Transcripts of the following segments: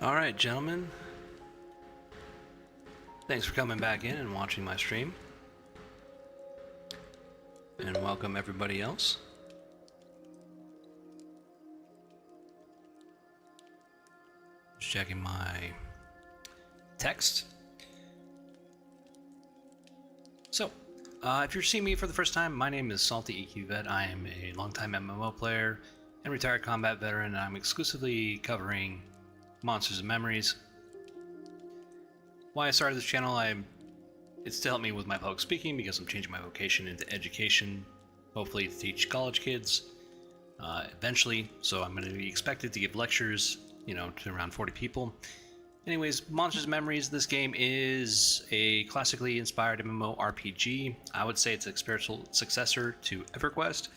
Alright, gentlemen. Thanks for coming back in and watching my stream. And welcome everybody else. Just checking my text. So, if you're seeing me for the first time, my name is Salty EQ Vet. I am a longtime MMO player and retired combat veteran, and I'm exclusively covering Monsters and Memories. Why I started this channel, it's to help me with my public speaking because I'm changing my vocation into education, hopefully to teach college kids eventually. So I'm going to be expected to give lectures, to around 40 people. Anyways, Monsters and Memories, this game is a classically inspired MMO RPG. I would say it's a spiritual successor to EverQuest.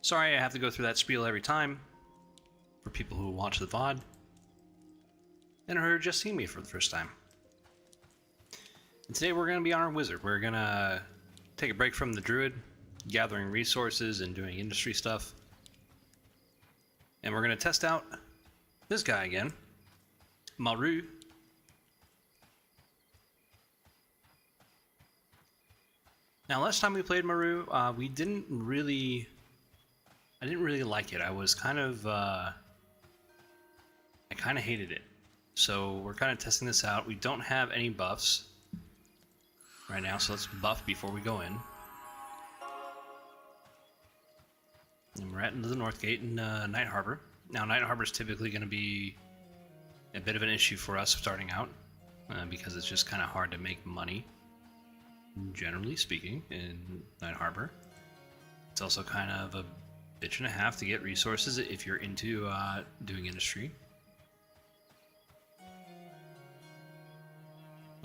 Sorry I have to go through that spiel every time for people who watch the VOD and are just seeing me for the first time. And today we're going to be on our wizard. We're going to take a break from the druid, gathering resources and doing industry stuff. And we're going to test out this guy again, Maru. Now, last time we played Maru, I didn't really like it. I kind of hated it. So we're kind of testing this out. We don't have any buffs right now, so let's buff before we go in. And we're at the North Gate in Night Harbor. Now, Night Harbor is typically going to be a bit of an issue for us starting out because it's just kind of hard to make money, generally speaking, in Night Harbor. It's also kind of a bitch and a half to get resources if you're into doing industry.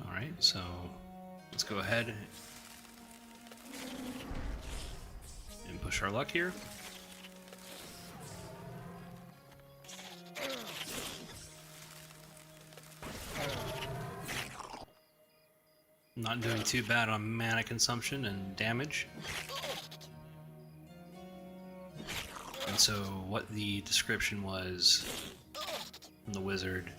Alright, so let's go ahead and push our luck here. Not doing too bad on mana consumption and damage. And so what the description was from the wizard,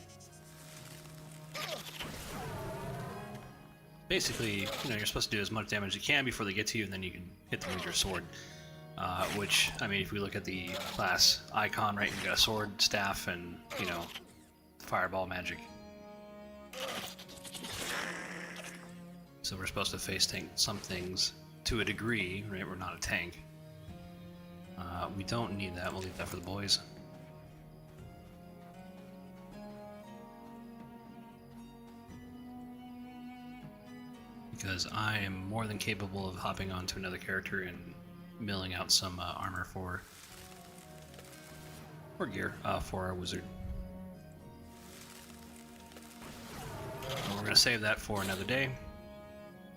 basically, you're supposed to do as much damage as you can before they get to you, and then you can hit them with your sword. Which, I mean, if we look at the class icon, right, you've got a sword, staff, and, fireball magic. So we're supposed to face tank some things to a degree, right? We're not a tank. We don't need that. We'll leave that for the boys. Because I am more than capable of hopping onto another character and milling out some armor or gear for our wizard. And we're going to save that for another day.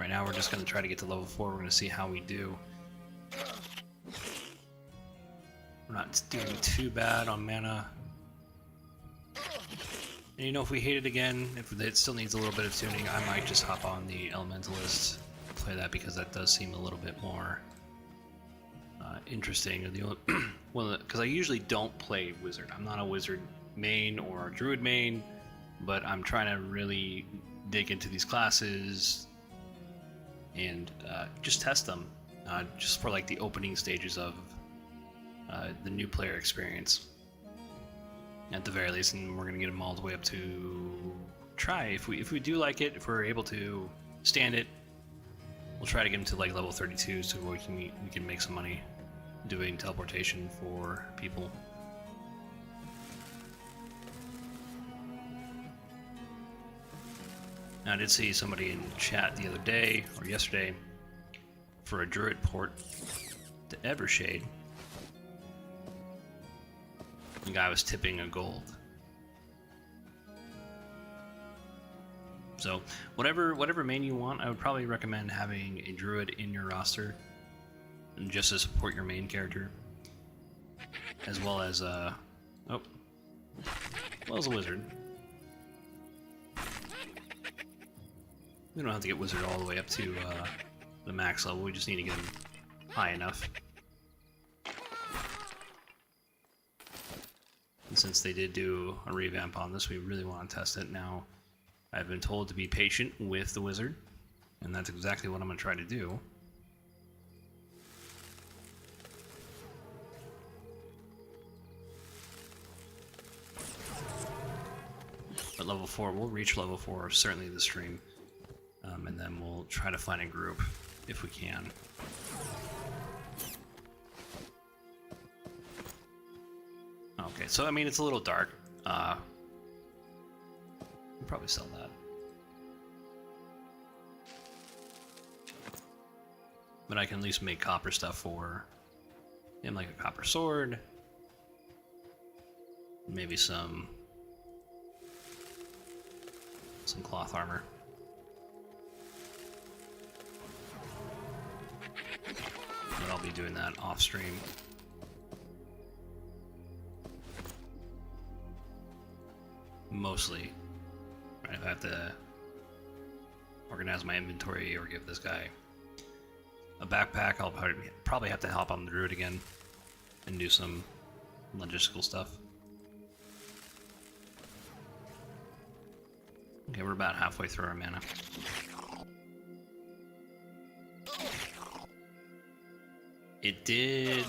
Right now we're just going to try to get to level 4. We're going to see how we do. We're not doing too bad on mana. And if we hate it again, if it still needs a little bit of tuning, I might just hop on the Elementalist, play that because that does seem a little bit more interesting. Because I usually don't play Wizard. I'm not a Wizard main or a Druid main, but I'm trying to really dig into these classes and just test them, just for like the opening stages of the new player experience. At the very least, and we're gonna get them all the way up to try. If we do like it, if we're able to stand it, we'll try to get them to like level 32, so we can make some money doing teleportation for people. Now, I did see somebody in chat the other day or yesterday for a druid port to Evershade. The guy was tipping a gold. So whatever main you want, I would probably recommend having a druid in your roster, and just to support your main character, as well as a wizard. We don't have to get wizard all the way up to the max level. We just need to get him high enough. since they did do a revamp on this, we really want to test it. Now, I've been told to be patient with the wizard, and that's exactly what I'm going to try to do. But level 4, we'll reach level 4 certainly this stream, and then we'll try to find a group if we can. Okay, so I mean it's a little dark. We'll probably sell that. But I can at least make copper stuff for him, like a copper sword, maybe some cloth armor. But I'll be doing that off stream. Mostly. Right, if I have to organize my inventory or give this guy a backpack, I'll probably have to hop on the druid again and do some logistical stuff. Okay, we're about halfway through our mana. It did...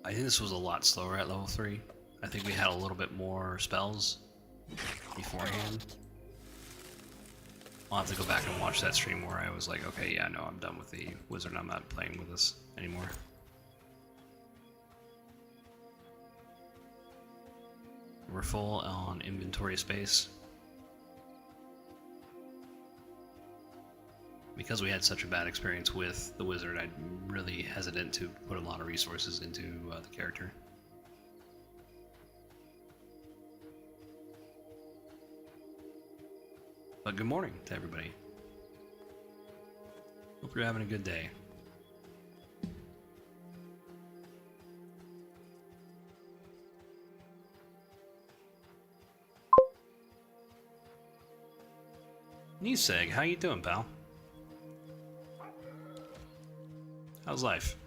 I think this was a lot slower at level 3. I think we had a little bit more spells beforehand. I'll have to go back and watch that stream where I was like, okay, yeah, no, I'm done with the wizard. I'm not playing with this anymore. We're full on inventory space. Because we had such a bad experience with the wizard, I'm really hesitant to put a lot of resources into the character. But good morning to everybody. Hope you're having a good day. Niseg, how you doing, pal? How's life?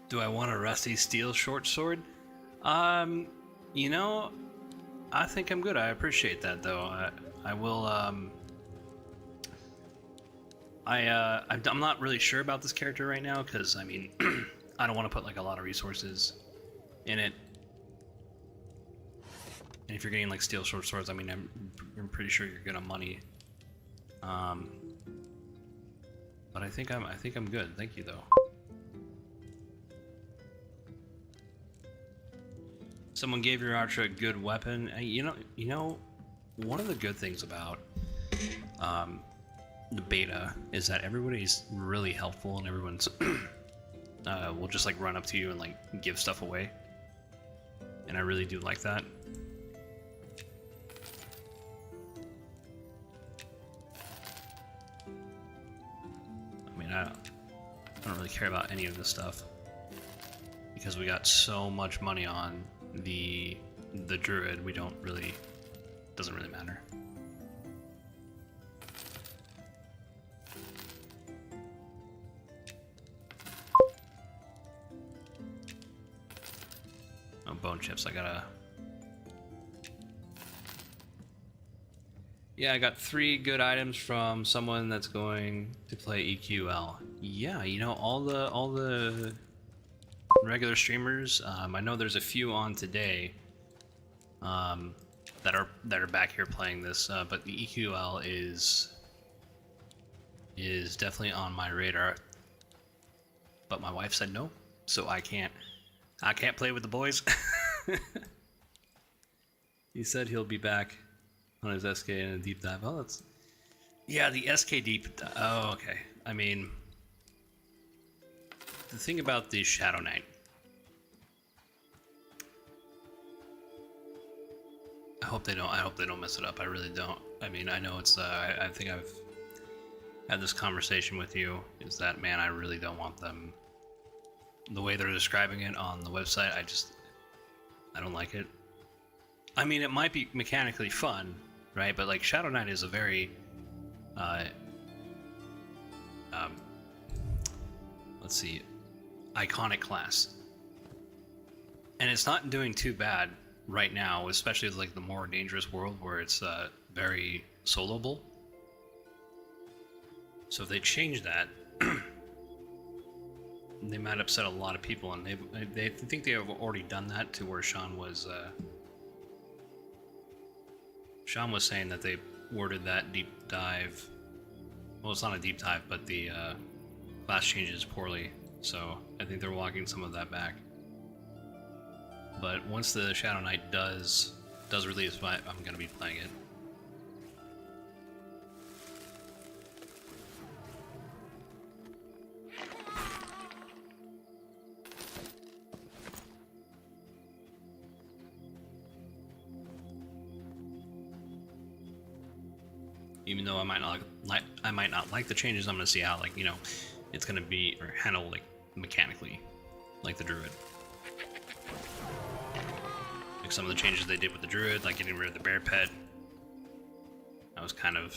Do I want a rusty steel short sword? You know, I think I'm good. I appreciate that, though. I will, I'm not really sure about this character right now, because, I mean, I don't want to put, like, a lot of resources in it. And if you're getting, like, steel short swords, I mean, I'm pretty sure you're gonna money. But I think I'm good. Thank you, though. Someone gave your archer a good weapon. You know, one of the good things about the beta is that everybody's really helpful and everyone's will just like run up to you and like give stuff away. And I really do like that. I mean, I don't really care about any of this stuff because we got so much money on the druid. We don't really, doesn't really matter. Oh, bone chips. Yeah, I got 3 good items from someone that's going to play EQL. Yeah, you know, all the regular streamers, I know there's a few on today that are back here playing this, but the EQL is definitely on my radar. But my wife said no, so I can't play with the boys. He said he'll be back on his SK in a deep dive. Oh, that's... Yeah, the SK deep dive. Oh, okay. I mean, the thing about the Shadow Knight, I hope they don't mess it up. I really don't. I mean, I know it's I think I've had this conversation with you, is that, man, I really don't want them, the way they're describing it on the website, I don't like it. I mean, it might be mechanically fun, right? But like Shadow Knight is a very, uh, um, let's see, iconic class, and it's not doing too bad right now, especially with like the more dangerous world where it's very soloable. So if they change that, they might upset a lot of people, and they think they have already done that to where Sean was saying that they worded that deep dive. Well, it's not a deep dive, but the class changes poorly. So I think they're walking some of that back. But once the Shadow Knight does release, I'm going to be playing it. Even though I might not like the changes, I'm going to see how, like, you know, it's going to be or handle like mechanically, like the Druid. Like some of the changes they did with the Druid, like getting rid of the bear pet, I was kind of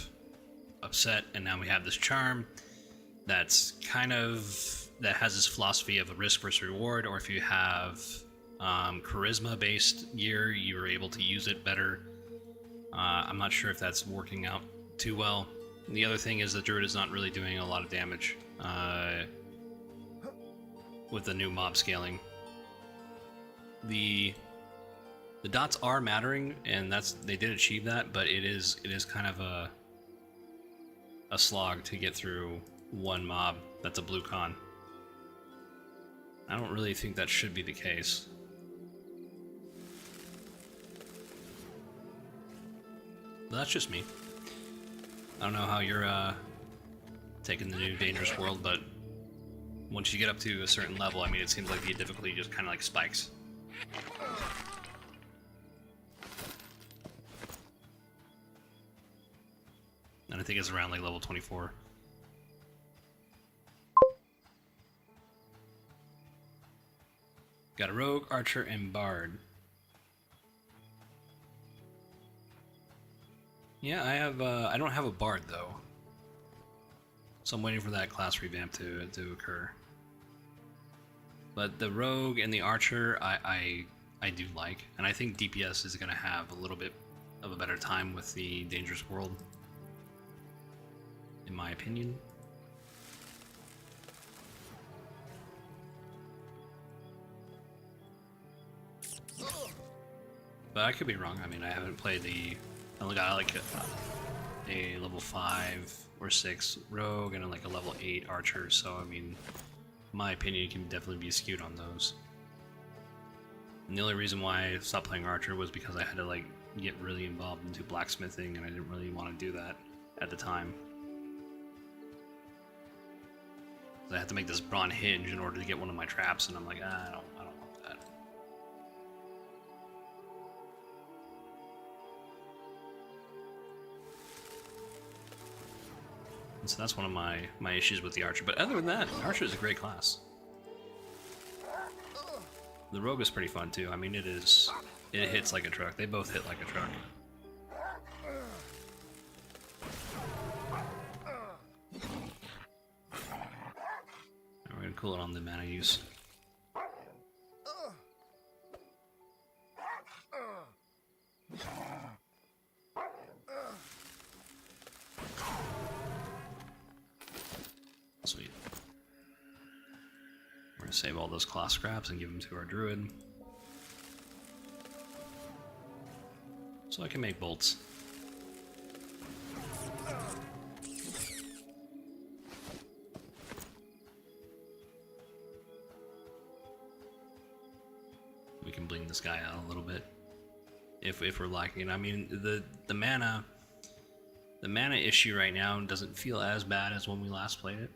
upset. And now we have this charm that's kind of, that has this philosophy of a risk versus reward, or if you have charisma based gear, you're able to use it better. I'm not sure if that's working out too well. And the other thing is the Druid is not really doing a lot of damage with the new mob scaling. The dots are mattering, and they did achieve that, but it is kind of a slog to get through one mob that's a blue con. I don't really think that should be the case. But that's just me. I don't know how you're taking the new dangerous world, but once you get up to a certain level, I mean, it seems like the difficulty just kind of like spikes. And I think it's around like level 24. Got a rogue, archer, and bard. Yeah, I don't have a bard though, so I'm waiting for that class revamp to occur. But the rogue and the archer, I do like, and I think DPS is going to have a little bit of a better time with the dangerous world, in my opinion. But I could be wrong. I mean, I haven't played I only got like a level 5 or 6 rogue and like a level 8 archer, so I mean, my opinion can definitely be skewed on those. And the only reason why I stopped playing archer was because I had to like get really involved into blacksmithing, and I didn't really want to do that at the time. I had to make this bronze hinge in order to get one of my traps, and I'm like, I don't want that. And so that's one of my issues with the archer. But other than that, archer is a great class. The rogue is pretty fun too. I mean, it hits like a truck. They both hit like a truck. We're gonna cool it on the mana use. Sweet. We're gonna save all those class scraps and give them to our druid, so I can make bolts. We can bling this guy out a little bit if we're lacking. I mean, the mana issue right now doesn't feel as bad as when we last played it.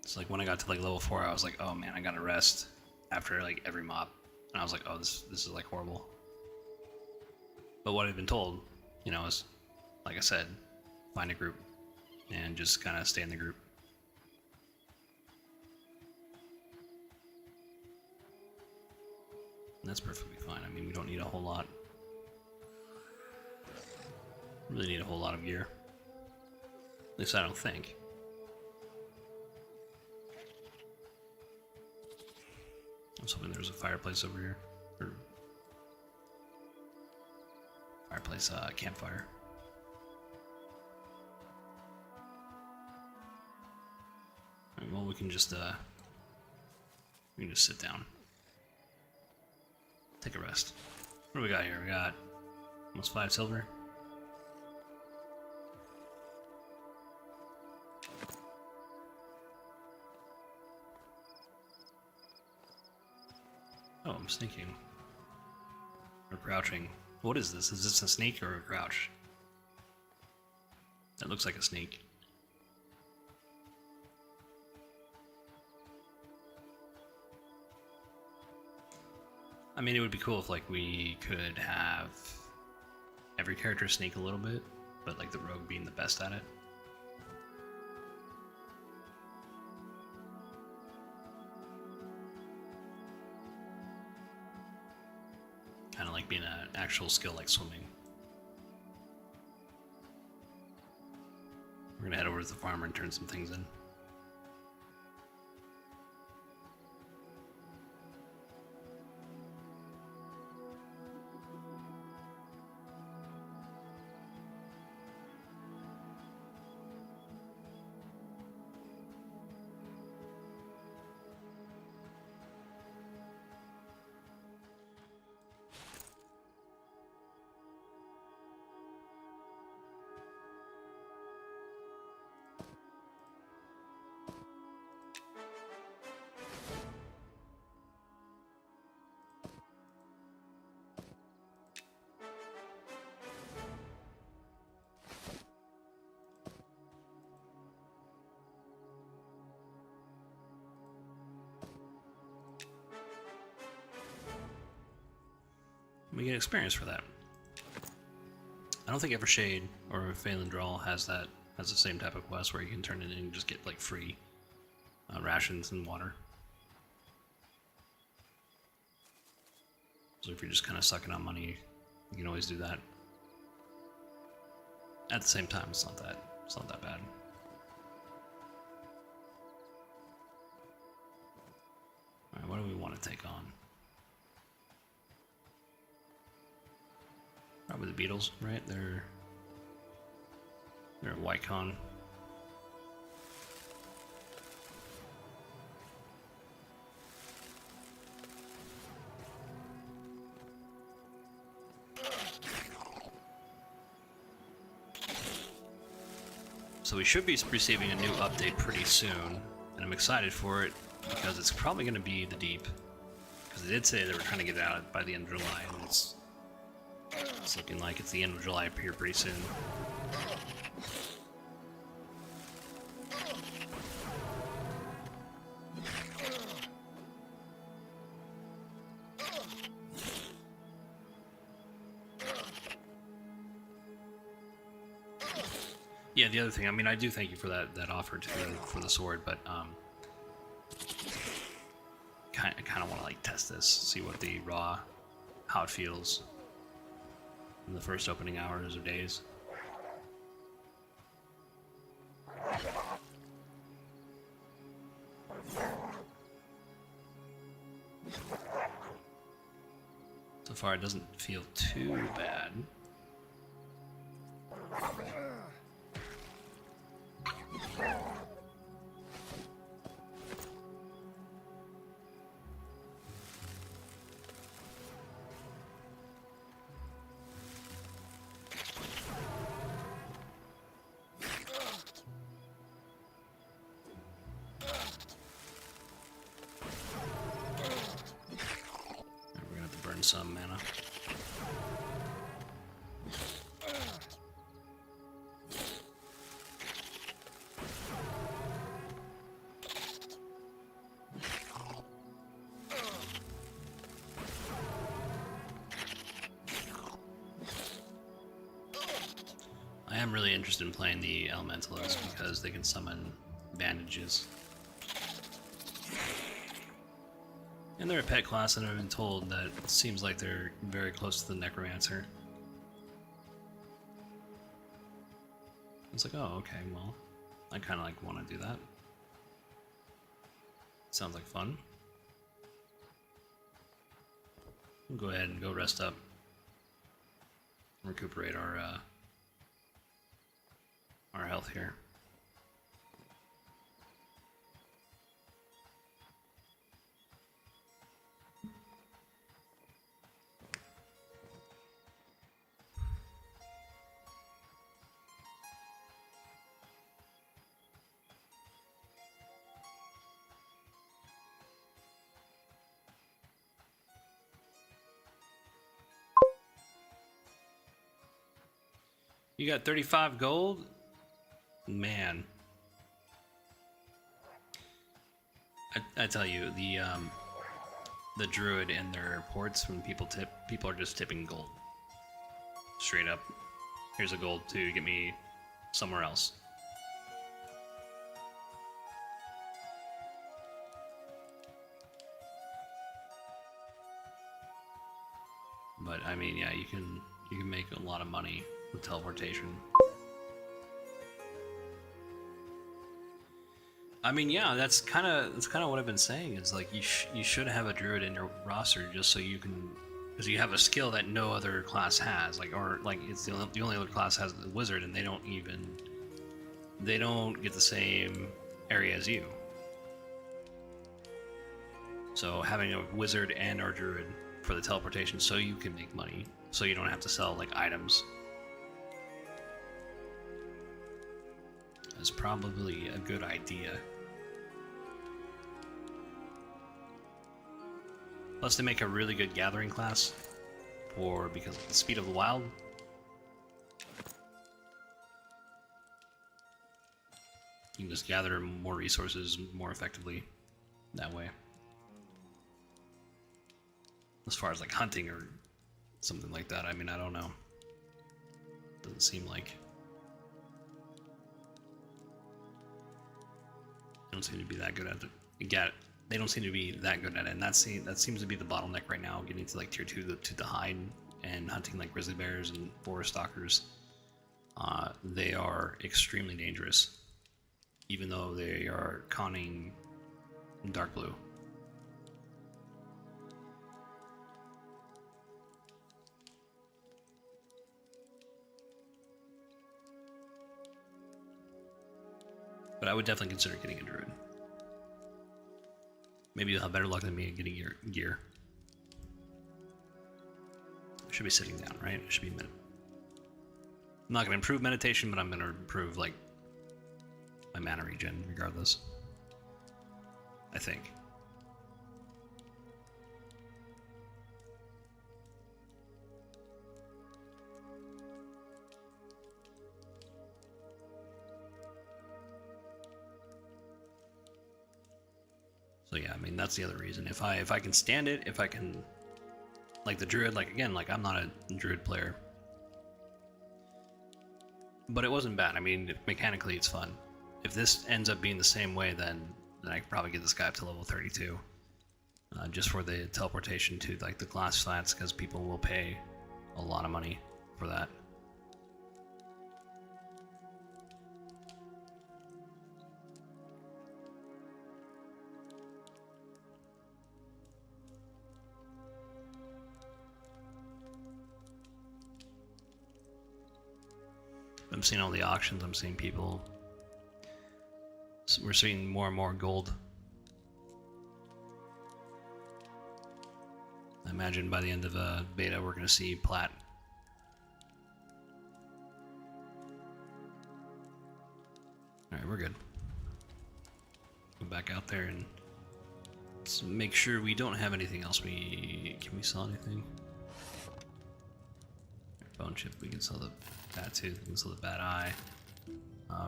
It's like when I got to like level 4, I was like, oh man, I gotta rest after like every mob, and I was like, oh, this is like horrible. But what I've been told, you know, is, like I said, find a group and just kind of stay in the group. And that's perfectly fine. I mean, we don't need a whole lot. Really need a whole lot of gear. At least I don't think. I was hoping there was a fireplace over here. Or fireplace, campfire. Alright, well, we can just sit down. Take a rest. What do we got here? We got almost 5 silver. Oh, I'm sneaking. Or crouching. What is this? Is this a sneak or a crouch? That looks like a sneak. I mean, it would be cool if, like, we could have every character sneak a little bit, but, like, the rogue being the best at it. Kind of like being an actual skill like swimming. We're gonna head over to the farmer and turn some things in. We get experience for that. I don't think Evershade or Phelan Drawl has the same type of quest where you can turn it in and just get like free rations and water. So if you're just kind of sucking on money, you can always do that. At the same time, it's not that bad. Alright, what do we want to take on? Probably the Beatles, right? They're at Wycon. So we should be receiving a new update pretty soon, and I'm excited for it because it's probably going to be the Deep. Because they did say they were trying to get it out by the end of July, and it's looking like it's the end of July here pretty soon. Yeah, the other thing, I mean, I do thank you for that offer for the sword, but I kind of want to like test this, see what the raw, how it feels in the first opening hours or days. So far, it doesn't feel too bad. Some mana. I am really interested in playing the Elementalist because they can summon bandages. And they're a pet class, and I've been told that it seems like they're very close to the Necromancer. It's like, oh, okay, well, I kind of like want to do that. Sounds like fun. We'll go ahead and go rest up. Recuperate our health here. You got 35 gold? Man. I tell you, the druid and their reports when people tip, people are just tipping gold. Straight up. Here's a gold to get me somewhere else. But I mean, yeah, you can make a lot of money with teleportation. I mean, yeah, that's kind of what I've been saying. Is like you should have a druid in your roster just so you can, because you have a skill that no other class has. Like, or like it's the only other class has the wizard, and they don't get the same area as you. So having a wizard and our druid for the teleportation, so you can make money, so you don't have to sell like items, is probably a good idea. Plus, they make a really good gathering class because of the speed of the wild. You can just gather more resources more effectively that way. As far as like hunting or something like that, I mean, I don't know. Doesn't seem like. They don't seem to be that good at it. They don't seem to be that good at it, and that seems to be the bottleneck right now, getting to like tier 2 to the hide and hunting like grizzly bears and forest stalkers. They are extremely dangerous, even though they are conning dark blue. But I would definitely consider getting a druid. Maybe you'll have better luck than me in getting your gear. I should be sitting down, right? I should be I'm not going to improve meditation, but I'm going to improve like my mana regen regardless. I think. So yeah, I mean, that's the other reason. If I can stand it, if I can, like the druid, like again, like I'm not a druid player, but it wasn't bad. I mean, mechanically it's fun. If this ends up being the same way, then I could probably get this guy up to level 32, just for the teleportation to like the glass flats, because people will pay a lot of money for that. I'm seeing all the auctions, I'm seeing people, we're seeing more and more gold. I imagine by the end of beta we're going to see plat. Alright, we're good. Go back out there and let's make sure we don't have anything else. Can we sell anything? Bone chip, we can sell the bat tooth, we can sell the bad eye.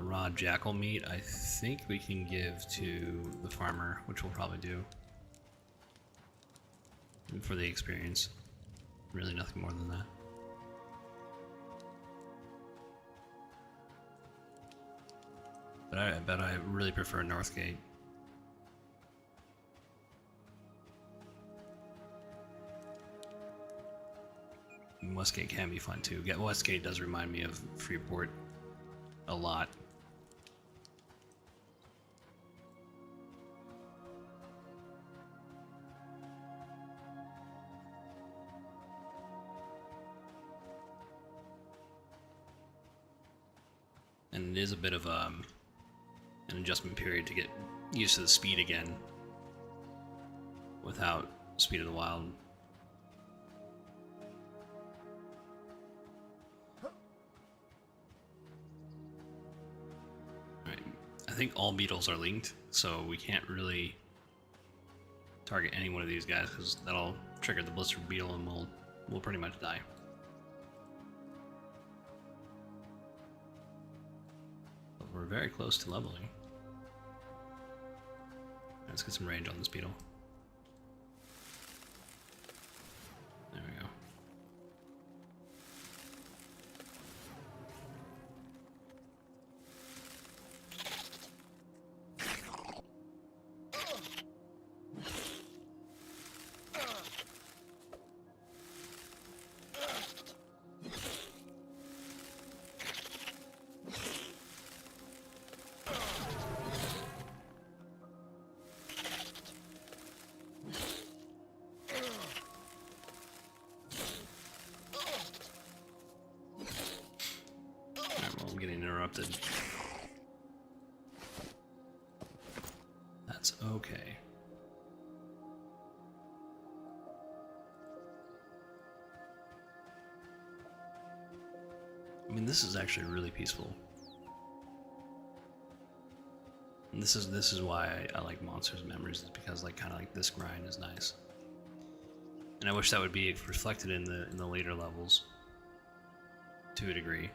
Raw jackal meat, I think we can give to the farmer, which we'll probably do. And for the experience. Really nothing more than that. But I bet I really prefer Northgate. Westgate can be fun too. Westgate does remind me of Freeport a lot. And it is a bit of an adjustment period to get used to the speed again without Speed of the Wild. Right. I think all beetles are linked, so we can't really target any one of these guys because that'll trigger the blistered beetle and we'll pretty much die. But we're very close to leveling. Let's get some range on this beetle. There we go. I'm getting interrupted. That's okay. I mean, this is actually really peaceful. And this is why I like Monsters and Memories, is because kind of like this grind is nice. And I wish that would be reflected in the later levels to a degree.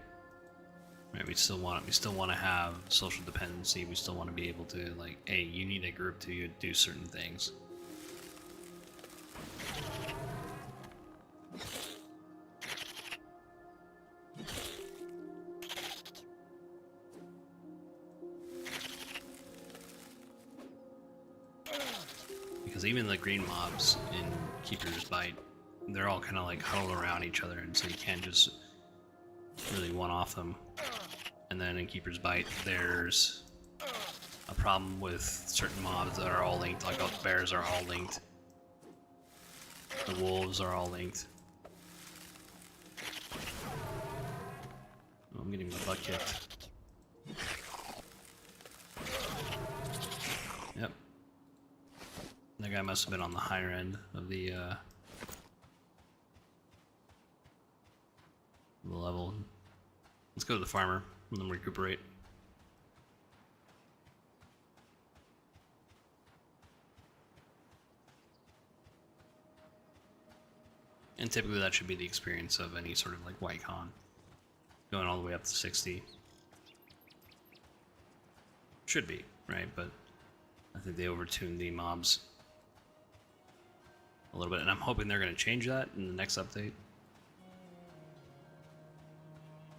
Right, we still want to have social dependency. We still want to be able to hey, you need a group to do certain things. Because even the green mobs in Keeper's Bite, they're all kind of huddled around each other, and so you can't just really one-off them. And then in Keeper's Bite, there's a problem with certain mobs that are all linked, like the bears are all linked. The wolves are all linked. Oh, I'm getting my butt kicked. Yep. That guy must have been on the higher end of the level. Let's go to the farmer and then recuperate. And typically that should be the experience of any sort of white con. Going all the way up to 60. Should be, right? But I think they overtuned the mobs a little bit, and I'm hoping they're going to change that in the next update.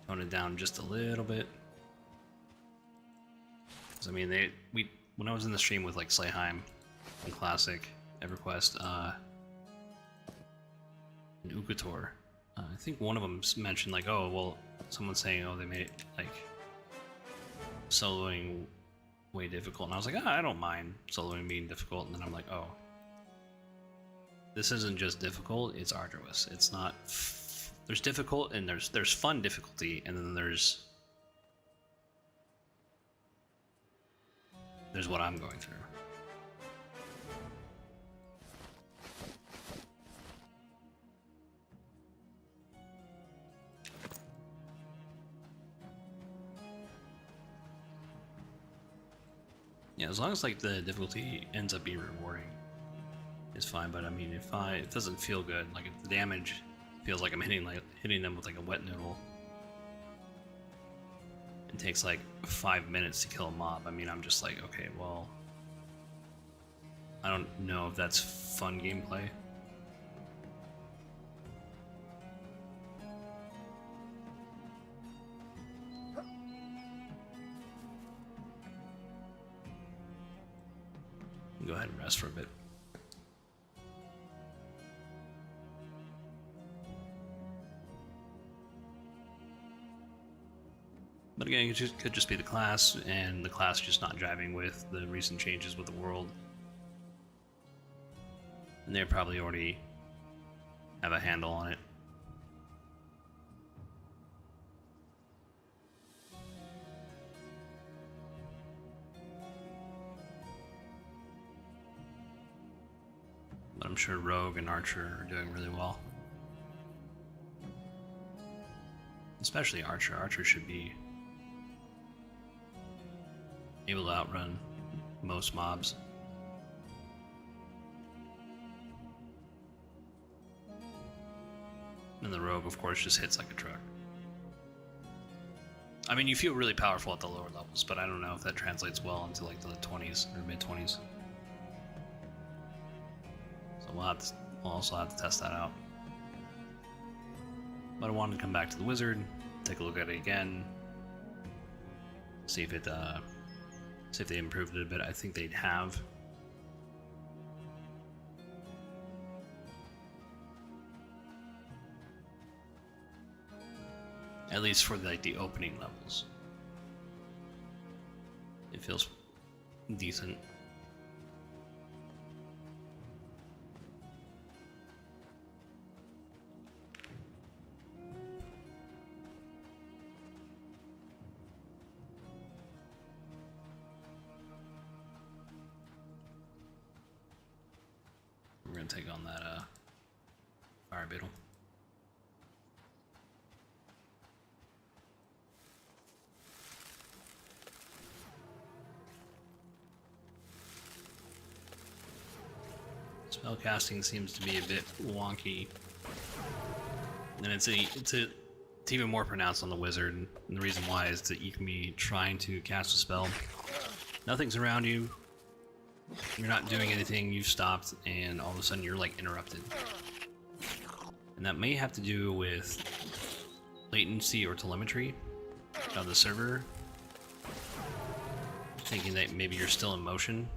Tone it down just a little bit. Because, I mean, when I was in the stream with Slayheim and Classic, EverQuest, and Ukator, I think one of them mentioned oh, well, someone's saying, oh, they made it soloing way difficult, and I was like, I don't mind soloing being difficult, and then I'm like, oh, this isn't just difficult, it's arduous. It's not there's difficult and there's fun difficulty, and then there's what I'm going through. Yeah, as long as the difficulty ends up being rewarding, it's fine. But I mean, if it doesn't feel good, if the damage feels like I'm hitting them with a wet noodle, it takes 5 minutes to kill a mob. I mean, I'm just okay, well, I don't know if that's fun gameplay. rest for a bit. But again, it could just be the class, and the class just not jiving with the recent changes with the world. And they probably already have a handle on it. But I'm sure Rogue and Archer are doing really well. Especially Archer. Archer should be able to outrun most mobs. And the Rogue, of course, just hits like a truck. I mean, you feel really powerful at the lower levels, but I don't know if that translates well into like the 20s or mid-20s. So we'll also have to test that out. But I wanted to come back to the Wizard, take a look at it again, see if they improved it a bit. I think they'd have. At least for like the opening levels. It feels decent. We're gonna take on that fire beetle. Spellcasting seems to be a bit wonky, and it's even more pronounced on the Wizard. And the reason why is that you can be trying to cast a spell, nothing's around you, you're not doing anything, you've stopped, and all of a sudden you're like interrupted. And that may have to do with latency or telemetry of the server, thinking that maybe you're still in motion.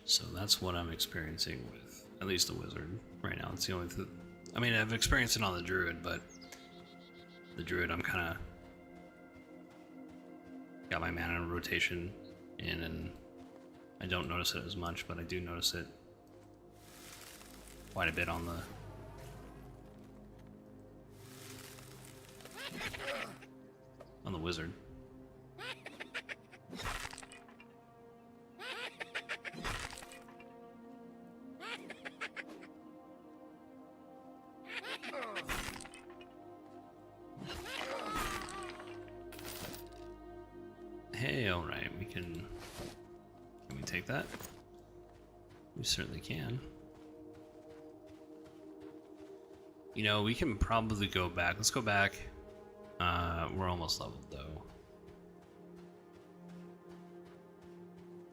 So that's what I'm experiencing with at least the Wizard right now. It's the only thing. I mean, I've experienced it on the Druid, but the Druid I'm kind of got my mana rotation in, and I don't notice it as much, but I do notice it quite a bit on the Wizard. Hey, alright, can we take that? We certainly can. You know, we can probably go back. Let's go back. We're almost leveled though.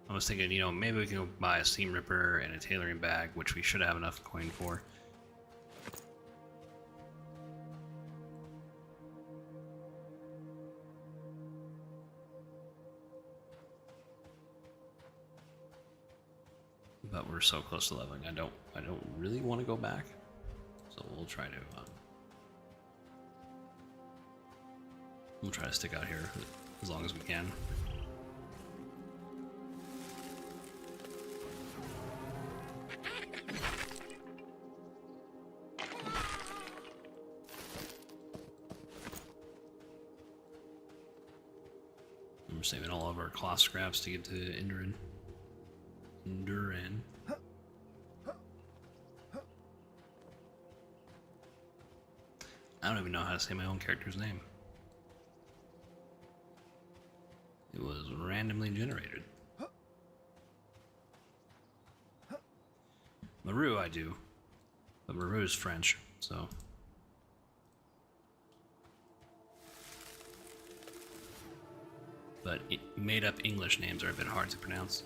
I was thinking, you know, maybe we can go buy a Seam Ripper and a tailoring bag, which we should have enough coin for. But we're so close to leveling. I don't really want to go back, so we'll try to stick out here as long as we can. We're saving all of our cloth scraps to get to Induran. I don't even know how to say my own character's name. It was randomly generated. Maru I do. But Maru is French, so... But made-up English names are a bit hard to pronounce.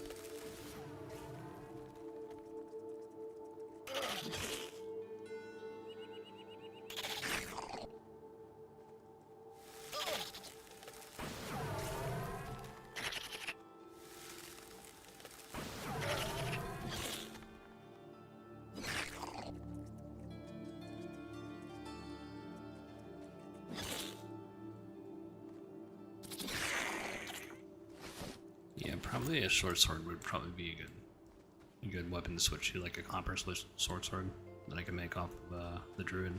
Probably a short sword would probably be a good weapon to switch to, like a copper short sword that I can make off of the druid.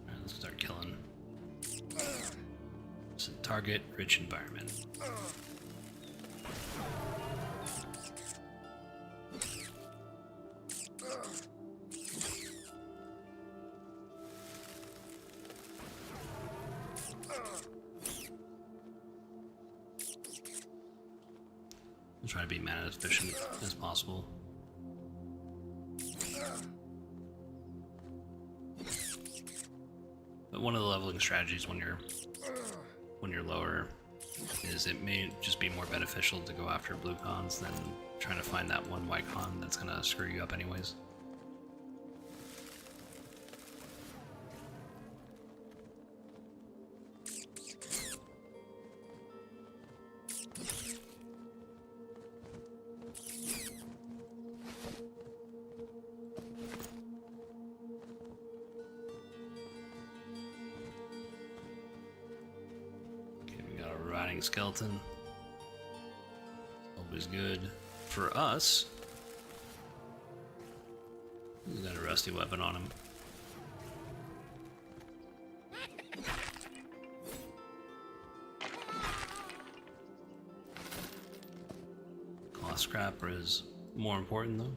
Alright, let's start killing. So target rich environment. Try to be mana efficient as possible. But one of the leveling strategies when you're lower is it may just be more beneficial to go after blue cons than trying to find that one white con that's gonna screw you up anyways. Skeleton. Always good. For us, he's got a rusty weapon on him. Cloth scrapper is more important though.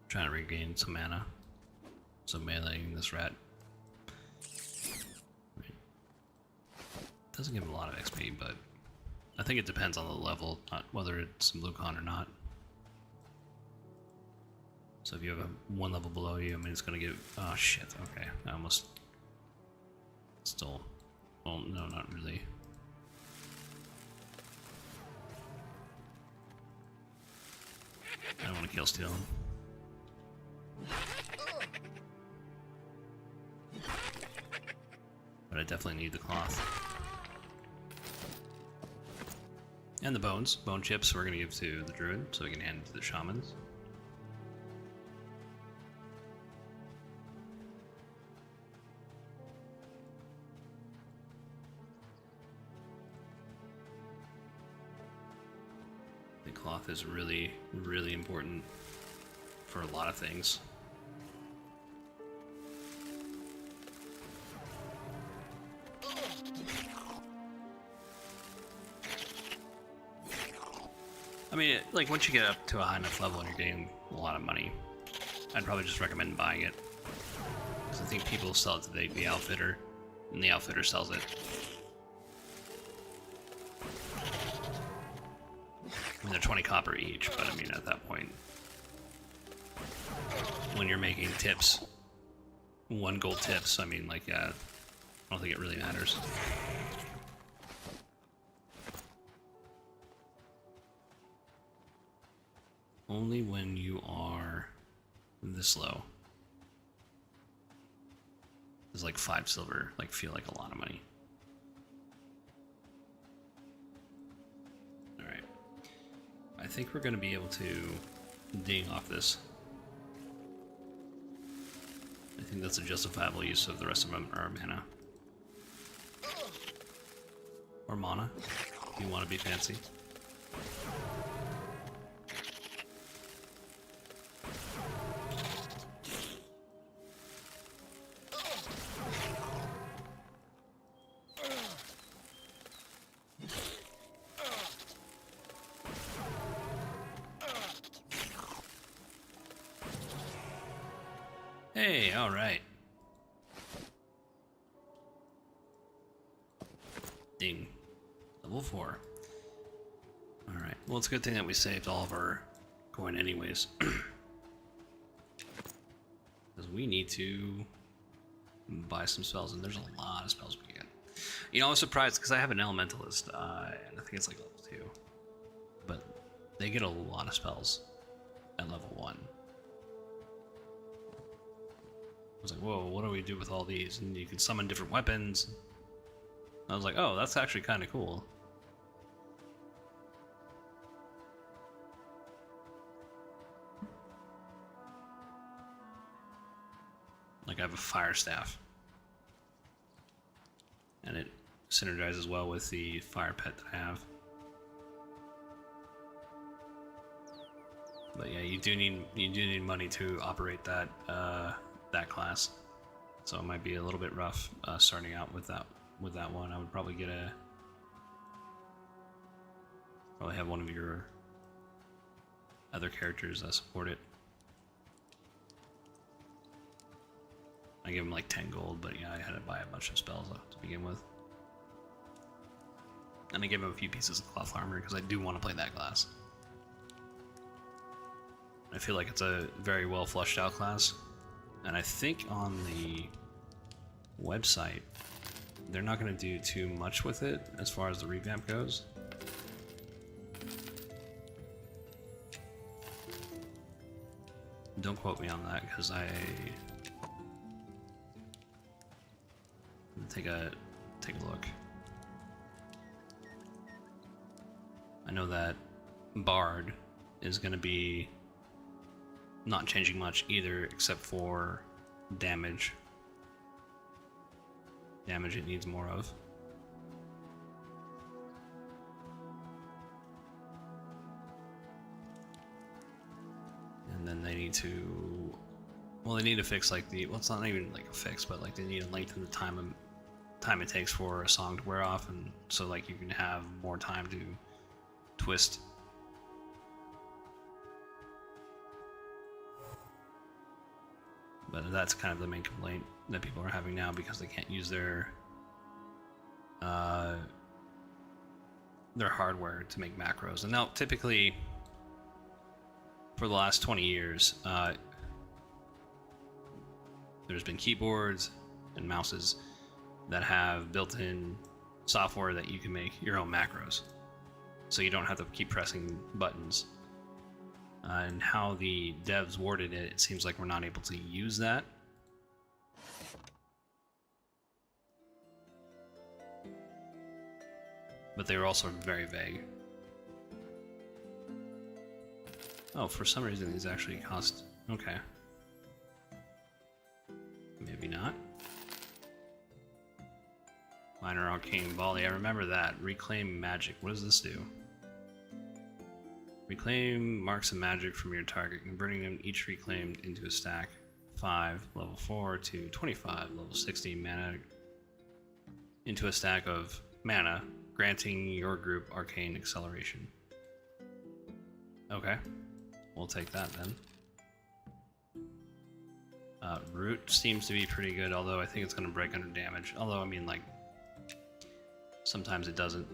Trying to regain some mana. So meleeing this rat. Doesn't give him a lot of XP, but I think it depends on the level, not whether it's blue con or not. So if you have one level below you, I mean it's gonna give. Oh shit, okay. I almost still, well no, not really. I don't want to kill steal him. But I definitely need the cloth. And the bones. Bone chips we're going to give to the druid so we can hand it to the shamans. The cloth is really, really important for a lot of things. I mean, like, once you get up to a high enough level and you're getting a lot of money, I'd probably just recommend buying it. Because I think people sell it to the outfitter, and the outfitter sells it. I mean, they're 20 copper each, but I mean, at that point, when you're making tips, 1 gold tips, I mean, like, yeah, I don't think it really matters. Only when you are this low does like 5 silver like feel like a lot of money. Alright. I think we're gonna be able to ding off this. I think that's a justifiable use of the rest of our mana. Or mana, if you want to be fancy. Hey, alright. Ding. Level 4. Alright, well, it's a good thing that we saved all of our coin anyways. Because we need to buy some spells, and there's a lot of spells we can get. You know, I was surprised because I have an elementalist, and I think it's like level 2. But they get a lot of spells at level 1. I was like, whoa, what do we do with all these? And you can summon different weapons. I was like, oh, that's actually kind of cool. Like, I have a fire staff. And it synergizes well with the fire pet that I have. But yeah, you do need money to operate that that class. So it might be a little bit rough starting out with that one. I would probably get probably have one of your other characters that support it. I give him like 10 gold, but yeah, I had to buy a bunch of spells to begin with. And I give him a few pieces of cloth armor because I do want to play that class. I feel like it's a very well fleshed out class. And I think on the website, they're not going to do too much with it as far as the revamp goes. Don't quote me on that because take a look. I know that Bard is going to be not changing much either, except for damage. Damage it needs more of. And then they need to, well, they need to fix like well, it's not even like a fix, but like they need to lengthen the time it takes for a song to wear off, and so like you can have more time to twist. But that's kind of the main complaint that people are having now, because they can't use their hardware to make macros. And now, typically, for the last 20 years, there's been keyboards and mouses that have built-in software that you can make your own macros, so you don't have to keep pressing buttons. And how the devs worded it, it seems like we're not able to use that. But they were also very vague. Oh, for some reason these actually cost... Okay. Maybe not. Minor Arcane Volley, I remember that. Reclaim Magic, what does this do? Reclaim marks of magic from your target, converting them each reclaimed into a stack. 5, level 4 to 25, level 60 mana into a stack of mana, granting your group arcane acceleration. Okay, we'll take that then. Root seems to be pretty good, although I think it's going to break under damage. Although, I mean, like, sometimes it doesn't.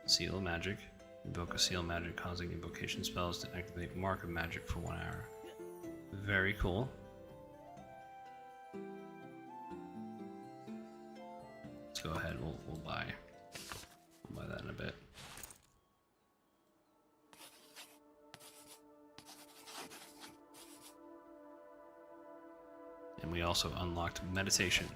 Seal of Magic. Invoke a seal magic, causing invocation spells to activate Mark of Magic for 1 hour. Very cool. Let's go ahead. We'll buy that in a bit. And we also unlocked meditation.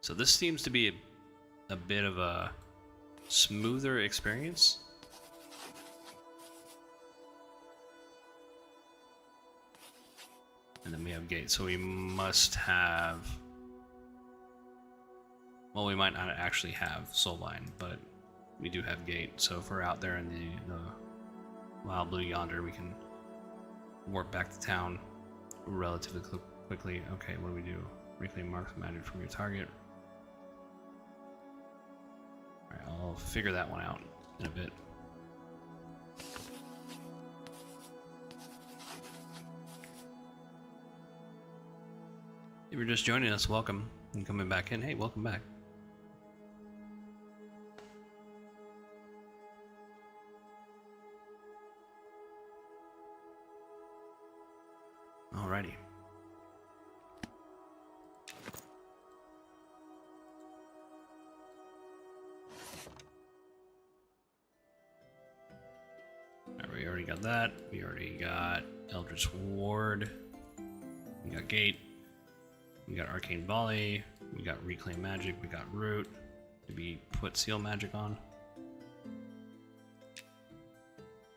So this seems to be a bit of a smoother experience. And then we have gate, so we must have... Well, we might not actually have Soulbind, but we do have gate. So if we're out there in the Wild Blue yonder, we can warp back to town relatively quickly. Okay, what do we do? Reclaim marks of magic from your target. Alright, I'll figure that one out in a bit. If you're just joining us, welcome. And coming back in, hey, welcome back. Alrighty. Alright, we already got that. We already got Eldritch Ward. We got Gate. We got Arcane Volley. We got Reclaim Magic. We got Root. Did we put Seal Magic on?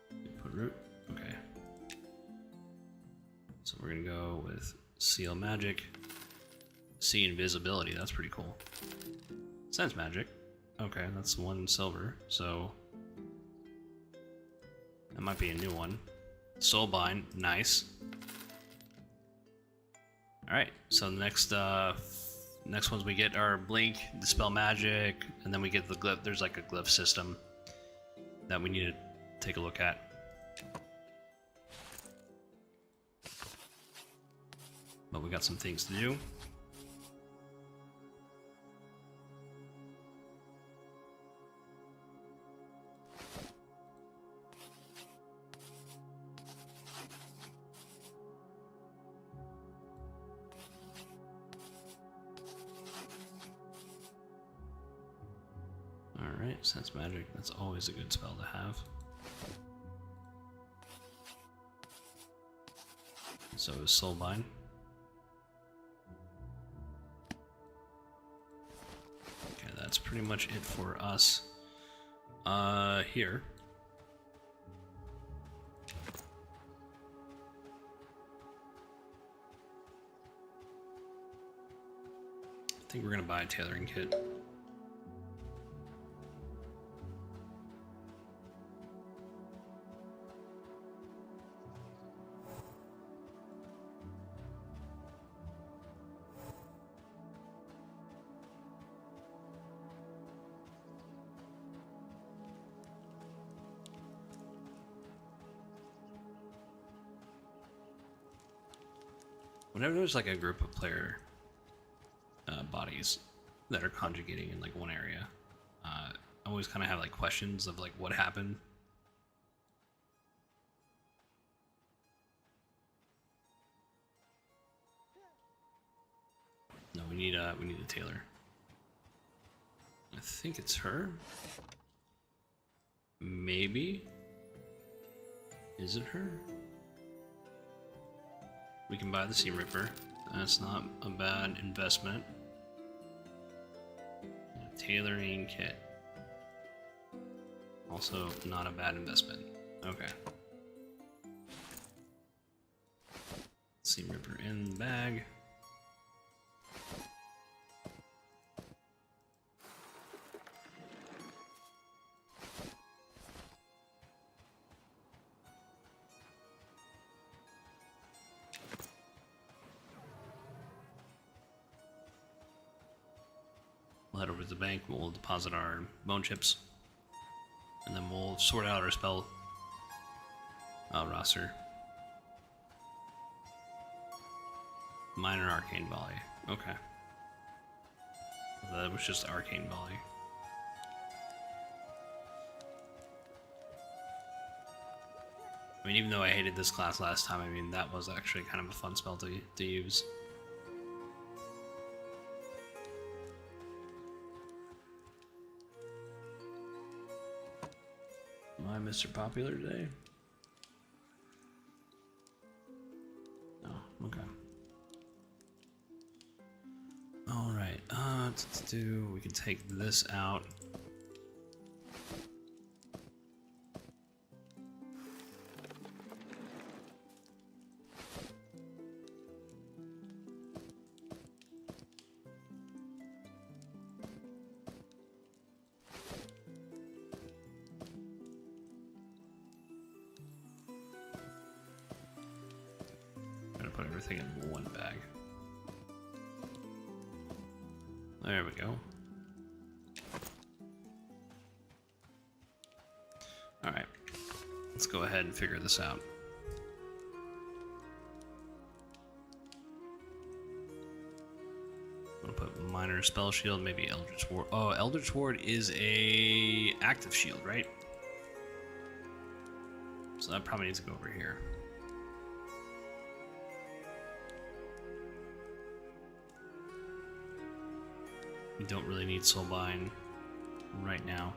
Did we put Root? Okay. So we're gonna go with Seal Magic. See Invisibility, that's pretty cool. Sense Magic. Okay, that's 1 silver, so that might be a new one. Soulbind, nice. Alright, so the next ones we get are Blink, Dispel Magic, and then we get the glyph. There's like a glyph system that we need to take a look at. But we got some things to do. Alright, Sense Magic, that's always a good spell to have. So is Soulbind. Okay, that's pretty much it for us. Here. I think we're gonna buy a tailoring kit. Whenever there's like a group of player bodies that are conjugating in like one area, I always kind of have like questions of like what happened. No, we need a tailor. I think it's her. Maybe. Is it her? We can buy the Seam Ripper. That's not a bad investment. A tailoring kit. Also not a bad investment. Okay. Seam Ripper in the bag. We'll head over to the bank, we'll deposit our bone chips, and then we'll sort out our spell roster. Minor Arcane Volley. Okay. That was just Arcane Volley. I mean, even though I hated this class last time, I mean, that was actually kind of a fun spell to use. Am I Mr. Popular today? No, okay. Alright, we can take this out. Put everything in one bag. There we go. Let's go ahead and figure this out. I'm gonna put minor spell shield, maybe Eldritch Ward. Oh, Eldritch Ward is a active shield, right? So that probably needs to go over here. We don't really need Soulbind right now.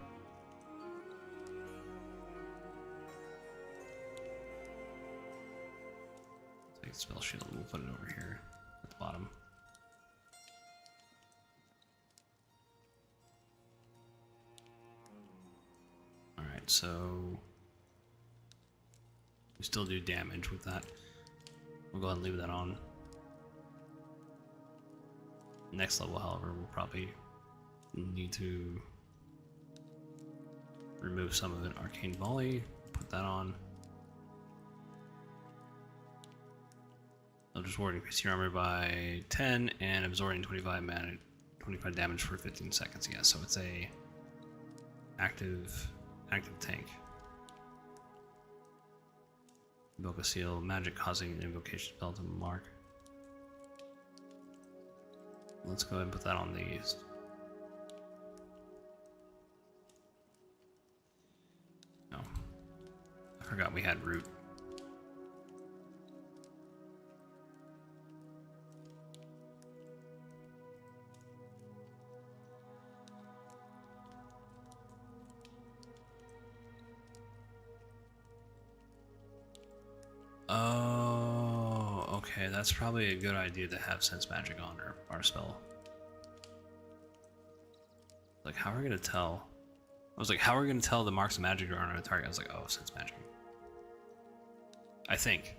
Take spell shield, we'll put it over here at the bottom. Alright, so we still do damage with that. We'll go ahead and leave that on. Next level, however, we'll probably need to remove some of it. Arcane Volley, put that on. I'll just ward increase your armor by 10 and absorbing 25 damage for 15 seconds. Yeah, so it's a active tank. Invoke a seal, magic causing an invocation spell to mark. Let's go ahead and put that on these. No. I forgot we had root. Oh, okay, that's probably a good idea to have Sense Magic on our spell. Like, how are we gonna tell? I was like, how are we gonna tell the marks of magic are on our target? I was like, oh, Sense Magic. I think.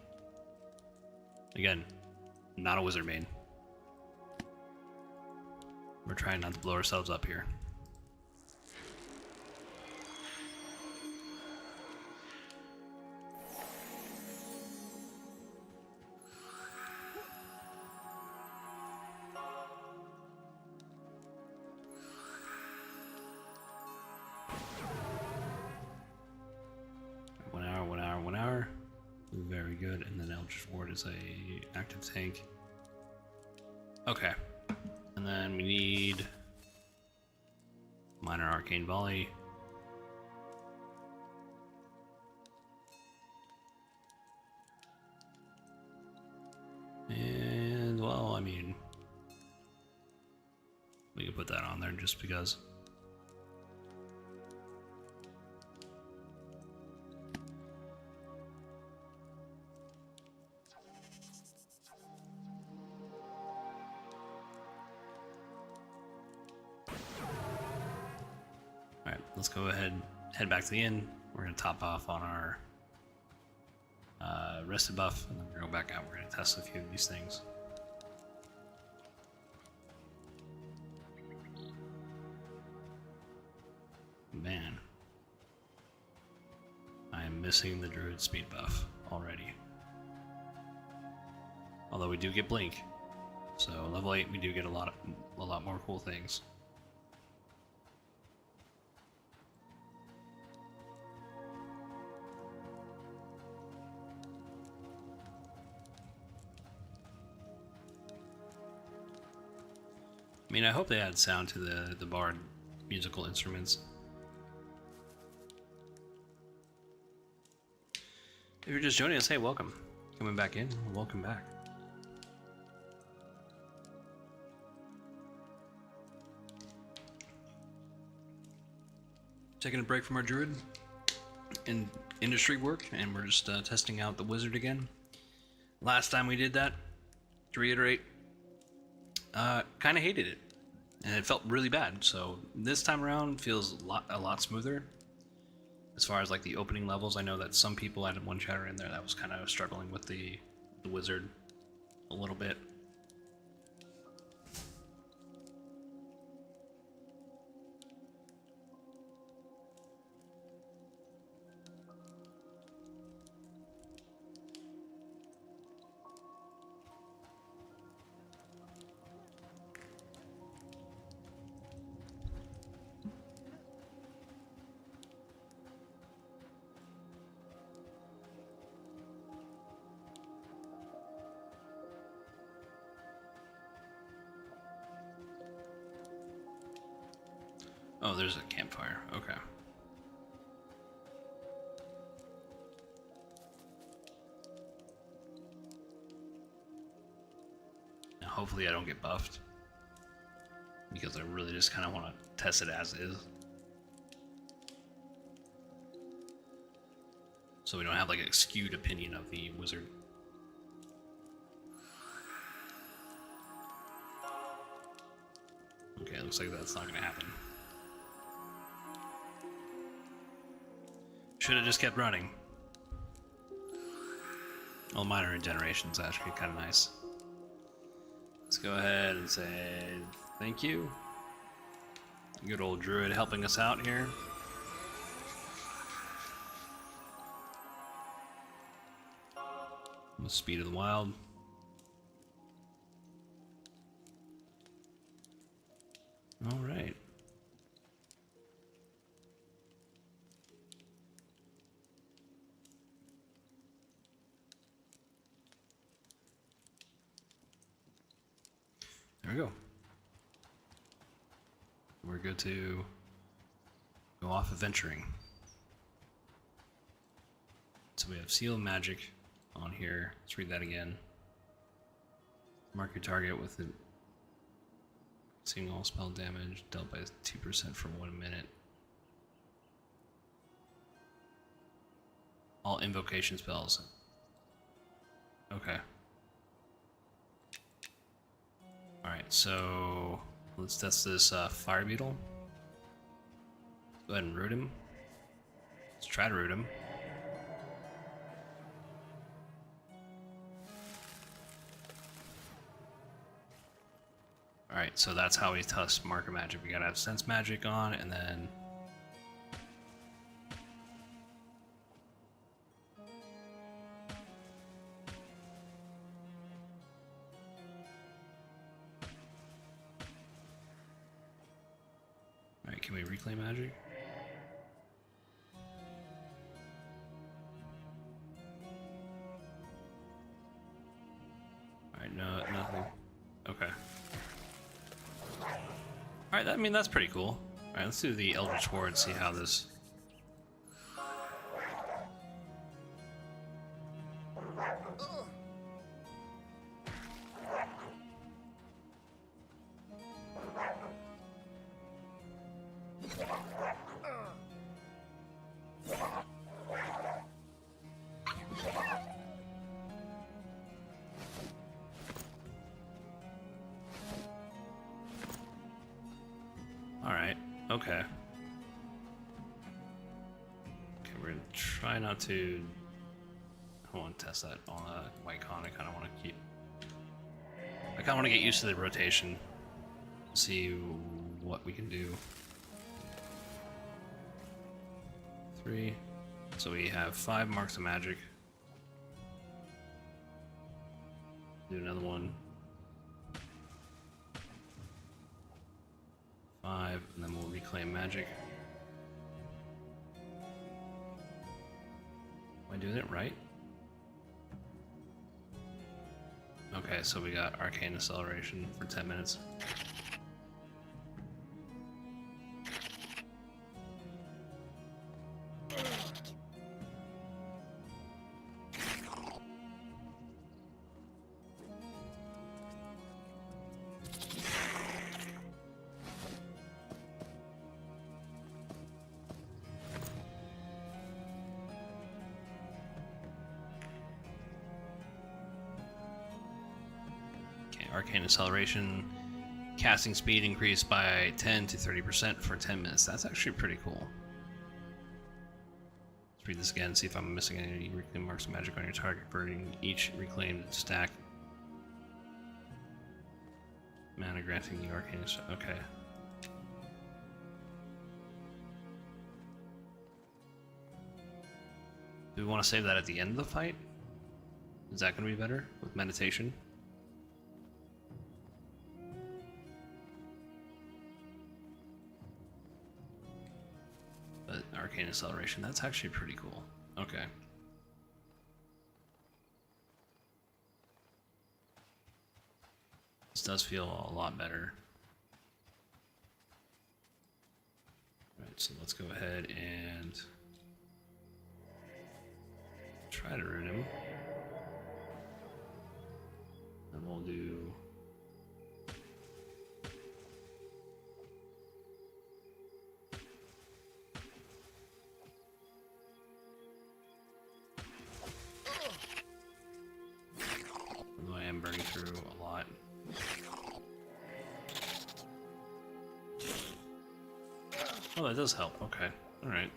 Again, not a wizard main. We're trying not to blow ourselves up here. Very good, and then Eldritch Ward is a active tank. Okay, and then we need minor arcane volley. And well, I mean, we can put that on there just because. Let's go ahead, head back to the inn. We're going to top off on our rested buff, and then we're going to go back out. We're going to test a few of these things. Man, I am missing the druid speed buff already. Although we do get blink, so level 8 we do get a lot more cool things. I mean, I hope they add sound to the bard musical instruments. If you're just joining us, hey, welcome. Coming back in, welcome back. Taking a break from our druid in industry work, and we're just testing out the wizard again. Last time we did that, to reiterate, kind of hated it, and it felt really bad. So this time around feels a lot smoother. As far as like the opening levels, I know that some people had one chatter in there that was kind of struggling with the wizard a little bit. Oh, there's a campfire. Okay. Now, hopefully I don't get buffed, because I really just kind of want to test it as is. So we don't have like a skewed opinion of the wizard. Okay, looks like that's not going to happen. Should have just kept running. Well, minor regeneration's actually kind of nice. Let's go ahead and say thank you. Good old druid helping us out here. The speed of the wild. All right. There we go. We're good to go off adventuring. So we have Seal Magic on here. Let's read that again. Mark your target with it. Seeing all spell damage dealt by 2% for 1 minute. All invocation spells. Okay. Alright, so let's test this fire beetle. Go ahead and root him. Let's try to root him. Alright, so that's how we test marker magic. We gotta have sense magic on, and then alright, can we reclaim magic? Alright, no, nothing. Okay. Alright, I mean, that's pretty cool. Alright, let's do the Eldritch Ward and see how this... Alright, okay. Okay, we're gonna try not to... I want to test that on a white con. I kind of want to keep... I kind of want to get used to the rotation. See what we can do. 3. So we have 5 marks of magic. Do another one. 5, and then we'll reclaim magic. Am I doing it right? Okay, so we got arcane acceleration for 10 minutes. Arcane acceleration, casting speed increased by 10 to 30% for 10 minutes. That's actually pretty cool. Let's read this again, see if I'm missing any reclaimed marks of magic on your target, burning each reclaimed stack. Mana granting the arcane. Okay. Do we want to save that at the end of the fight? Is that going to be better with meditation? Arcane acceleration, that's actually pretty cool. Okay. This does feel a lot better. So let's go ahead and try to root him. And we'll do... although I am burning through a lot. Oh, that does help. Okay. Alright.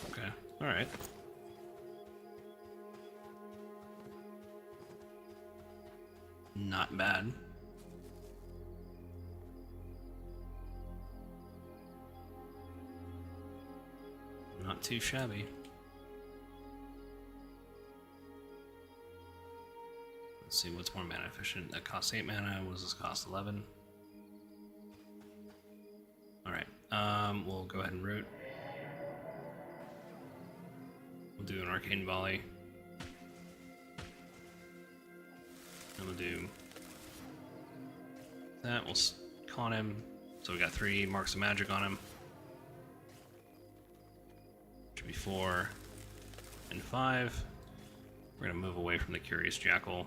Okay. Alright. Not bad. Not too shabby. Let's see what's more mana efficient. That costs 8 mana. What does this cost? 11. Alright. We'll go ahead and root. We'll do an arcane volley. And we'll do that. We'll con him. So we got 3 marks of magic on him. Should be 4 and 5. We're gonna move away from the Curious Jackal.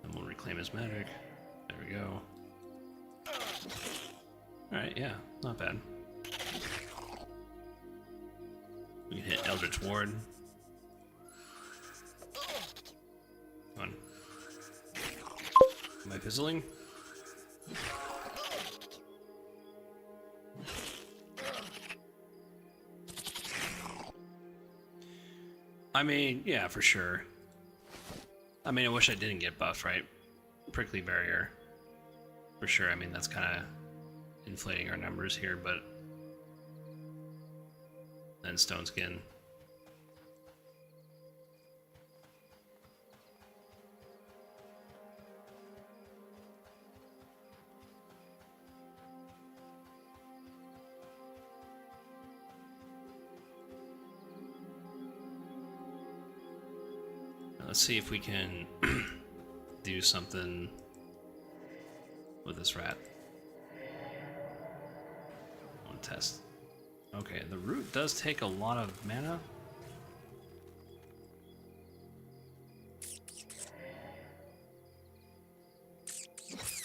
And we'll reclaim his magic. There we go. Alright, yeah, not bad. We can hit Eldritch Ward. Come on. Am I fizzling? I mean, yeah, for sure. I mean, I wish I didn't get buffed, right? Prickly Barrier. For sure, I mean, that's kind of inflating our numbers here, but... then Stone Skin. Let's see if we can do something with this rat. I want to test. Okay, the root does take a lot of mana.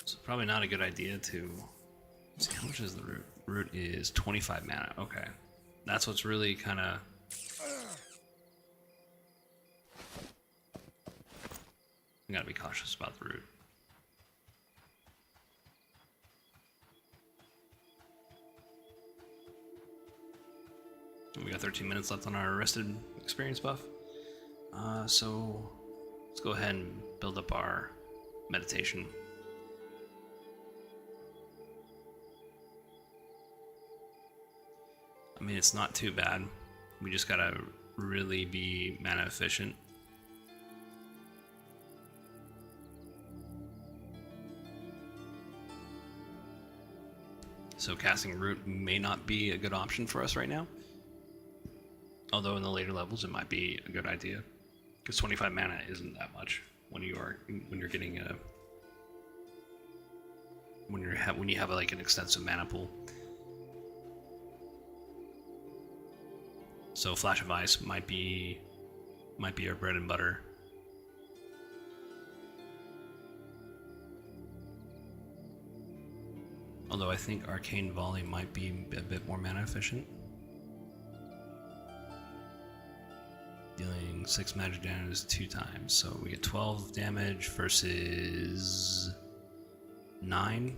So probably not a good idea to see how much is the root. Root is 25 mana. Okay, that's what's really kind of. You gotta be cautious about the root. We got 13 minutes left on our Arrested experience buff. So let's go ahead and build up our meditation. I mean, it's not too bad. We just gotta really be mana efficient. So casting Root may not be a good option for us right now. Although in the later levels it might be a good idea. Because 25 mana isn't that much when you're getting a when you have like an extensive mana pool. So Flash of Ice might be our bread and butter. Although I think Arcane Volley might be a bit more mana efficient. Dealing 6 magic damage 2 times. So we get 12 damage versus 9.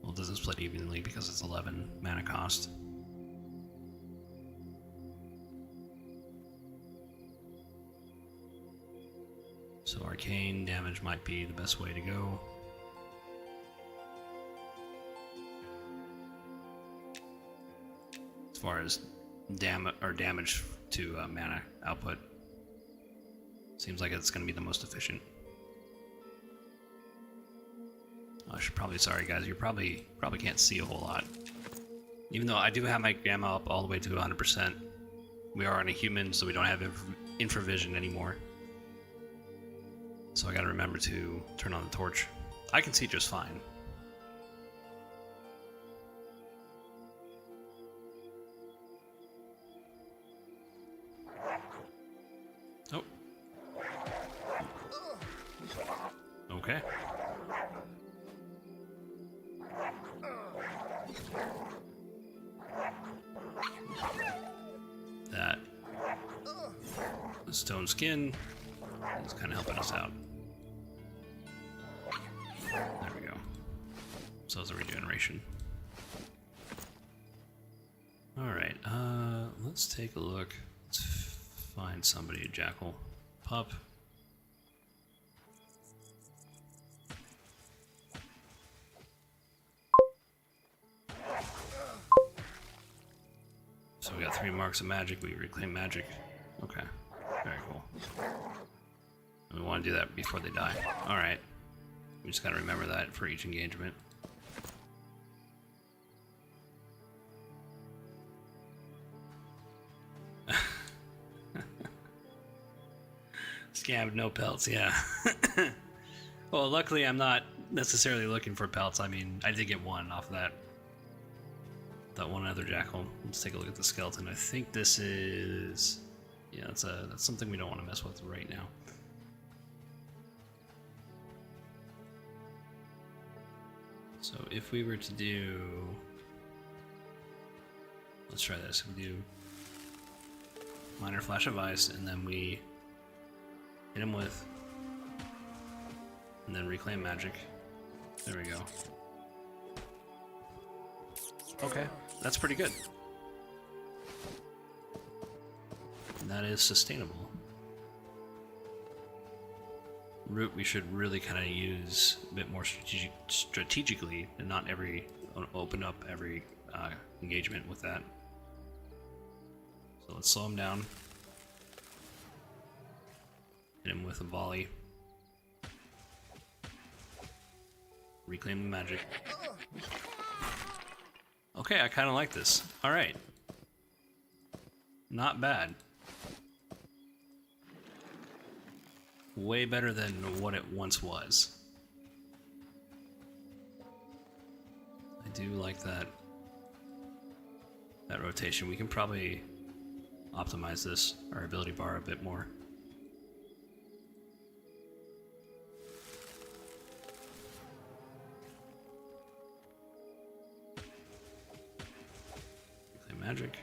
Well, it doesn't split evenly because it's 11 mana cost. So arcane damage might be the best way to go. As far as damage to mana output. Seems like it's going to be the most efficient. I should probably, sorry guys, you probably can't see a whole lot. Even though I do have my gamma up all the way to 100%, we are on a human, so we don't have infravision anymore. So I gotta remember to turn on the torch. I can see just fine. Oh. Okay. That stone skin is kind of helping us out. There we go. So it's a regeneration. Alright, let's take a look. Let's find somebody, Jackal. Pup. So we got 3 marks of magic, we reclaim magic. Okay, very cool. And we want to do that before they die. Alright. We just gotta remember that for each engagement. Scammed, no pelts, yeah. Well, luckily I'm not necessarily looking for pelts. I mean, I did get one off of that one other jackal. Let's take a look at the skeleton. I think this is... yeah, that's something we don't want to mess with right now. So if we were to do... let's try this. We do minor flash of ice, and then we hit him with, and then reclaim magic. There we go. Okay, that's pretty good. And that is sustainable. Root we should really kind of use a bit more strategically, and not open up every engagement with that. So let's slow him down. Hit him with a volley. Reclaim the magic. Okay, I kind of like this. Alright. Not bad. Way better than what it once was. I do like that rotation. We can probably optimize this, our ability bar, a bit more. Reclaim magic.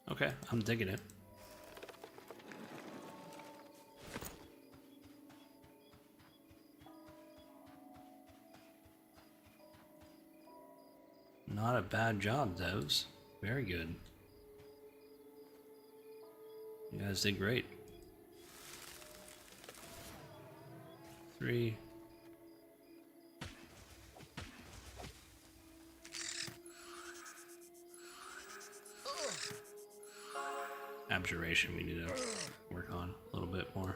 Okay, I'm digging it. Not a bad job, devs. Very good. You guys did great. 3. Abjuration we need to work on a little bit more.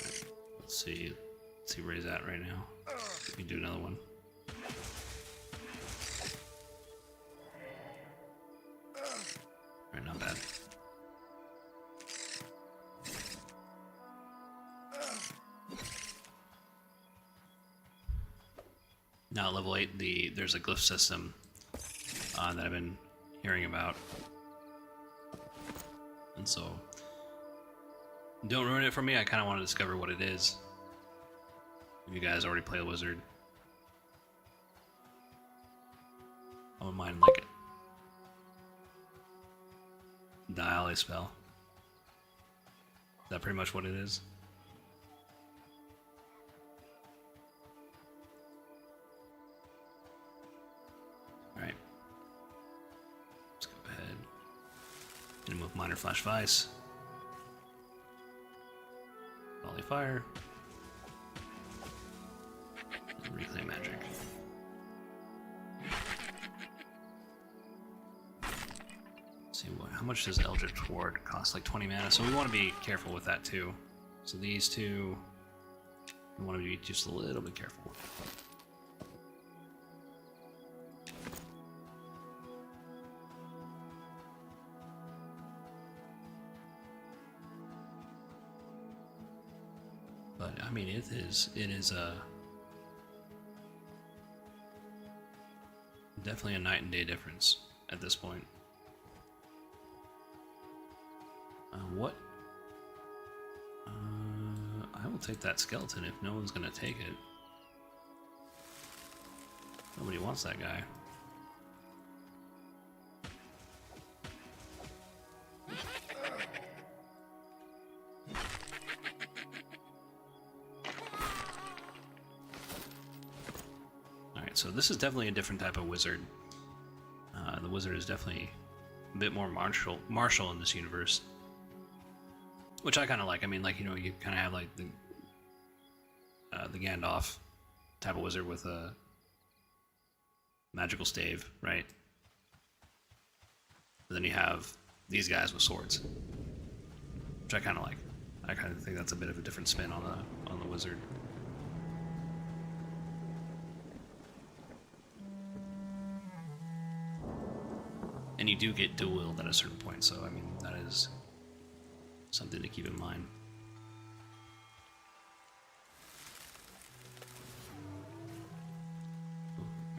Right, let's see where he's at right now. We can do another one. Alright, not bad. Now at level 8, there's a glyph system that I've been hearing about, and so don't ruin it for me. I kind of want to discover what it is. If you guys already play a wizard, I wouldn't mind like a dial a spell. Is that pretty much what it is? Alright. Let's go ahead and move minor flash of ice. Volley fire. And reclaim magic. see how much does Eldritch Ward cost? Like 20 mana, so we want to be careful with that too. So these two, we want to be just a little bit careful. But I mean, it is definitely a night and day difference at this point. What? I will take that skeleton if no one's gonna take it. Nobody wants that guy. Alright, so this is definitely a different type of wizard. The wizard is definitely a bit more martial in this universe. Which I kind of like. I mean, like, you know, you kind of have like the Gandalf type of wizard with a magical stave, right? And then you have these guys with swords, which I kind of like. I kind of think that's a bit of a different spin on the wizard. And you do get dual wield at a certain point, so I mean that is something to keep in mind.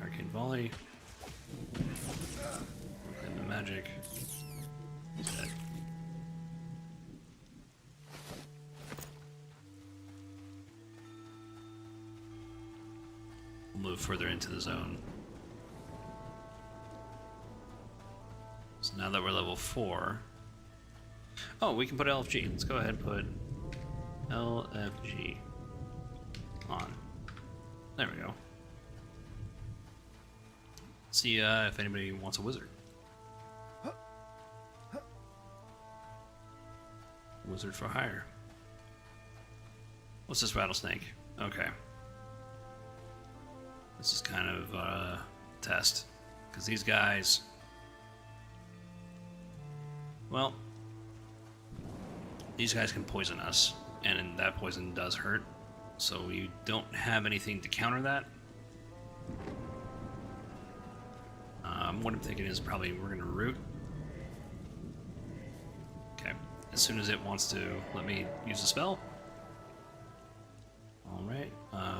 Arcane Volley. And the magic. He's dead. We'll move further into the zone. So now that we're level 4. Oh, we can put LFG. Let's go ahead and put LFG on. There we go. See if anybody wants a wizard. Wizard for hire. What's this rattlesnake? Okay. This is kind of a test. Because these guys... Well... These guys can poison us, and that poison does hurt, so we don't have anything to counter that. What I'm thinking is probably we're going to root. Okay, as soon as it wants to let me use a spell. Alright,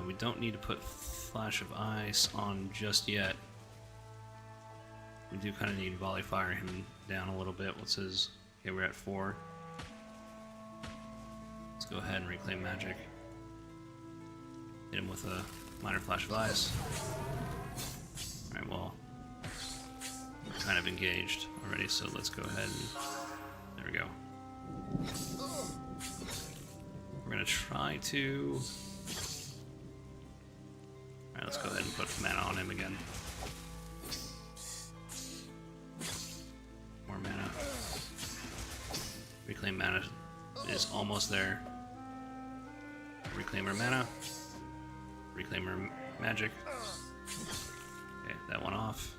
we don't need to put Flash of Ice on just yet. We do kind of need Volley Fire him down a little bit. What's his... Okay, we're at 4. Let's go ahead and reclaim magic. Hit him with a minor Flash of Ice. Alright, well, we're kind of engaged already, so let's go ahead and... There we go. We're going to try to... Alright, let's go ahead and put mana on him again. More mana. Reclaim mana is almost there. Reclaim our mana. Reclaim our magic. Okay, that one off.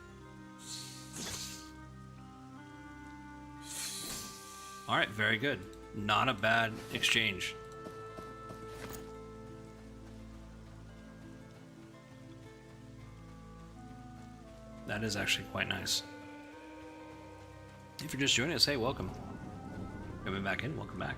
Alright, very good. Not a bad exchange. That is actually quite nice. If you're just joining us, hey, welcome. Coming back in, welcome back.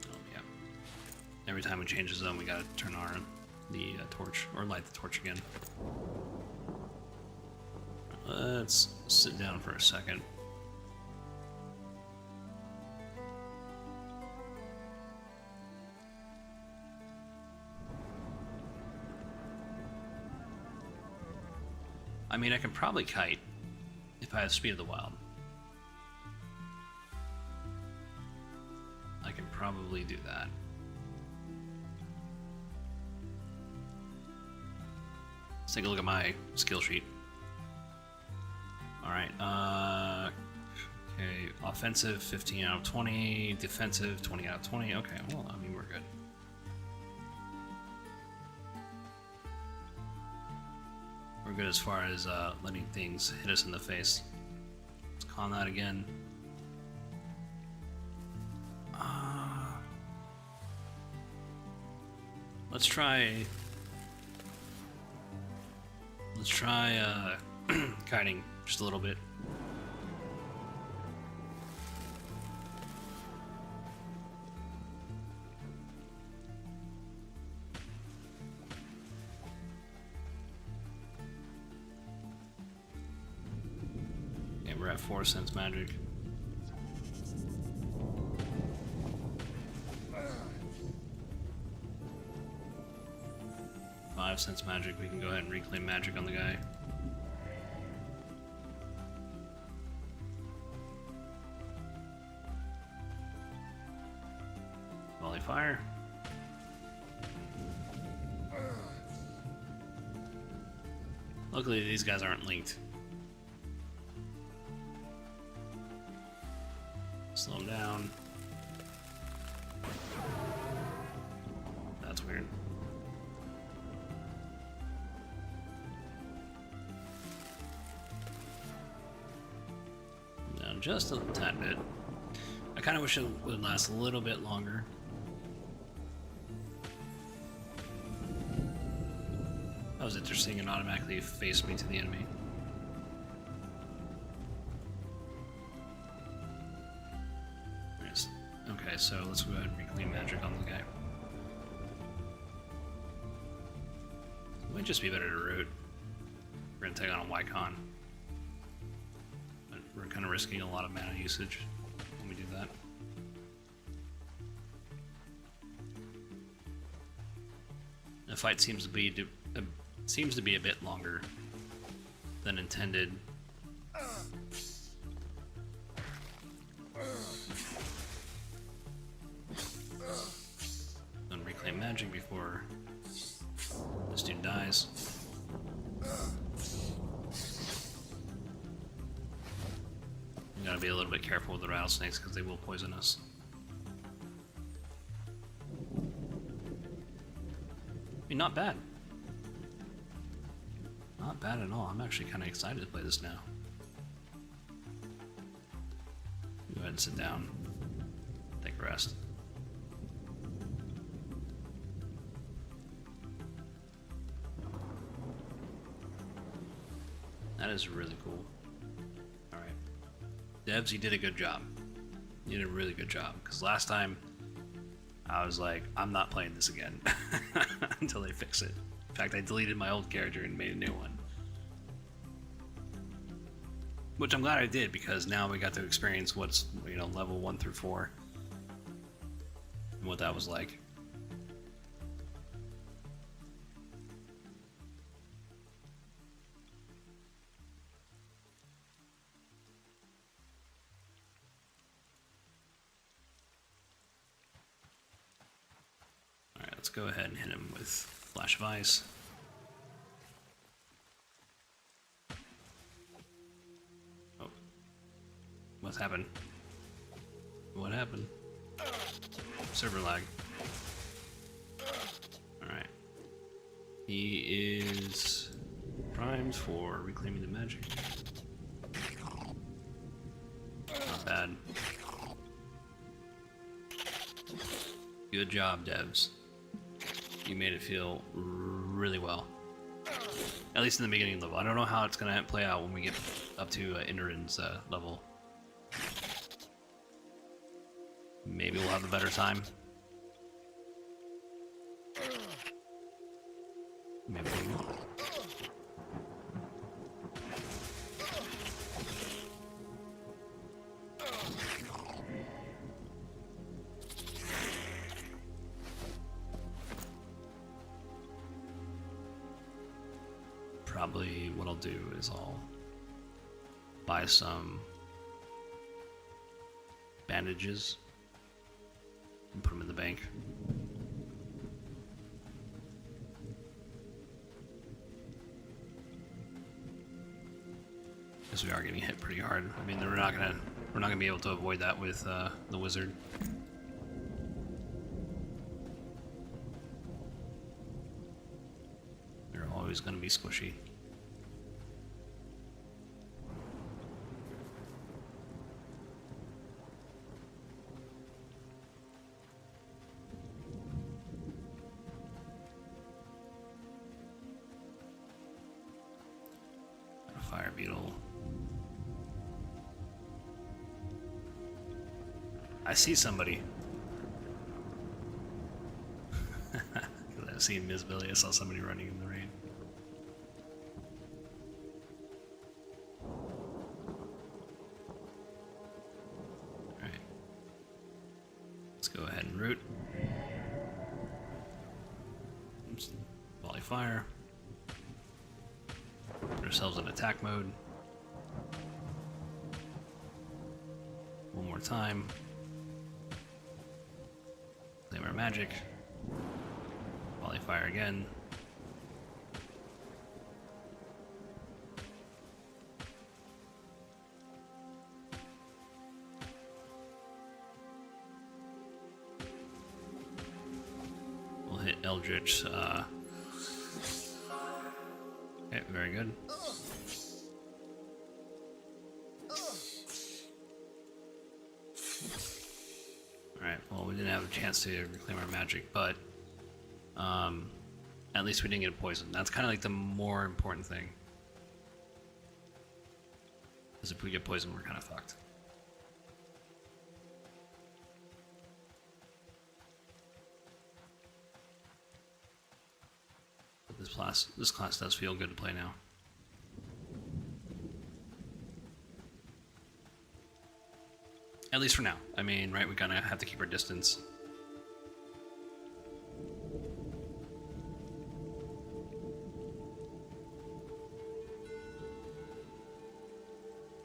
Oh yeah. Every time we change the zone, we gotta turn on the torch, or light the torch again. Let's sit down for a second. I mean, I can probably kite if I have Speed of the Wild. I can probably do that. Let's take a look at my skill sheet. Alright, okay, Offensive, 15 out of 20. Defensive, 20 out of 20. Okay, well, I mean, we're good. We're good as far as letting things hit us in the face. Let's con that again. Let's try kiting just a little bit. Okay, we're at 4 cents magic. $0.05 magic. We can go ahead and reclaim magic on the guy. Volley fire. Luckily, these guys aren't linked. Slow them down. That's weird. Down just a tad bit. I kind of wish it would last a little bit longer. That was interesting and automatically faced me to the enemy. Nice. Okay, so let's go ahead and reclaim magic on the guy. It might just be better to root. We're gonna take on a Wycon. But we're kind of risking a lot of mana usage when we do that. The fight seems to be a bit longer than intended. Then reclaim magic before this dude dies. We gotta be a little bit careful with the rattlesnakes because they will poison us. I mean, not bad. Not bad at all. I'm actually kind of excited to play this now. Go ahead and sit down. Take a rest. That is really cool. Alright. Devs, you did a good job. You did a really good job. Because last time, I was like, I'm not playing this again. Until they fix it. In fact, I deleted my old character and made a new one. Which I'm glad I did, because now we got to experience what's, you know, level 1 through 4. And what that was like. Alright, let's go ahead and hit him with Flash of Ice. Oh. What's happened? What happened? Server lag. Alright. He is primed for reclaiming the magic. Not bad. Good job, devs. You made it feel really well. At least in the beginning level. I don't know how it's going to play out when we get up to Indarin's level. Maybe we'll have a better time. Maybe we won't. Probably what I'll do is I'll buy some bandages and put them in the bank. Because we are getting hit pretty hard. I mean, they're not gonna We're not gonna be able to avoid that with the wizard. They're always gonna be squishy. Fire beetle. I see somebody. I've seen Ms. Billy. I saw somebody running in the rain. Alright. Let's go ahead and root. Oops. Volley fire. Put ourselves in attack mode. One more time. Claim our magic. Volley fire again. We'll hit Eldritch. Okay, very good. Alright, well, we didn't have a chance to reclaim our magic, but at least we didn't get poisoned. That's kind of like the more important thing. Because if we get poisoned, we're kind of fucked. But this class does feel good to play now. At least for now. I mean, right, we kind of have to keep our distance.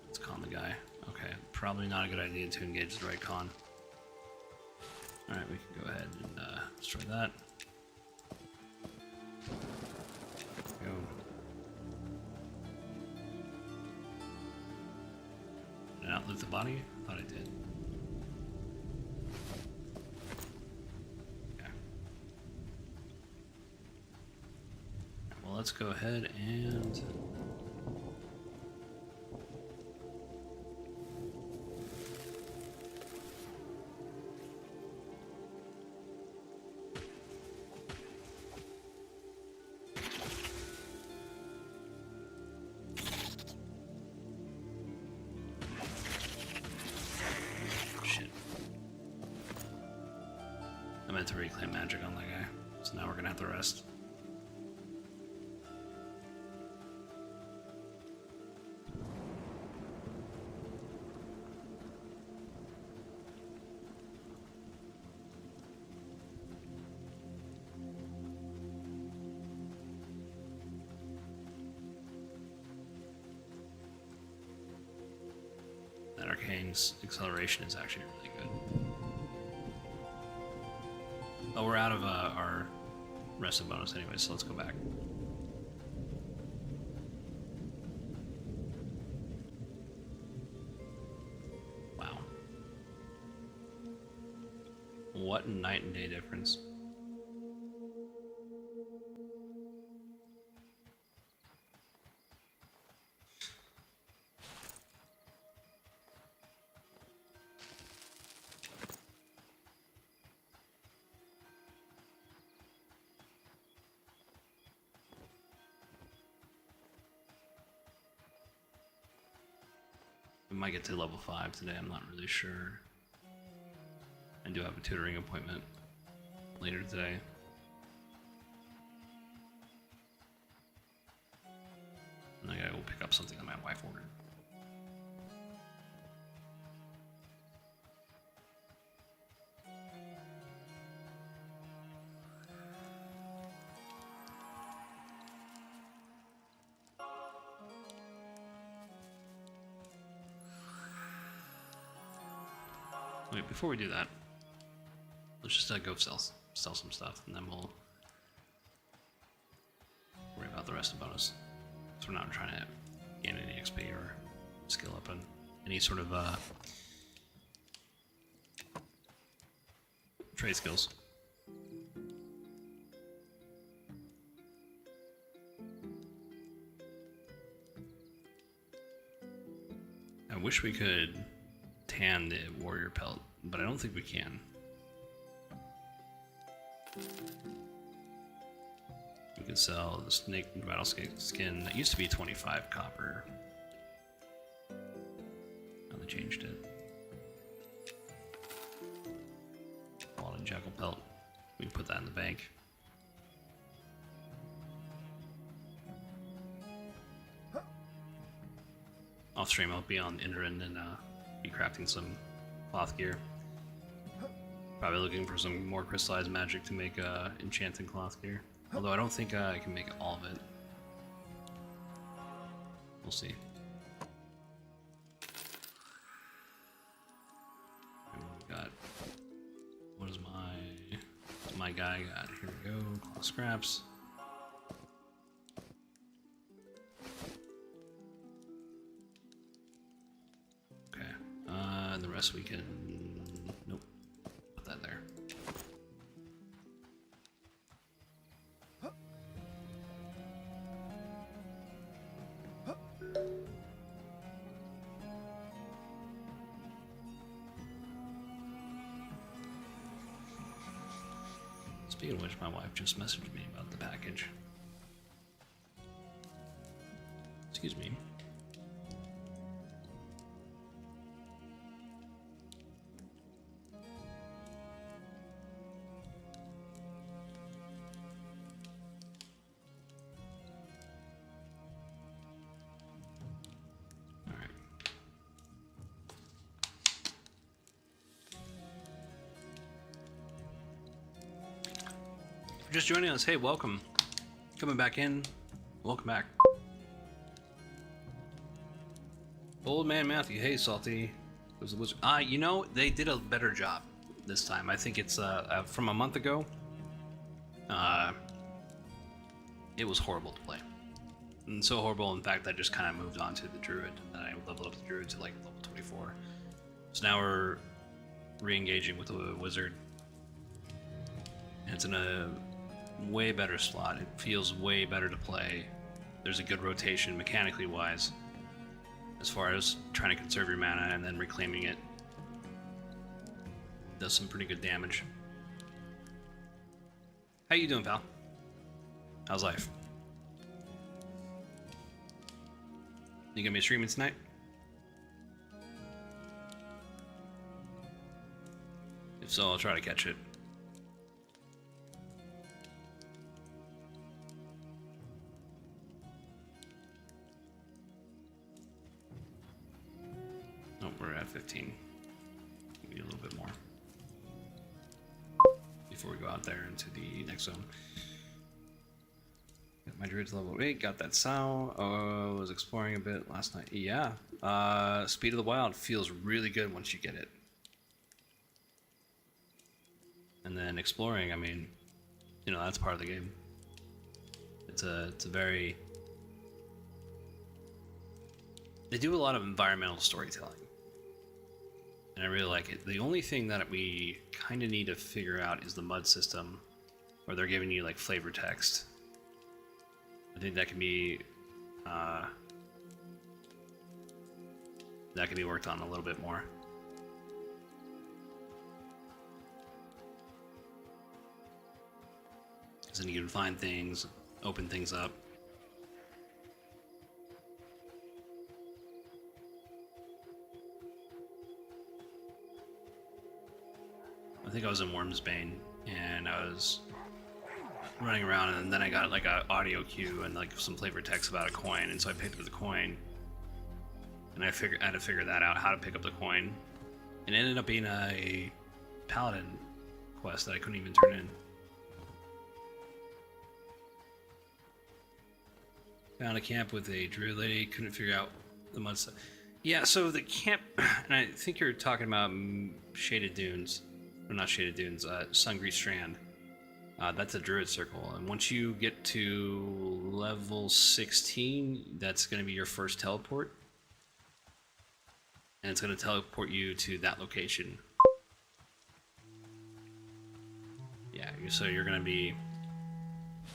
Let's con the guy. Okay, probably not a good idea to engage the right con. Alright, we can go ahead and destroy that. Go. Did I not loot the body? I thought I did. Okay. Well, let's go ahead and to reclaim magic on that guy, so now we're gonna have to rest. That Arcane's acceleration is actually really good. Oh, we're out of our rested bonus anyway, so let's go back. Wow. What a night and day difference. We might get to level 5 today, I'm not really sure. I do have a tutoring appointment later today. And I gotta go pick up something that my wife ordered. Wait, before we do that, let's just go sell some stuff, and then we'll worry about the rest of the bonus. So we're not trying to gain any XP or skill up any sort of trade skills. I wish we could tan the warrior pelt, but I don't think we can. We could sell the snake rattlesnake skin that used to be 25 copper. Now they changed it. Wallet and jackal pelt. We can put that in the bank. Off stream, I'll be on Indran and be crafting some cloth gear. Probably looking for some more crystallized magic to make enchanted cloth gear. Although I don't think I can make all of it. We'll see. We got. What is my guy got? Here we go. Cloth scraps. And the rest we can, nope, put that there. Speaking of which, my wife just messaged me about the package. Excuse me. Just joining us, hey, welcome. Coming back in, welcome back. Old man Matthew, hey, Salty. Was the wizard? You know, they did a better job this time. I think it's from a month ago. It was horrible to play, and so horrible, in fact, I just kind of moved on to the druid, and I leveled up the druid to like level 24. So now we're re-engaging with the wizard. And it's in a way better slot. It feels way better to play. There's a good rotation mechanically wise as far as trying to conserve your mana and then reclaiming it. Does some pretty good damage. How you doing, pal? How's life? You gonna be streaming tonight? If so, I'll try to catch it. Oh, we're at 15. Maybe a little bit more before we go out there into the next zone. Got my druid's level 8, got that sow. Was exploring a bit last night. Yeah. Speed of the Wild feels really good once you get it. And then exploring, I mean, you know, that's part of the game. It's a very... They do a lot of environmental storytelling. And I really like it. The only thing that we kind of need to figure out is the mud system, where they're giving you like flavor text. I think that can be worked on a little bit more. Because then you can find things, open things up. I think I was in Wormsbane, and I was running around, and then I got like an audio cue and like some flavor text about a coin, and so I picked up the coin, and I had to figure that out, how to pick up the coin, and it ended up being a paladin quest that I couldn't even turn in. Found a camp with a druid lady, couldn't figure out the mud stuff. Yeah, so the camp, and I think you're talking about Shaded Dunes. Or not Shaded Dunes, Sungry Strand. That's a druid circle, and once you get to level 16, that's going to be your first teleport. and it's going to teleport you to that location. Yeah, so you're going to be...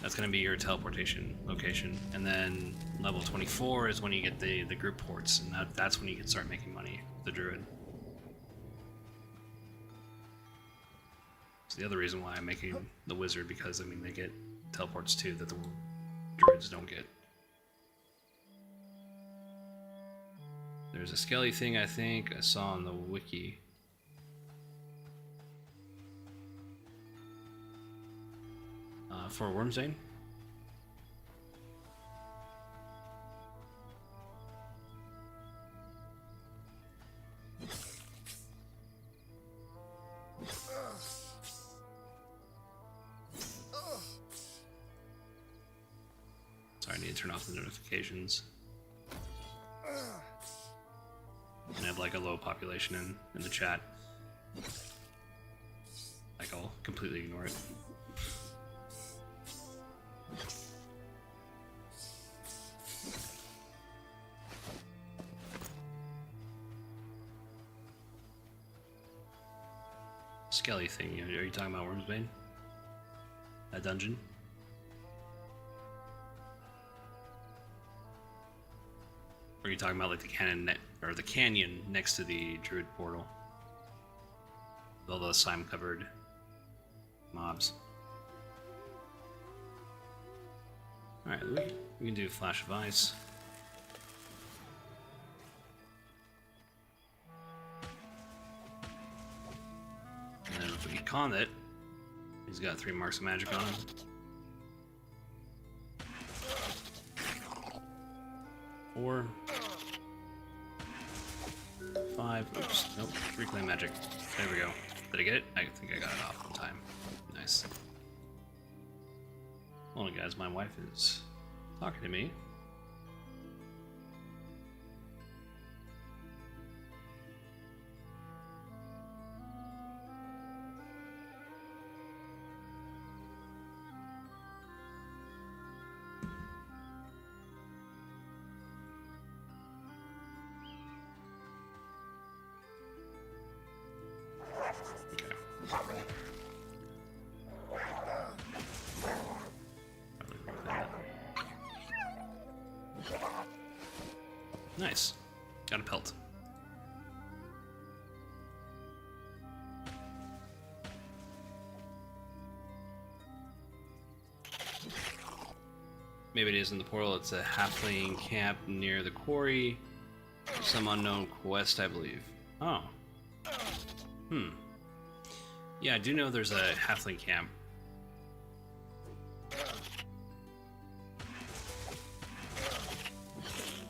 That's going to be your teleportation location. And then level 24 is when you get the group ports, and that's when you can start making money with the druid. It's the other reason why I'm making the wizard, because, I mean, they get teleports too that the druids don't get. There's a skelly thing I think I saw on the wiki. For Wormsbane. Sorry, I need to turn off the notifications. And I have like a low population in the chat. Like, I'll completely ignore it. Skelly thing, are you talking about Wormsbane? That dungeon? Or are you talking about like the canyon next to the druid portal? With all those slime covered mobs. Alright, we can do Flash of Ice. And then if we con it, he's got 3 marks of magic on him. 4, 5, oops, nope, reclaim magic. There we go. Did I get it? I think I got it off on time. Nice. Hold on, guys, my wife is talking to me. Nice. Got a pelt. Maybe it is in the portal. It's a halfling camp near the quarry. Some unknown quest, I believe. Oh. Yeah, I do know there's a halfling camp.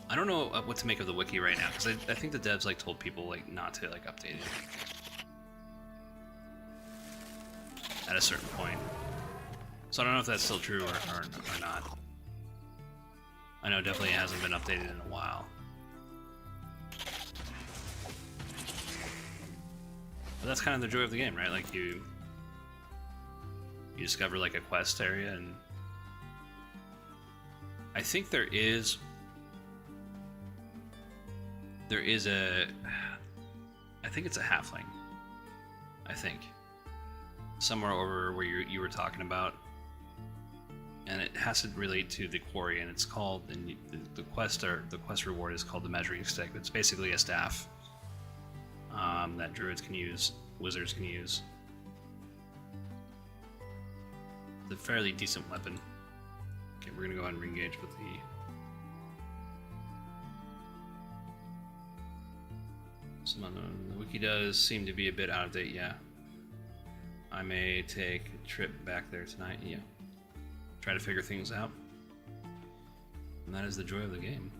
I don't know what to make of the wiki right now, because I think the devs like told people like not to like update it at a certain point. So I don't know if that's still true or not. I know it definitely hasn't been updated in a while. But that's kind of the joy of the game, right? Like you discover like a quest area, and I think there is a, I think it's a halfling, I think, somewhere over where you were talking about, and it has to relate to the quarry, and it's called, and the quest reward is called the measuring stick. It's basically a staff that druids can use, wizards can use. It's a fairly decent weapon. Okay, we're gonna go ahead and re-engage with the the wiki does seem to be a bit out of date, yeah. I may take a trip back there tonight, yeah. Try to figure things out. And that is the joy of the game.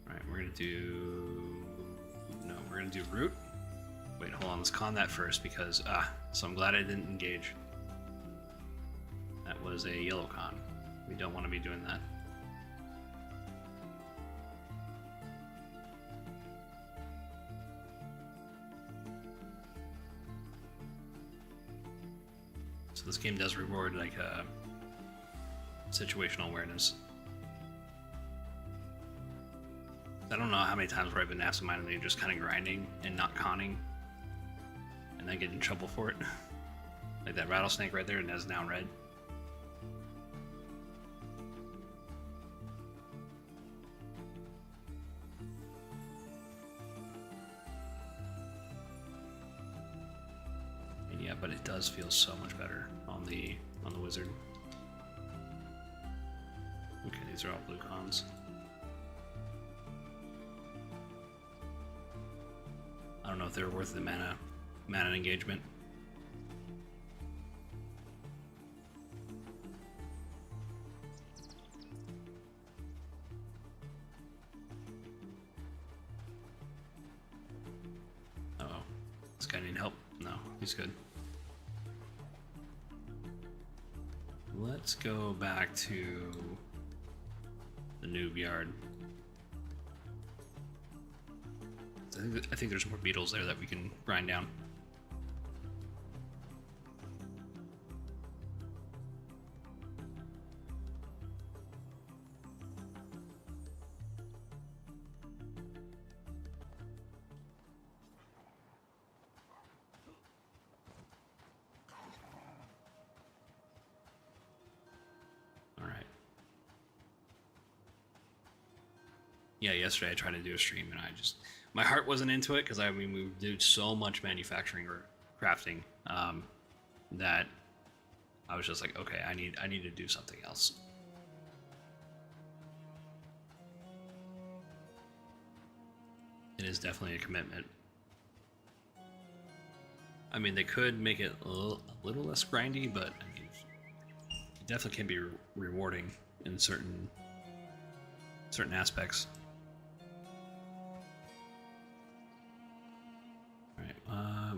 Alright, we're gonna do... No, we're gonna do root. Wait, hold on, let's con that first because... so I'm glad I didn't engage. That was a yellow con. We don't want to be doing that. So this game does reward like situational awareness. I don't know how many times where I've been absent-mindedly just kind of grinding and not conning, and then get in trouble for it. Like that rattlesnake right there, and that's now red. And yeah, but it does feel so much better on the wizard. Okay, these are all blue cons. I don't know if they're worth the mana engagement. Uh oh, this guy need help? No, he's good. Let's go back to the noob yard. I think there's more beetles there that we can grind down. All right. Yeah, yesterday I tried to do a stream and my heart wasn't into it because I mean we did so much manufacturing or crafting that I was just like, okay, I need to do something else. It is definitely a commitment. I mean, they could make it a little less grindy, but I mean, it definitely can be rewarding in certain aspects.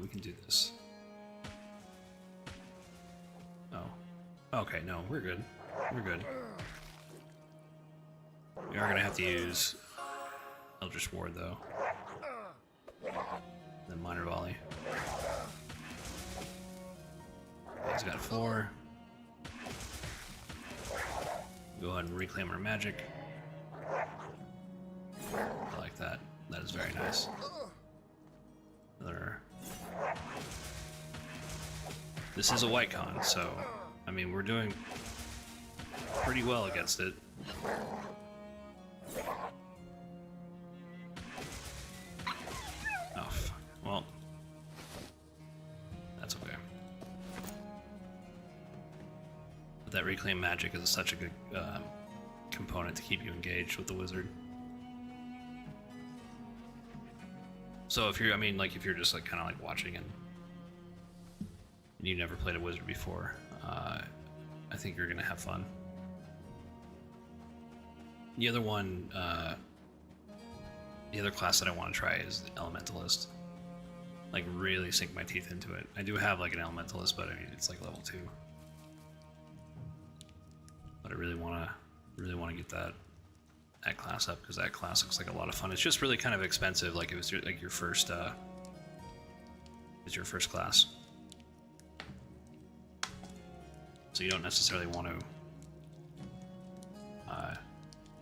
We can do this. Oh. Okay, no, we're good. We're good. We are gonna have to use Eldritch Ward though. Then Minor Volley. He's got 4. Go ahead and reclaim our magic. I like that. That is very nice. Another. This is a white con, so I mean we're doing pretty well against it. Oh, fuck. Well, that's okay. But that reclaim magic is such a good component to keep you engaged with the wizard. So if you're, I mean, like if you're just like kind of like watching and you've never played a wizard before, I think you're gonna have fun. The other one, the other class that I want to try is the Elementalist. Like really sink my teeth into it. I do have like an Elementalist, but I mean it's like level 2. But I really want to get that class up because that class looks like a lot of fun. It's just really kind of expensive. Like it was like your first, it's your first class. So you don't necessarily want to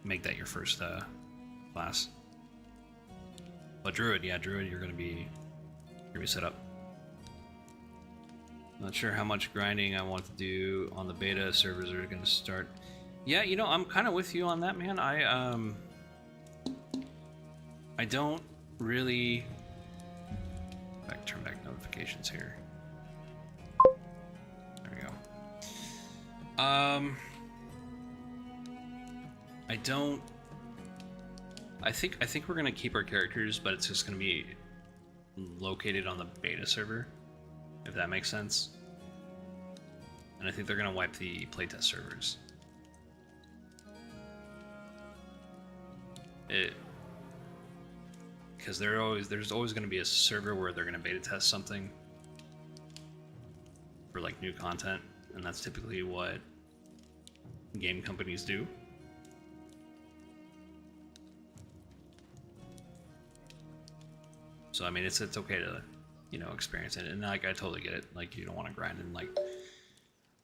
make that your first class. But Druid, yeah, Druid, you're gonna be set up. Not sure how much grinding I want to do on the beta servers are gonna start. Yeah, you know, I'm kind of with you on that, man. I don't really turn back notifications here. There we go. I think we're gonna keep our characters, but it's just gonna be located on the beta server, if that makes sense. And I think they're gonna wipe the playtest servers. Because there's always going to be a server where they're going to beta test something for like new content, and that's typically what game companies do. So I mean, it's okay to, you know, experience it, and like I totally get it. Like you don't want to grind, and like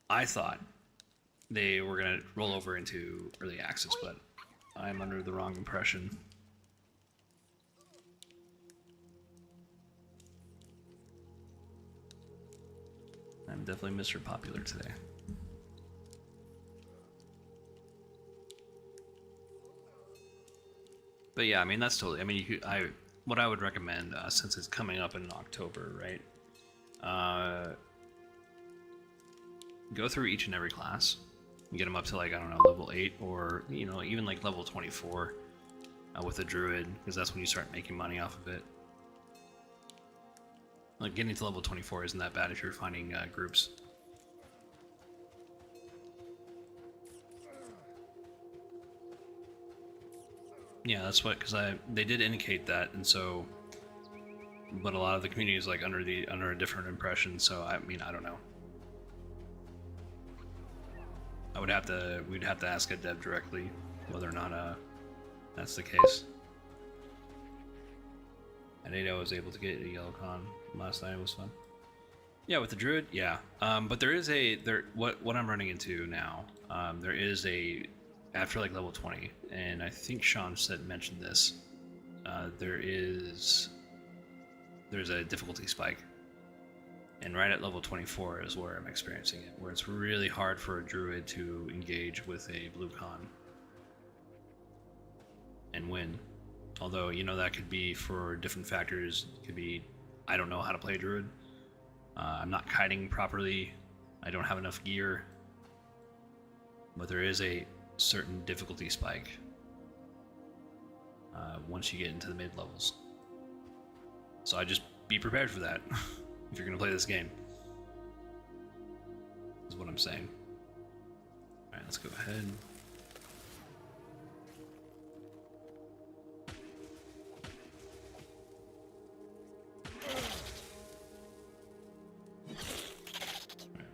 I thought they were gonna roll over into early access, but I'm under the wrong impression. definitely Mr. Popular today. But yeah, I mean that's totally. I mean, what I would recommend since it's coming up in October, right? Go through each and every class, and get them up to like I don't know level 8 or even like level 24 with a druid, because that's when you start making money off of it. Like getting to level 24 isn't that bad if you're finding groups. Yeah, that's what, because they did indicate that, and so, but a lot of the community is like under a different impression. So I mean, I don't know. We'd have to ask a dev directly whether or not that's the case. And I was able to get a yellow con last night. It was fun. Yeah, with the druid, yeah. But there is what I'm running into now. There is after like level 20, and I think Sean mentioned this. There's a difficulty spike, and right at level 24 is where I'm experiencing it, where it's really hard for a druid to engage with a blue con and win. Although that could be for different factors. It could be I don't know how to play a druid. I'm not kiting properly. I don't have enough gear. But there is a certain difficulty spike once you get into the mid levels. So I just be prepared for that if you're going to play this game. Is what I'm saying. Alright, let's go ahead.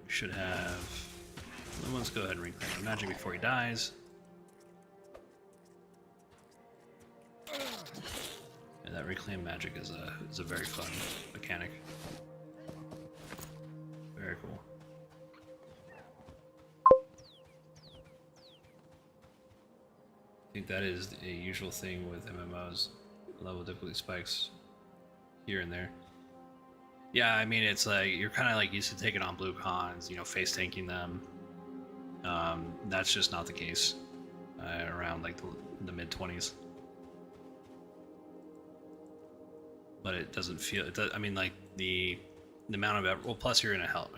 Should have. Let's go ahead and reclaim our magic before he dies. Yeah, that reclaim magic is a very fun mechanic. Very cool. I think that is a usual thing with MMOs. Level difficulty spikes here and there. Yeah, I mean, it's like you're kind of like used to taking on blue cons, face tanking them. That's just not the case around like the mid 20s. But it doesn't feel. I mean, like the amount of plus you're in a hell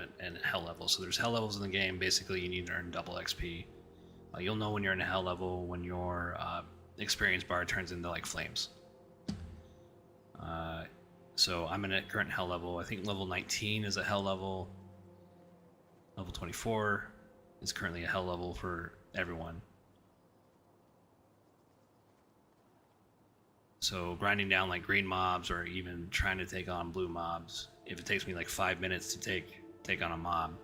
level, so there's hell levels in the game. Basically, you need to earn double XP. You'll know when you're in a hell level when your experience bar turns into like flames. So I'm in a current hell level. I think level 19 is a hell level. Level 24 is currently a hell level for everyone. So grinding down like green mobs or even trying to take on blue mobs, if it takes me like 5 minutes to take on a mob,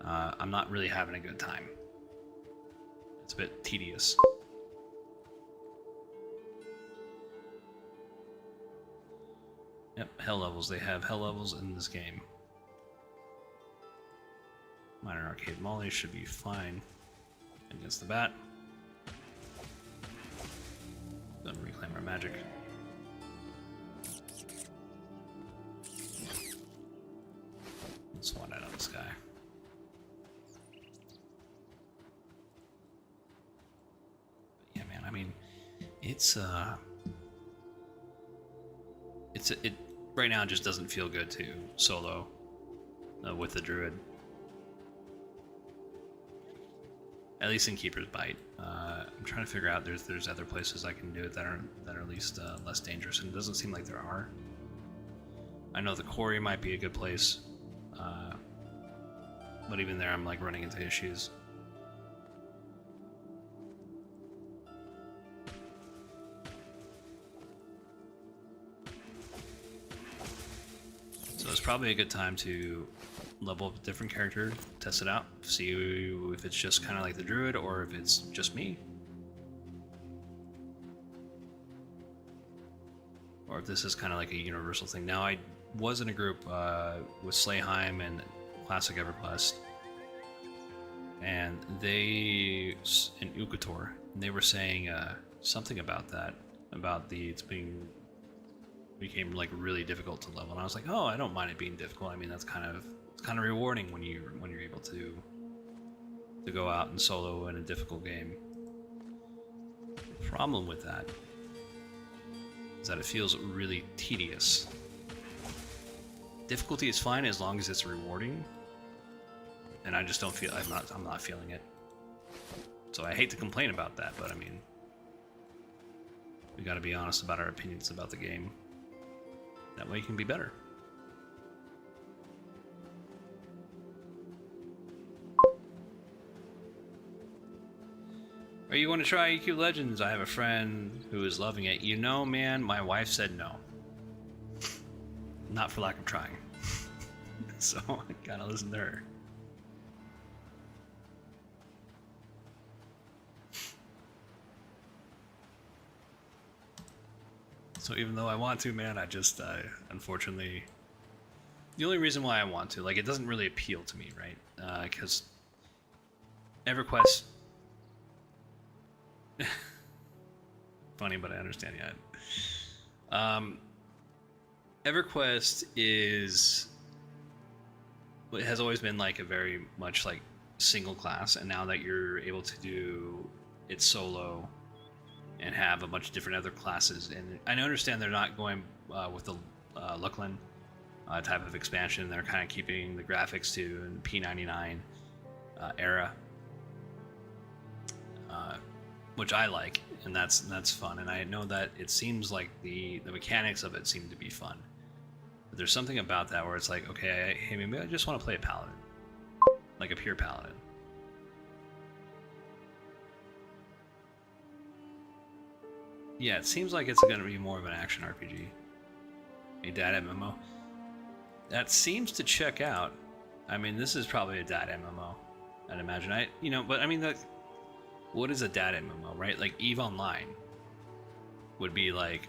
I'm not really having a good time. It's a bit tedious. Yep, hell levels. They have hell levels in this game. Minor Arcade Molly should be fine against the bat. Then reclaim our magic. Let's swan out on this guy. But yeah, man. I mean, it right now it just doesn't feel good to solo with the druid. At least in Keeper's Bite. I'm trying to figure out there's other places I can do it that are at least less dangerous, and it doesn't seem like there are. I know the quarry might be a good place, but even there I'm like running into issues. So it's probably a good time to level up a different character, test it out, see if it's just kind of like the druid or if it's just me. Or if this is kind of like a universal thing. Now, I was in a group with Slayheim and Classic Everquest, and in Ukator, and they were saying something about that, about became like really difficult to level, and I was like, oh, I don't mind it being difficult. I mean, that's kind of It's kind of rewarding when you're able to go out and solo in a difficult game. The problem with that is that it feels really tedious. Difficulty is fine as long as it's rewarding, and I just don't feel I'm not feeling it. So I hate to complain about that, but I mean, we got to be honest about our opinions about the game. That way it can be better. Or you want to try EQ Legends? I have a friend who is loving it. You know, man, my wife said no. Not for lack of trying. So I gotta listen to her. So even though I want to, man, I just, unfortunately, the only reason why I want to, like, it doesn't really appeal to me, right? Because EverQuest, funny, but I understand, yeah. EverQuest has always been like a very much like single class, and now that you're able to do it solo and have a bunch of different other classes, and I understand they're not going with the Luckland type of expansion. They're kind of keeping the graphics to an P99 era, which I like, and that's fun. And I know that it seems like the mechanics of it seem to be fun. But there's something about that where it's like, okay, hey, maybe I just want to play a paladin, like a pure paladin. Yeah, it seems like it's going to be more of an action RPG. A dad MMO. That seems to check out. I mean, this is probably a dad MMO, I'd imagine. But I mean, what is a dad MMO, right? Like EVE Online would be like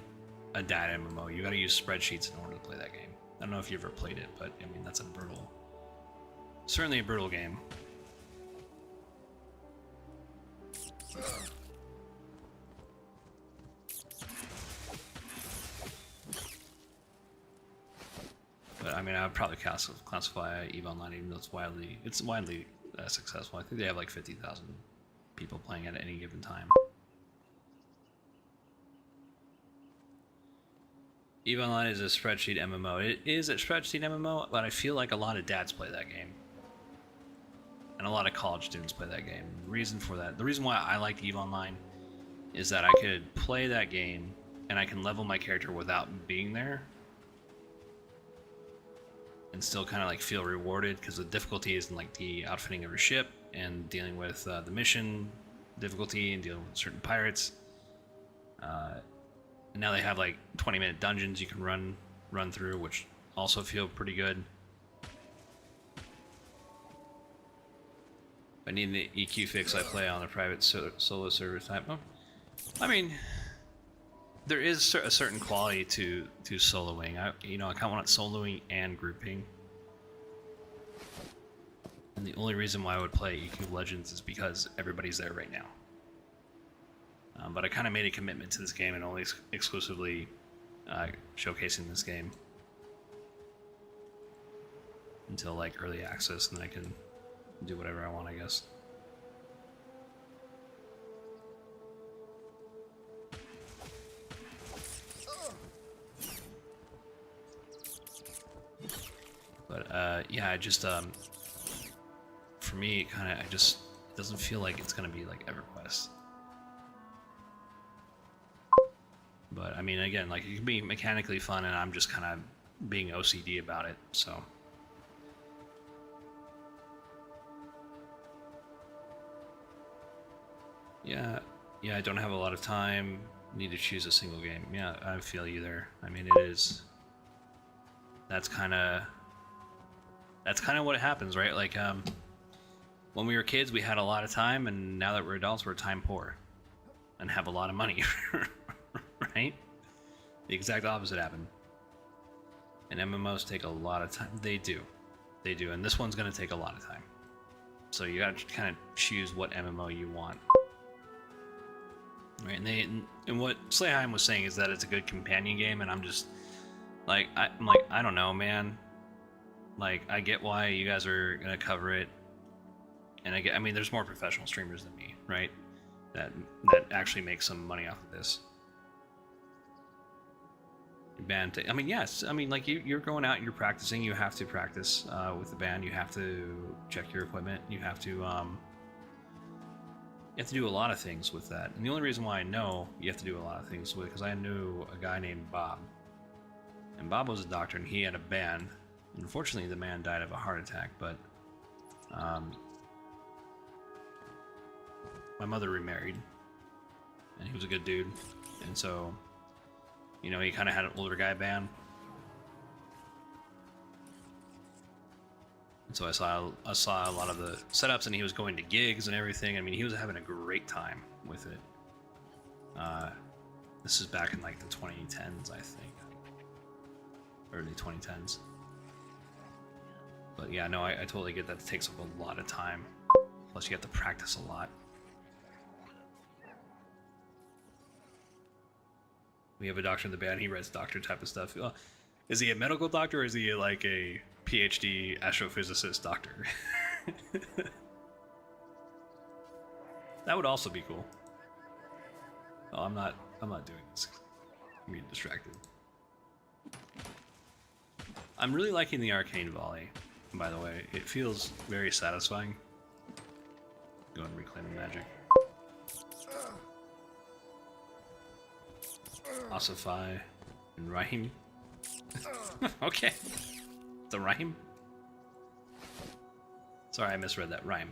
a dad MMO. You got to use spreadsheets in order to play that game. I don't know if you ever played it, but I mean, that's certainly a brutal game. But I mean, I would probably classify EVE Online, even though it's widely successful. I think they have like 50,000 people playing at any given time. EVE Online is a spreadsheet MMO. It is a spreadsheet MMO, but I feel like a lot of dads play that game. And a lot of college students play that game. The reason why I liked EVE Online is that I could play that game and I can level my character without being there and still kind of like feel rewarded, because the difficulty is in like the outfitting of your ship and dealing with the mission difficulty and dealing with certain pirates. And now they have like 20-minute dungeons you can run through, which also feel pretty good. If I need the EQ fix, I play on a private solo server type. Oh, I mean, there is a certain quality to soloing. I kind of want soloing and grouping. And the only reason why I would play EQ Legends is because everybody's there right now. But I kind of made a commitment to this game and only exclusively showcasing this game until like early access, and then I can do whatever I want, I guess. But yeah, I just for me, it doesn't feel like it's gonna be like EverQuest. But I mean, again, like, it can be mechanically fun, and I'm just kind of being OCD about it, so. Yeah, I don't have a lot of time. Need to choose a single game. Yeah, I feel you there. I mean, it is. That's kind of what happens, right? Like, when we were kids, we had a lot of time, and now that we're adults, we're time poor and have a lot of money. Right? The exact opposite happened. And MMOs take a lot of time. They do, and this one's going to take a lot of time. So you got to kind of choose what MMO you want. Right? And what Slayheim was saying is that it's a good companion game, and I'm just like, I don't know, man. Like, I get why you guys are gonna cover it, and I mean, there's more professional streamers than me, right? That actually make some money off of this. Band, I mean, yes. I mean, like you're going out, you're practicing. You have to practice with the band. You have to check your equipment. You have to do a lot of things with that. And the only reason why I know you have to do a lot of things with, because I knew a guy named Bob, and Bob was a doctor, and he had a band. Unfortunately, the man died of a heart attack. But my mother remarried, and he was a good dude, and so. You know, he kind of had an older guy band. And so I saw a lot of the setups, and he was going to gigs and everything. I mean, he was having a great time with it. This is back in like the 2010s, I think. Early 2010s. But yeah, no, I totally get that. It takes up a lot of time. Plus you have to practice a lot. We have a doctor in the band. He writes doctor type of stuff. Is he a medical doctor, or is he like a PhD astrophysicist doctor? That would also be cool. Oh, I'm not doing this. I'm getting distracted. I'm really liking the arcane volley, by the way. It feels very satisfying. Go and reclaim the magic. Ossify and Rahim. Okay. The Rahim? Sorry, I misread that. Rhyme.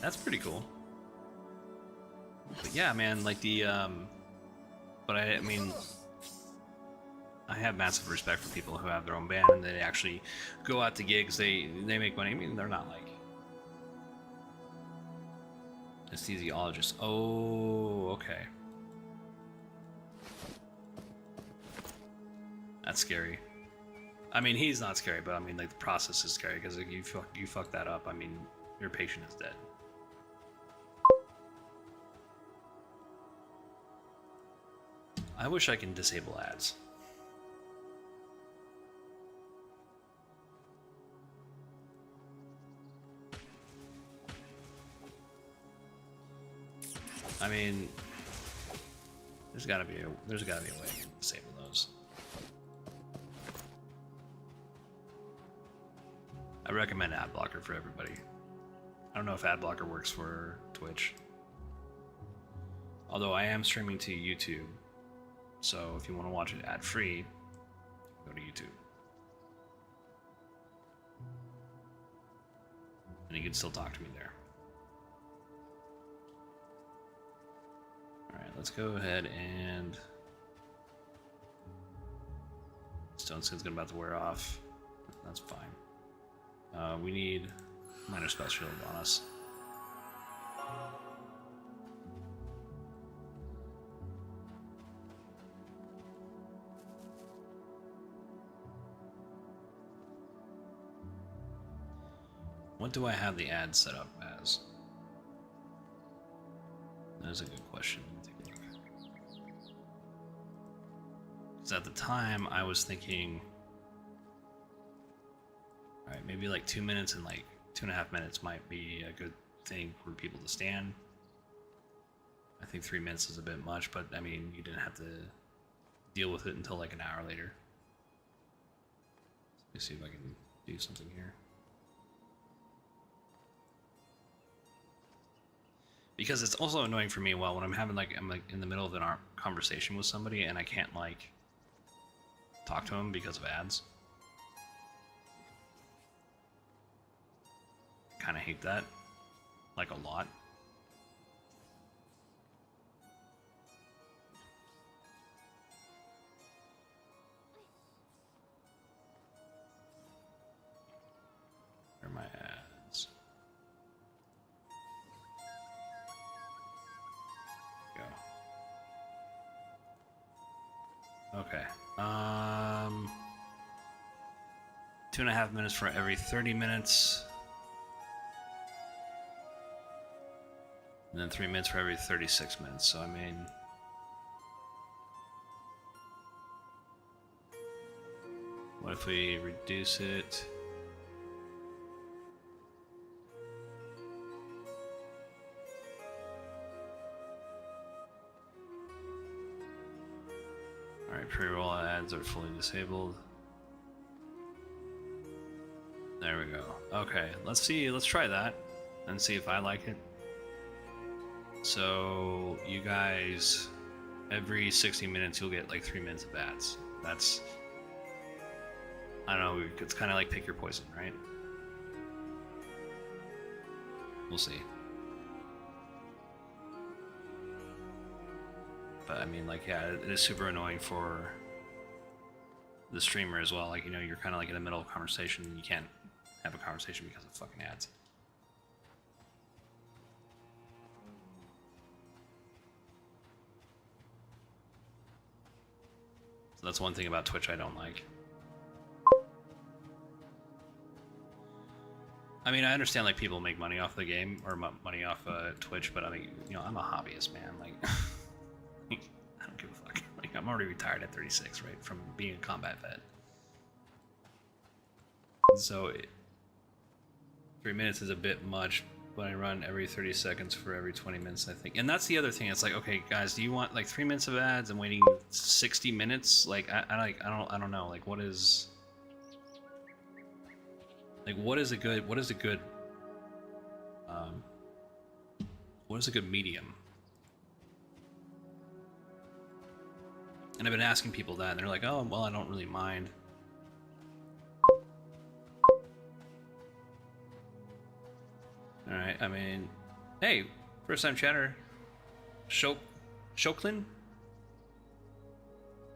That's pretty cool. But yeah, man, like the but I mean, I have massive respect for people who have their own band and they actually go out to gigs. They make money. I mean, they're not like anesthesiologists. Oh, okay. That's scary. I mean, he's not scary, but I mean, like the process is scary because if you fuck that up, I mean, your patient is dead. I wish I can disable ads. I mean, there's gotta be a way to disable those. I recommend ad blocker for everybody. I don't know if ad blocker works for Twitch. Although I am streaming to YouTube, so if you want to watch it ad free, go to YouTube. And you can still talk to me there. Alright, let's go ahead and... Stone Skin's about to wear off. That's fine. We need minor spell shield on us. What do I have the ad set up as? That is a good question. Take a look. Because at the time I was thinking, alright, maybe like 2 minutes and like 2.5 minutes might be a good thing for people to stand. I think 3 minutes is a bit much, but I mean, you didn't have to deal with it until like an hour later. Let me see if I can do something here. Because it's also annoying for me when I'm having I'm in the middle of a conversation with somebody and I can't like talk to them because of ads. Kind of hate that, like a lot. Where are my ads? Go. Okay. 2.5 minutes for every 30 minutes. And then 3 minutes for every 36 minutes. So I mean, What if we reduce it? Alright, pre-roll ads are fully disabled. There we go. Okay, let's try that and see if I like it. So, you guys, every 60 minutes you'll get like 3 minutes of ads. That's, I don't know, it's kind of like pick your poison, right? We'll see. But I mean, like, yeah, it is super annoying for the streamer as well. Like, you know, you're kind of like in the middle of a conversation and you can't have a conversation because of fucking ads. So that's one thing about Twitch I don't like. I mean, I understand like people make money off the game or money off Twitch, but I mean, you know, I'm a hobbyist, man. Like, I don't give a fuck. Like, I'm already retired at 36, right, from being a combat vet. So 3 minutes is a bit much, but I run every 30 seconds for every 20 minutes, I think. And that's the other thing. It's like, okay, guys, do you want like 3 minutes of ads and waiting 60 minutes? Like, I don't know. Like, what is a good medium? And I've been asking people that, and they're like, oh, well, I don't really mind. Alright, I mean, hey, first time chatter, Shoklin?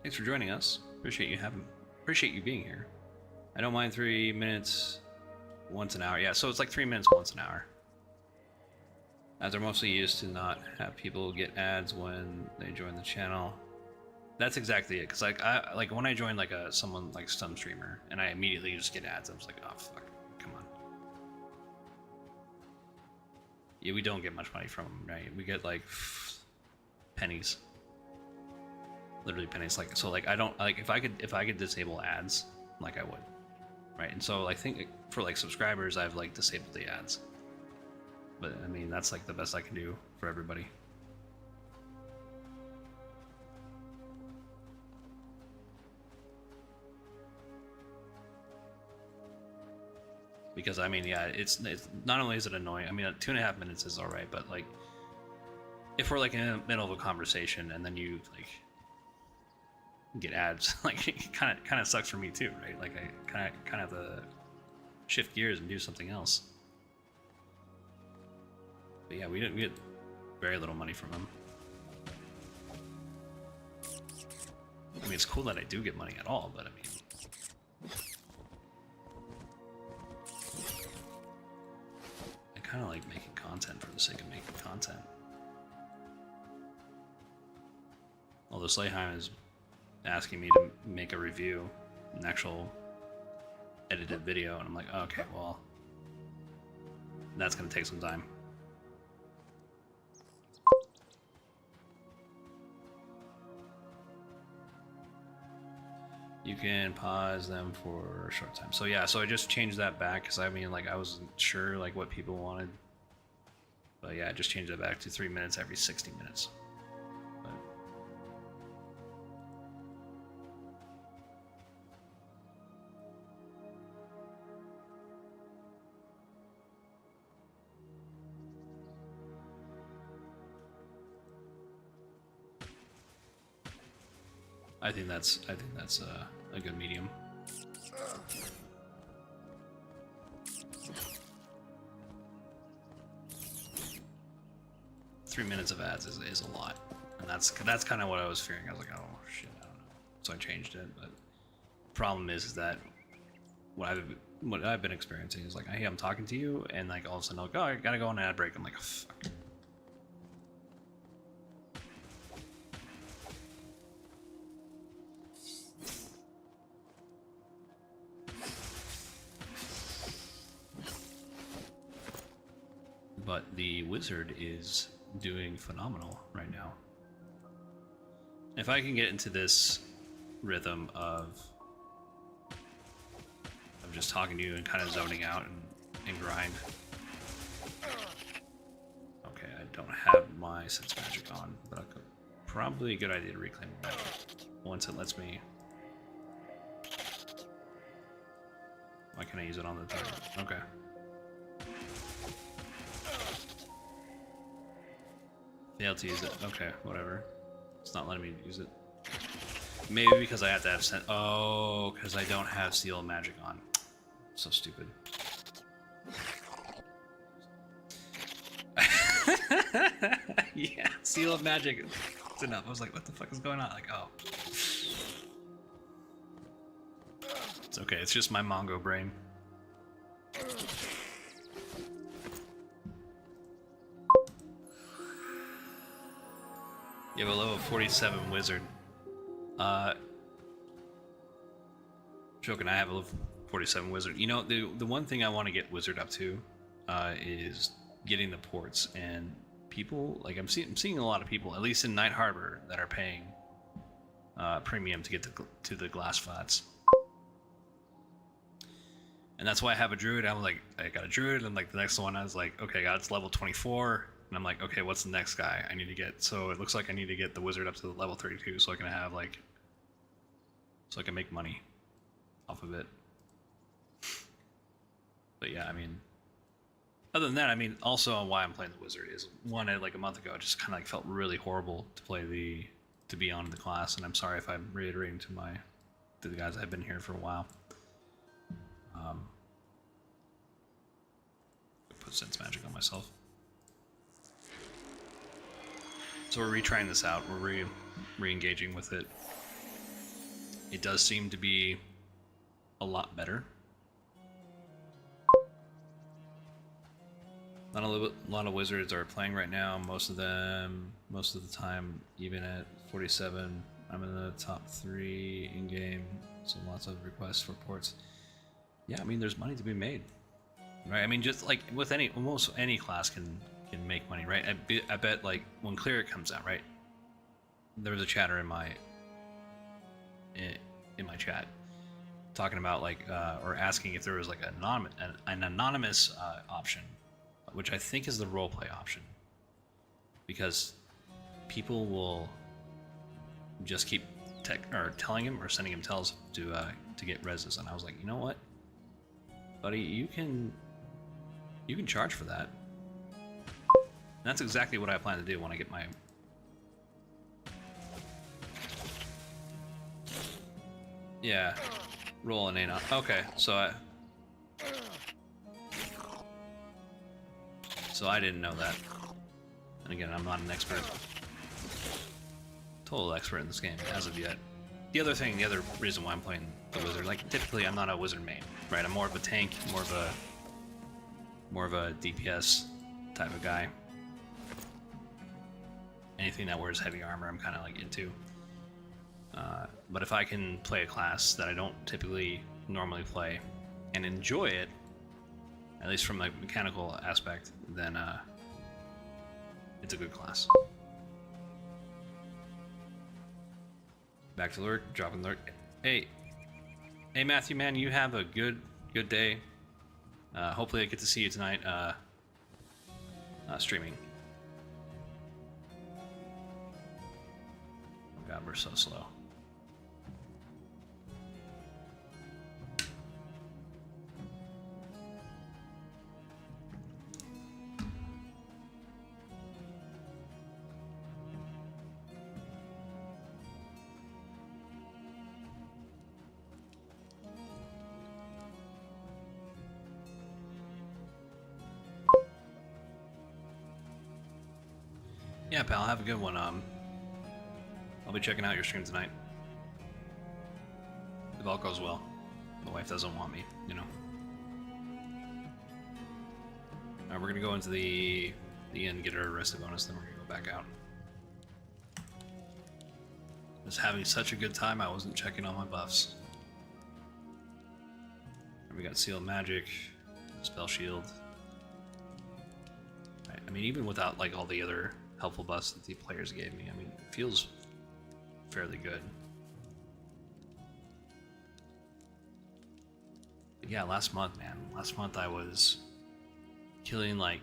Thanks for joining us. Appreciate you being here. I don't mind 3 minutes once an hour. Yeah, so it's like 3 minutes once an hour. As they're mostly used to not have people get ads when they join the channel. That's exactly it. Cause like when I join like someone like some streamer and I immediately just get ads, I'm just like, oh fuck, come on. Yeah, we don't get much money from them, right? We get like pennies. Literally pennies. Like, so like I don't like if I could disable ads, like I would, right? And so I think for like subscribers, I've like disabled the ads. But I mean, that's like the best I can do for everybody. Because I mean, yeah, it's not only is it annoying. I mean, 2.5 minutes is all right, but like, if we're like in the middle of a conversation and then you like get ads, like it kind of sucks for me too, right? Like I kind of have to shift gears and do something else. But yeah, we get very little money from them. I mean, it's cool that I do get money at all, but I mean. Kind of like making content for the sake of making content. Although Slayheim is asking me to make a review, an actual edited video, and I'm like, oh, okay, well, that's gonna take some time. You can pause them for a short time. So yeah, so I just changed that back because I mean, like I wasn't sure like what people wanted. But yeah, I just changed it back to 3 minutes every 60 minutes. But I think that's a good medium. Three minutes of ads is a lot, and that's kind of what I was fearing. I was like, oh shit, I don't know. So I changed it. But the problem is that what I've been experiencing is like, hey, I'm talking to you, and like all of a sudden, like, oh, I gotta go on an ad break. I'm like, oh, fuck. But the wizard is doing phenomenal right now. If I can get into this rhythm of of just talking to you and kind of zoning out and grind. Okay, I don't have my sense magic on, but probably a good idea to reclaim it once it lets me. Why can't I use it on the target? Okay. Failed to use it. Okay, whatever. It's not letting me use it. Maybe because I have to have oh, because I don't have seal magic on. So stupid. Yeah, seal of magic. It's enough. I was like, what the fuck is going on? Like, oh. It's okay. It's just my Mongo brain. You have a level 47 wizard. Joking, I have a level 47 wizard. You know, the one thing I want to get wizard up to is getting the ports, and people like I'm seeing a lot of people, at least in Night Harbor, that are paying premium to get to the glass flats. And that's why I have a druid. I'm like, I got a druid, and like the next one I was like, okay, it's level 24. And I'm like, okay, what's the next guy I need to get? So it looks like I need to get the wizard up to the level 32 so I can have like, so I can make money off of it. But yeah, I mean, other than that, I mean, also why I'm playing the wizard is one, like a month ago, it just kind of like felt really horrible to play to be on the class, and I'm sorry if I'm reiterating to the guys that have been here for a while. Put sense magic on myself. So we're retrying this out. We're re-engaging with it. It does seem to be a lot better. Not a lot of wizards are playing right now. Most of the time, even at 47, I'm in the top 3 in game. So lots of requests for ports. Yeah, I mean, there's money to be made, right? I mean, just like with almost any class can make money, right? I bet like when Cleric comes out, right? There was a chatter in my chat talking about like or asking if there was like an anonymous option, which I think is the roleplay option, because people will just keep telling him or sending him tells to get reses, and I was like, you know what, buddy, you can charge for that. And that's exactly what I plan to do when I get my. Yeah, roll an A. Okay, so I didn't know that. And again, I'm not an expert, total expert in this game as of yet. The other reason why I'm playing the wizard, like typically I'm not a wizard main, right? I'm more of a tank, more of a DPS type of guy. Anything that wears heavy armor, I'm kind of like into. But if I can play a class that I don't typically normally play and enjoy it, at least from a mechanical aspect, then it's a good class. Back to lurk, dropping lurk. Hey Matthew, man, you have a good day. Hopefully I get to see you tonight streaming. Oh god, we're so slow. Yeah, pal, have a good one. I'll be checking out your stream tonight. If all goes well. The wife doesn't want me, you know. Alright, we're gonna go into the inn, get our arrested bonus, then we're gonna go back out. I was having such a good time, I wasn't checking all my buffs. We got Seal Magic, Spell Shield. I mean, even without like all the other helpful buffs that the players gave me, I mean, it feels fairly good. Yeah, last month, man. Last month I was killing like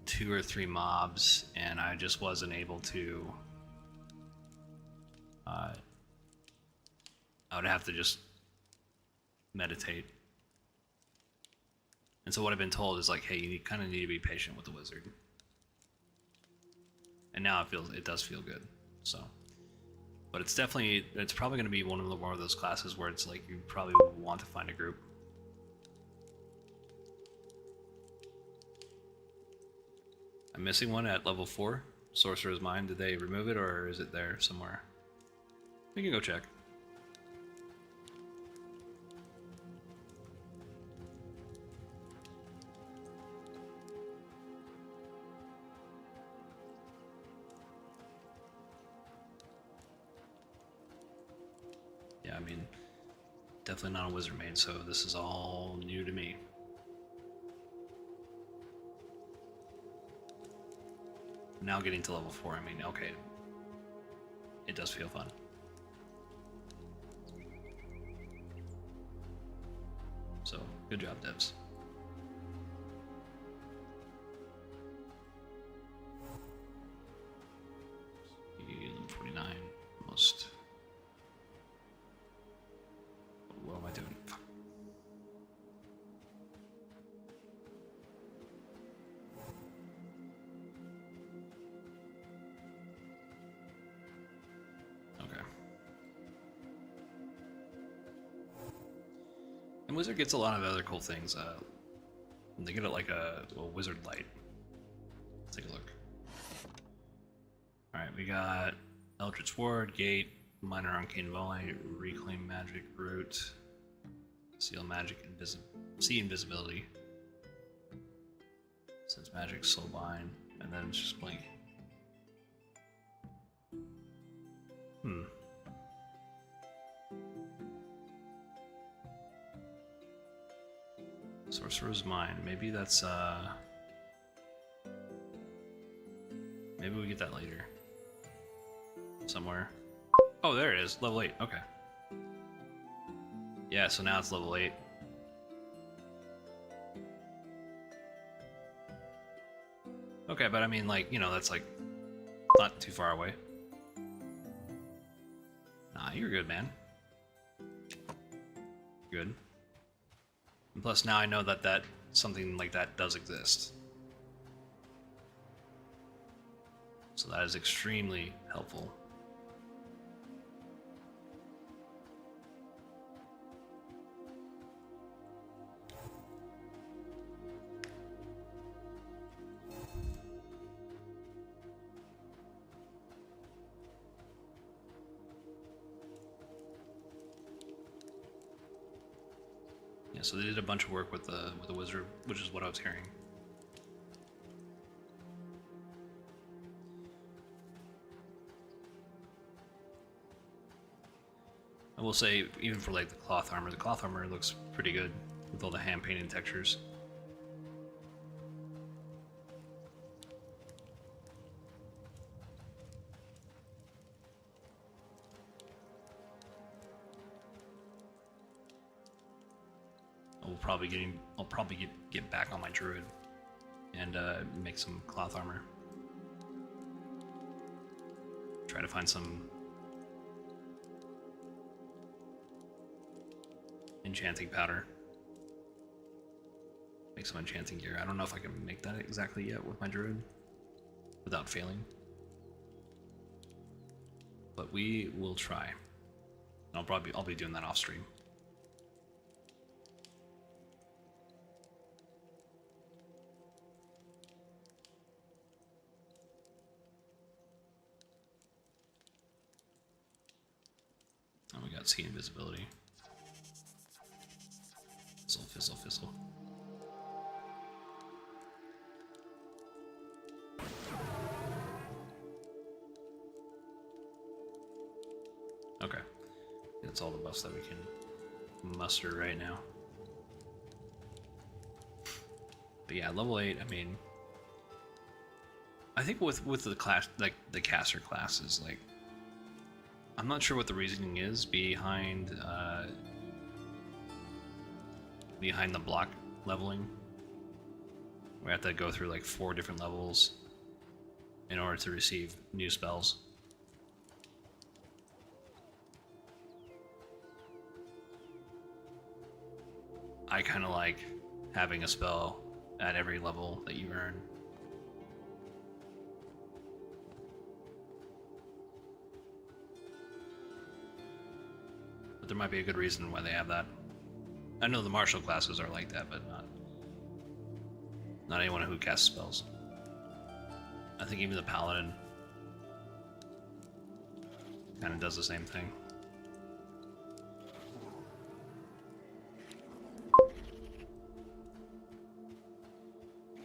2 or 3 mobs, and I just wasn't able to. I would have to just meditate. And so what I've been told is like, hey, you kind of need to be patient with the wizard. And now it does feel good. So, but it's probably going to be one of those classes where it's like you probably want to find a group. I'm missing one at level 4, Sorcerer's Mind. Did they remove it, or is it there somewhere? We can go check. Yeah, I mean, definitely not a wizard main, so this is all new to me. Now getting to level 4, I mean, okay, it does feel fun. So, good job, devs. Level 49, almost. What am I doing? Fuck. Okay. And Wizard gets a lot of other cool things. They get it like a wizard light. Let's take a look. Alright, we got Eldritch Ward, Gate, Minor Arcane Volley, Reclaim Magic, Root, Seal Magic, See Invisibility, Sense Magic, Soulbind, and then it's just Blink. Sorcerer's Mind. Maybe that's maybe we get that later. Somewhere. Oh, there it is. Level 8. Okay. Yeah, so now it's level 8. Okay, but I mean, like, you know, that's like not too far away. Nah, you're good, man. Good. And plus, now I know that something like that does exist. So that is extremely helpful. Yeah, so they did a bunch of work with the wizard, which is what I was hearing. I will say, even for like the cloth armor looks pretty good with all the hand painted textures. I'll probably get back on my druid and make some cloth armor. Try to find some enchanting powder. Make some enchanting gear. I don't know if I can make that exactly yet with my druid without failing, but we will try. I'll be doing that off stream. And we got See Invisibility. Fizzle, fizzle, fizzle. Okay. That's all the buffs that we can muster right now. But yeah, level 8, I mean, I think with the class, like the caster classes, like, I'm not sure what the reasoning is behind behind the block leveling. We have to go through like 4 different levels in order to receive new spells. I kind of like having a spell at every level that you earn. But there might be a good reason why they have that. I know the martial classes are like that, but not anyone who casts spells. I think even the paladin kind of does the same thing.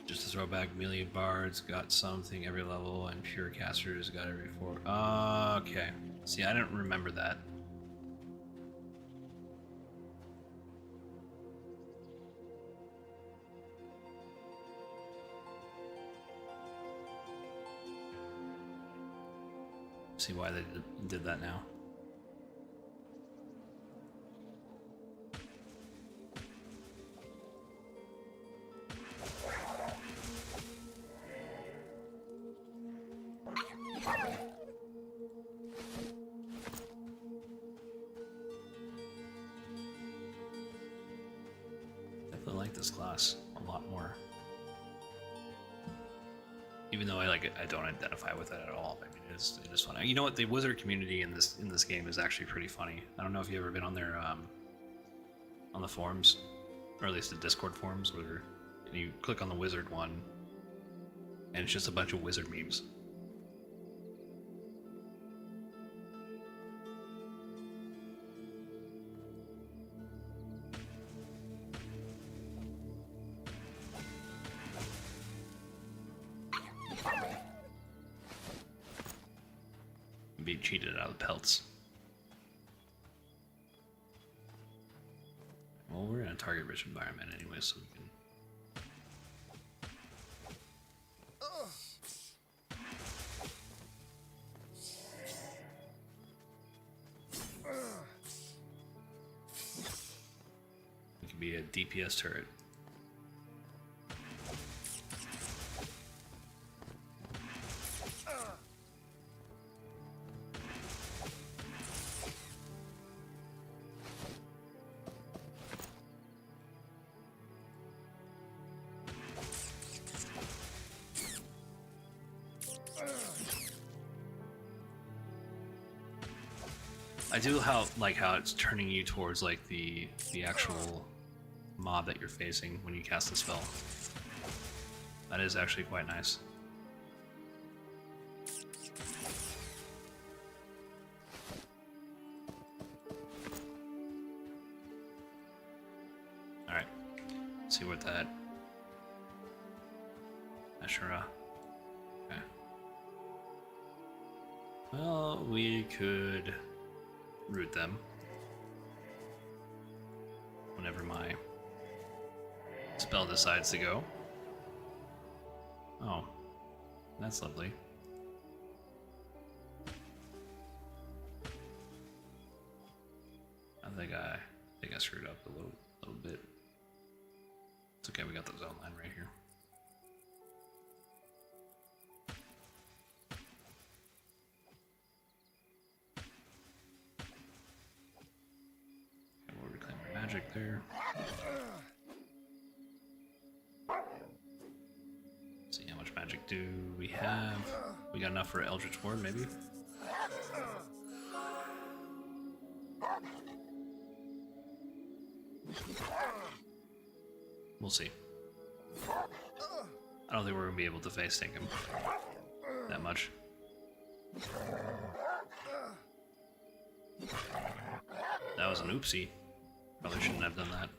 Just to throw back, melee bards got something every level, and pure casters got every 4. Okay. See, I didn't remember that. See why they did that now. Definitely like this class a lot more. Even though I don't identify with it at all. I mean, it is funny. You know what? The wizard community in this game is actually pretty funny. I don't know if you've ever been on their on the forums, or at least the Discord forums, where you click on the wizard one, and it's just a bunch of wizard memes. Be cheated out of the pelts. Well, we're in a target-rich environment anyway, so we can. It can be a DPS turret. I do like how it's turning you towards like the actual mob that you're facing when you cast the spell. That is actually quite nice. All right, let's see what that Ashura. Okay. Well, we could root them whenever my spell decides to go. Oh, that's lovely. I think I screwed up a little bit. It's okay, we got the zone line right here. Magic there. See how much magic do we have? We got enough for Eldritch Ward, maybe? We'll see. I don't think we're gonna be able to face tank him that much. That was an oopsie. Probably shouldn't have done that.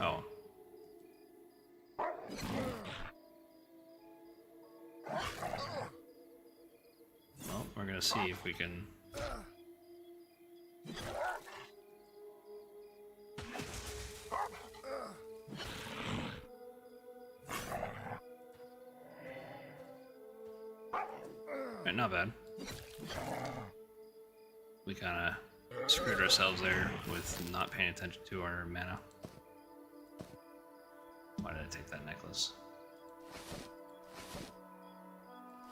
Oh. Well, we're gonna see if we can Alright, not bad. We kind of screwed ourselves there with not paying attention to our mana. Why did I take that necklace?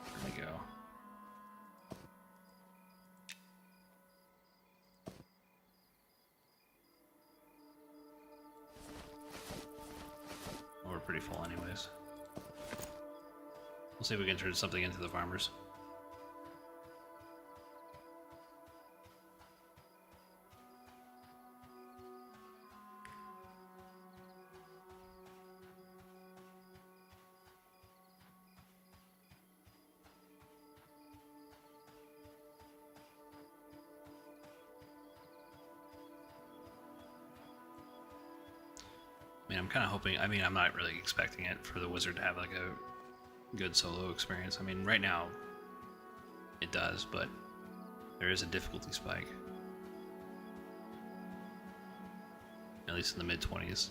There we go. We're pretty full anyways. We'll see if we can turn something into the farmers. I mean, I'm kind of hoping, I mean, I'm not really expecting it for the wizard to have like a good solo experience. I mean, right now it does, but there is a difficulty spike. At least in the mid-20s.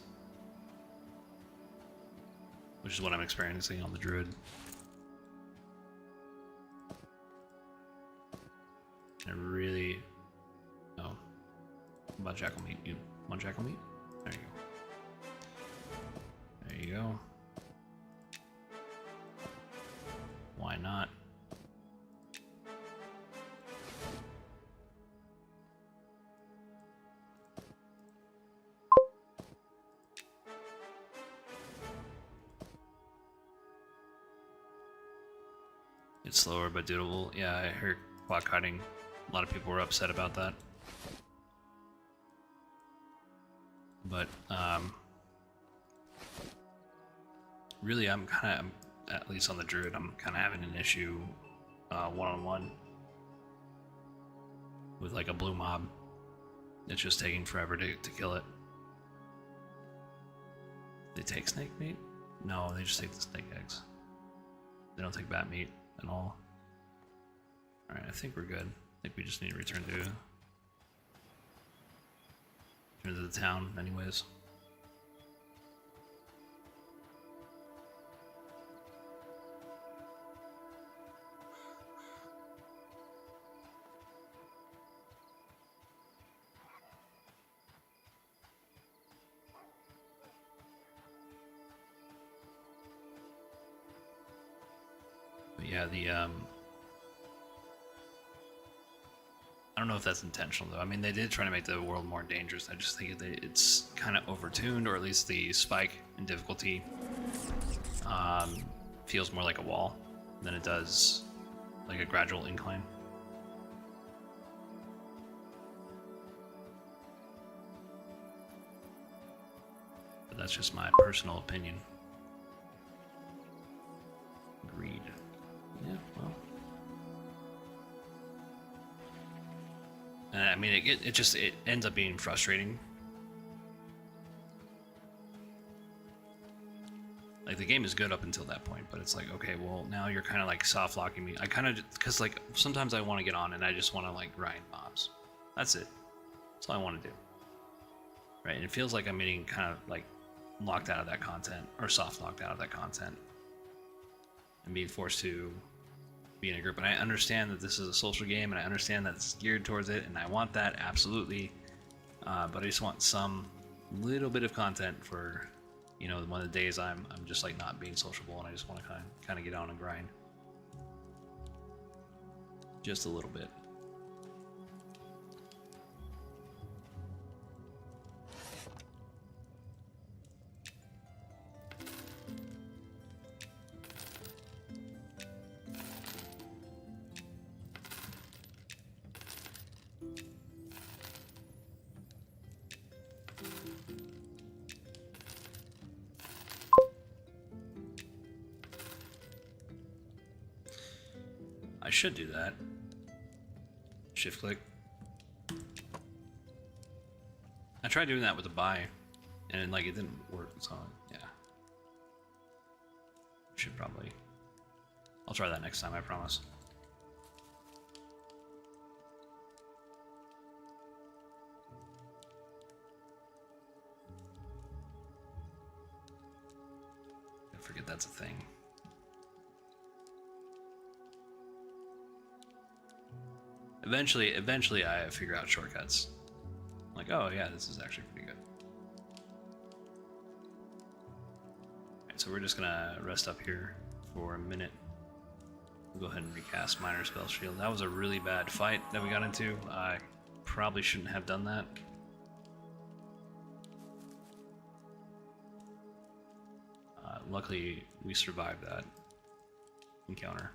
Which is what I'm experiencing on the druid. I really... Oh. What about jackal meat? You want jackal meat? There you go. There you go. Why not? It's slower but doable. Yeah, I heard clock hiding. A lot of people were upset about that. But, really, I'm kind of, at least on the druid, I'm kind of having an issue one-on-one with like a blue mob. It's just taking forever to kill it. They take snake meat? No, they just take the snake eggs. They don't take bat meat at all. Alright, I think we're good. I think we just need to return to the town anyways. But yeah, I don't know if that's intentional though. I mean, they did try to make the world more dangerous. I just think it's kind of overtuned, or at least the spike in difficulty feels more like a wall than it does like a gradual incline. But that's just my personal opinion. Agreed. Yeah, well. I mean, it ends up being frustrating. Like, the game is good up until that point, but it's like, okay, well, now you're kind of like soft locking me. I kind of, because like sometimes I want to get on and I just want to like grind mobs. That's it. That's all I want to do. Right? And it feels like I'm getting kind of like locked out of that content, or soft locked out of that content, and being forced to be in a group. And I understand that this is a social game, and I understand that it's geared towards it, and I want that absolutely. But I just want some little bit of content for, you know, one of the days I'm just like not being sociable, and I just want to kind of get on and grind, just a little bit. I should do that. Shift click. I tried doing that with the buy, and like it didn't work, so yeah. Should probably. I'll try that next time, I promise. I forget that's a thing. Eventually, I figure out shortcuts. Like, oh yeah, this is actually pretty good. Alright, so we're just gonna rest up here for a minute. We'll go ahead and recast Minor Spell Shield. That was a really bad fight that we got into. I probably shouldn't have done that. Luckily, we survived that encounter.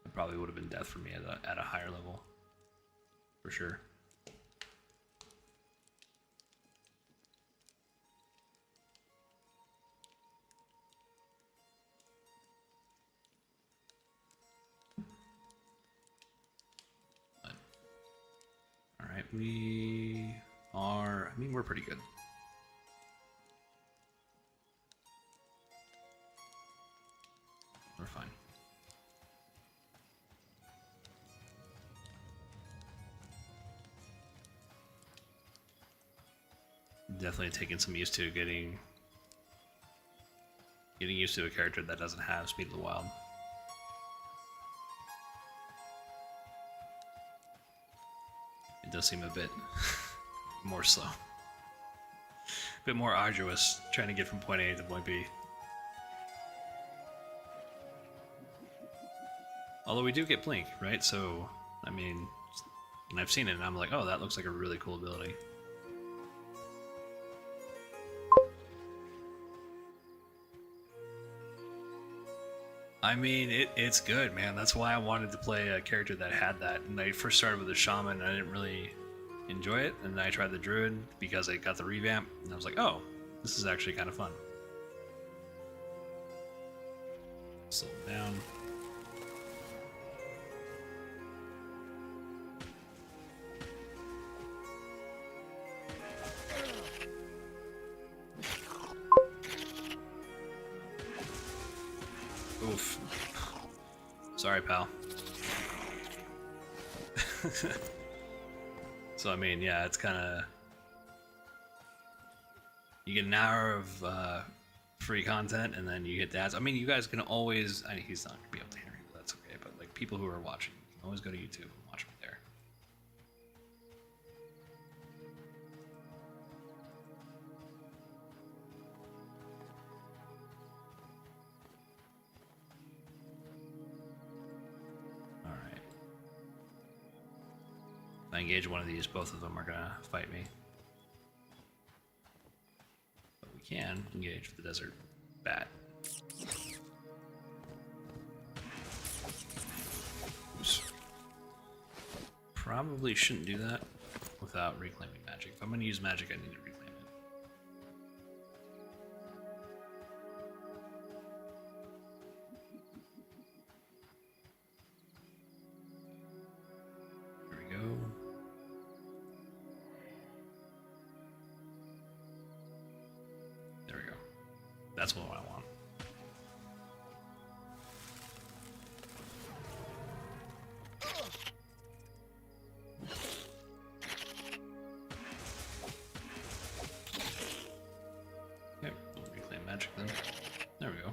It probably would have been death for me at a higher level, for sure. But, all right, we are. I mean, we're pretty good. We're fine. Definitely taking some used to getting used to a character that doesn't have Speed of the Wild. It does seem a bit more slow. A bit more arduous trying to get from point A to point B. Although we do get Blink, right? So, I mean, and I've seen it and I'm like, oh, that looks like a really cool ability. I mean, it's good, man. That's why I wanted to play a character that had that. And I first started with the Shaman and I didn't really enjoy it. And then I tried the Druid because I got the revamp. And I was like, oh, this is actually kind of fun. Slow down. Oof. Sorry, pal. So, I mean, yeah, it's kind of... You get an hour of free content, and then you get ads. I mean, you guys can always... I mean, he's not going to be able to hear me, but that's okay. But, like, people who are watching, you can always go to YouTube and watch me there. If I engage one of these, both of them are gonna fight me. But we can engage the desert bat. Oops. Probably shouldn't do that without reclaiming magic. If I'm gonna use magic, I need to reclaim it. There we go. There we go. That's what I want. Okay, we'll reclaim magic then. There we go.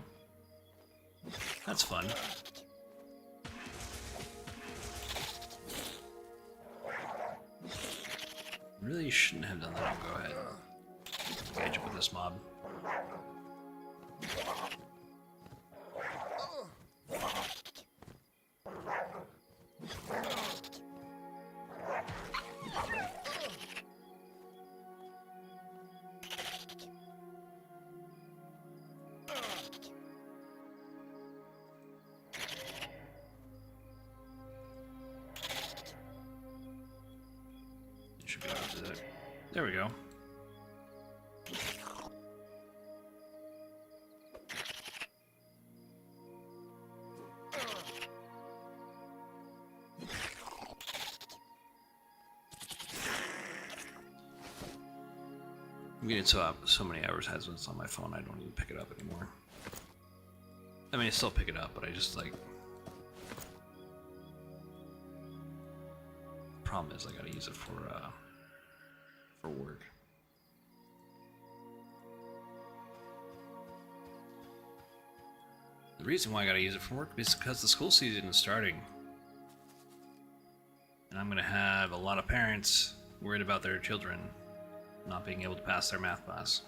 That's fun. Really shouldn't have done that. I'll go ahead and engage it with this mob. Should be able to do that. There we go. I'm getting so many advertisements on my phone, I don't even pick it up anymore. I mean, I still pick it up, but I just like... Problem is, I gotta use it for work. The reason why I gotta use it for work is because the school season is starting. And I'm gonna have a lot of parents worried about their children not being able to pass their math class.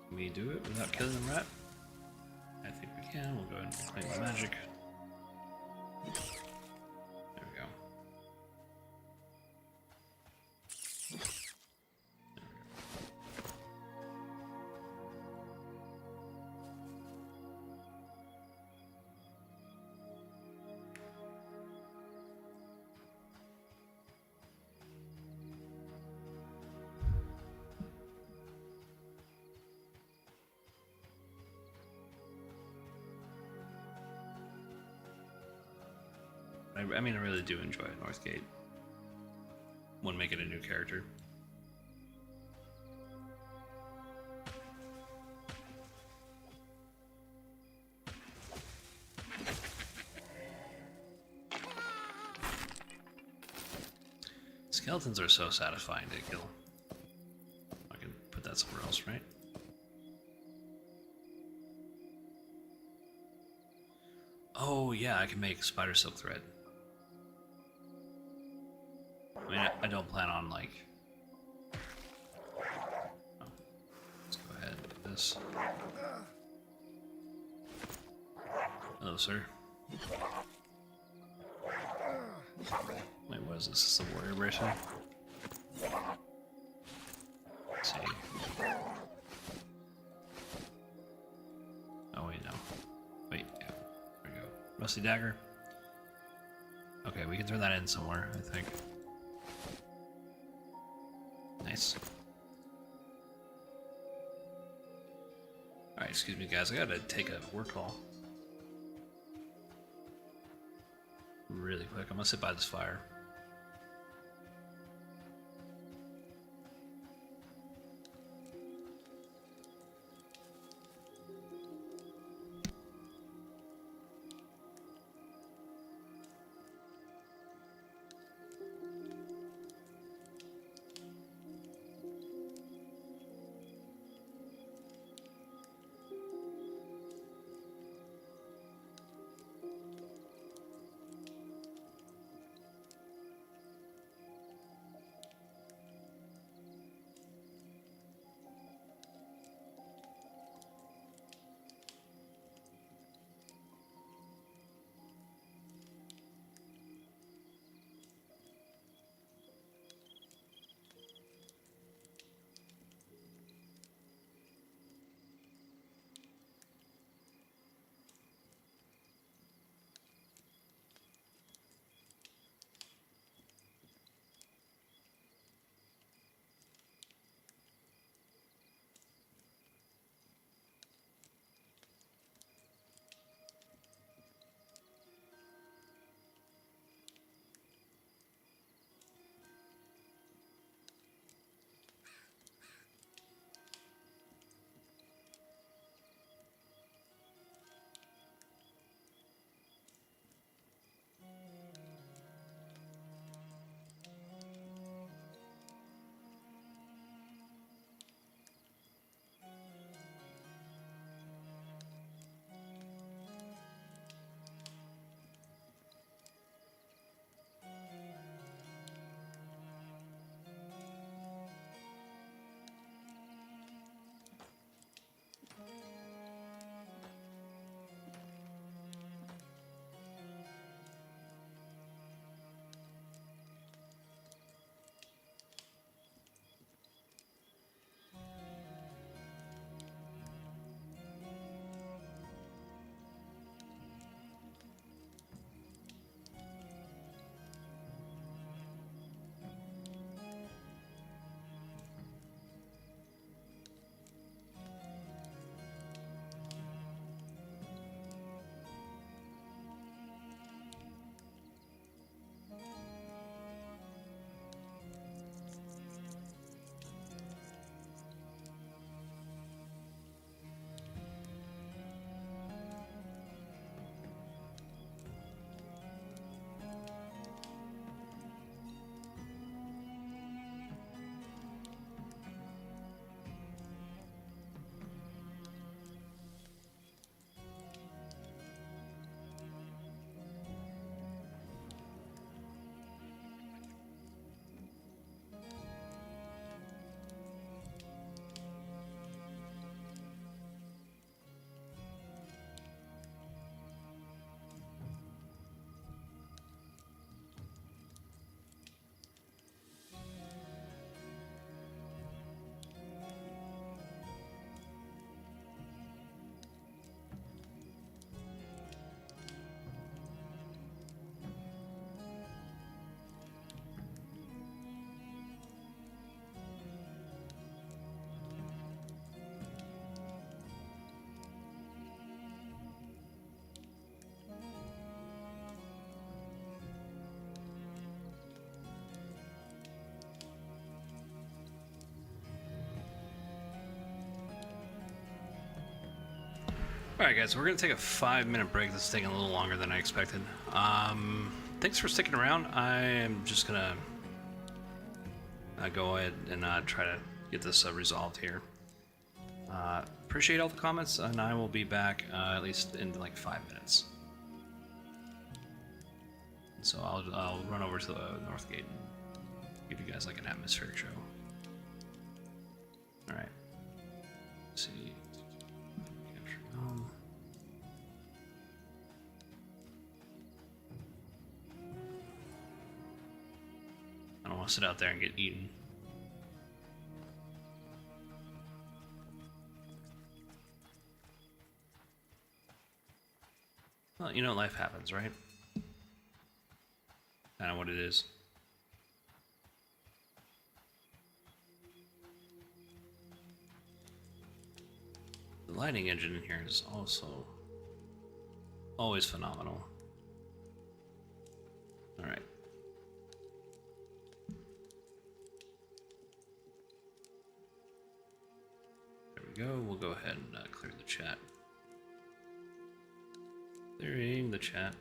Can we do it without killing the rat? I think we can. We'll go ahead and claim the magic. There we go. I mean, I really do enjoy Northgate. Wouldn't make it a new character. Skeletons are so satisfying to kill. I can put that somewhere else, right? Oh yeah, I can make spider silk thread. I mean, I don't plan on, like... Oh. Let's go ahead and do this. Hello, sir. Wait, what is this? Is this the warrior bracelet? Let's see. Oh, wait, no. Wait, yeah. There we go. Rusty dagger. Okay, we can throw that in somewhere, I think. Nice. Alright, excuse me guys, I gotta take a work call. Really quick, I'm gonna sit by this fire. Alright guys, we're gonna take a 5-minute break. This is taking a little longer than I expected. Thanks for sticking around. I am just gonna go ahead and try to get this resolved here. Appreciate all the comments, and I will be back at least in like 5 minutes. So I'll run over to the north gate and give you guys like an atmospheric show. Alright. Let's see. I don't want to sit out there and get eaten. Well, you know, life happens, right? Kind of what it is. The lighting engine in here is also always phenomenal. All right. There we go. We'll go ahead and clear the chat. Clearing the chat.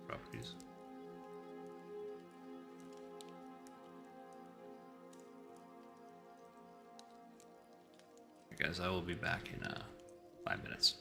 Properties. Guys, I will be back in 5 minutes.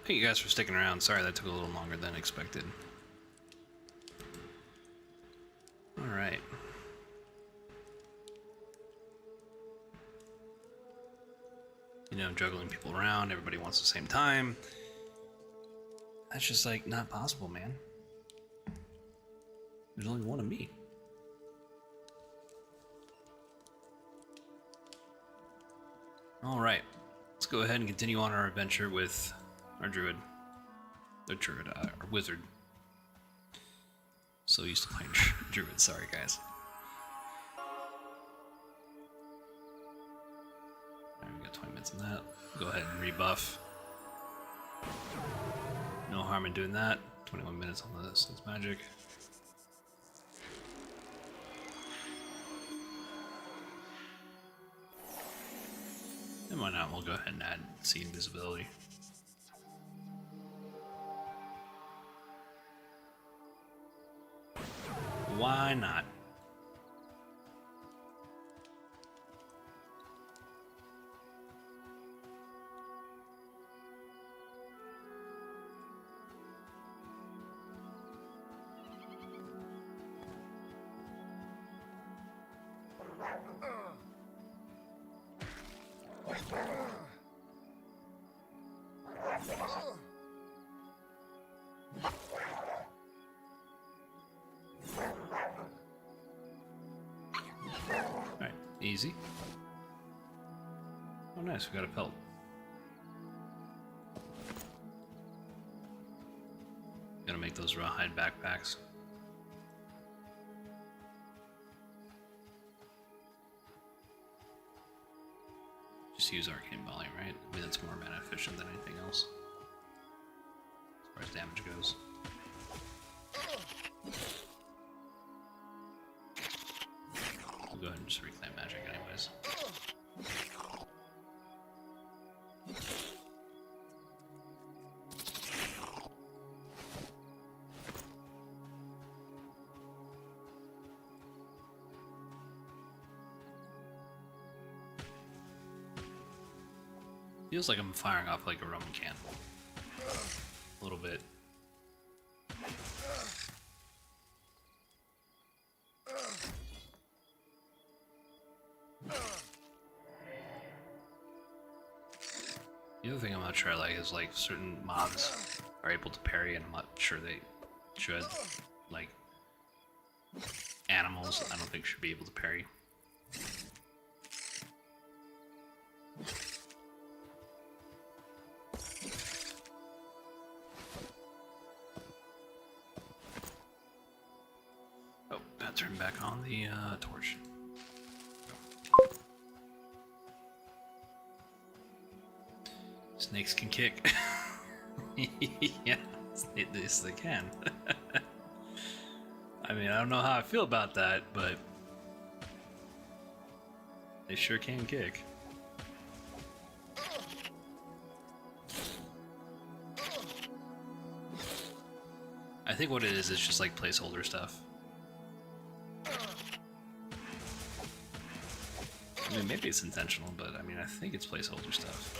Thank you guys for sticking around. Sorry that took a little longer than expected. Alright. You know, juggling people around, everybody wants the same time. That's just like not possible, man. There's only one of me. Alright. Let's go ahead and continue on our adventure with our druid. Our wizard. So used to playing druid, sorry guys. Alright, we got 20 minutes on that. Go ahead and rebuff. No harm in doing that. 21 minutes on this magic. And why not? We'll go ahead and add see invisibility. Why not? Alright, easy. Oh nice, we got a pelt. Gotta make those rawhide backpacks. Just use arcane volley, right? I mean, that's more mana efficient than anything else. As far as damage goes. We'll go ahead and just reclaim magic anyways. Feels like I'm firing off like a Roman candle. A little bit. The other thing I'm not sure I like is like certain mobs are able to parry and I'm not sure they should. Like animals I don't think should be able to parry. Oh, gotta turn back on the torch. Snakes can kick. Yeah, yes they can. I mean, I don't know how I feel about that, but they sure can kick. I think what it is just like placeholder stuff. I mean, maybe it's intentional, but I mean, I think it's placeholder stuff.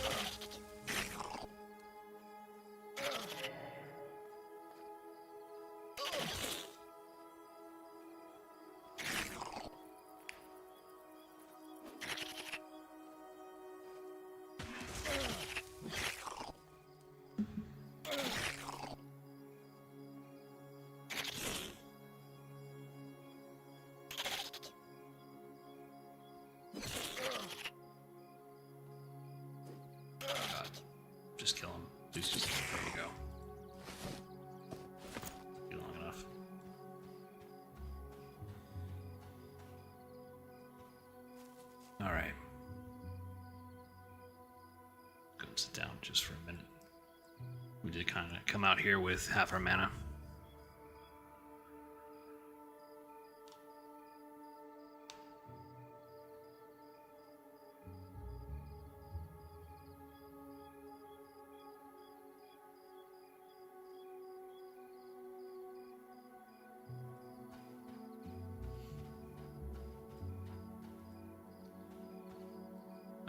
Just kill him. Please just there you go. Be long enough. Alright. Go and sit down just for a minute. We did kind of come out here with half our mana.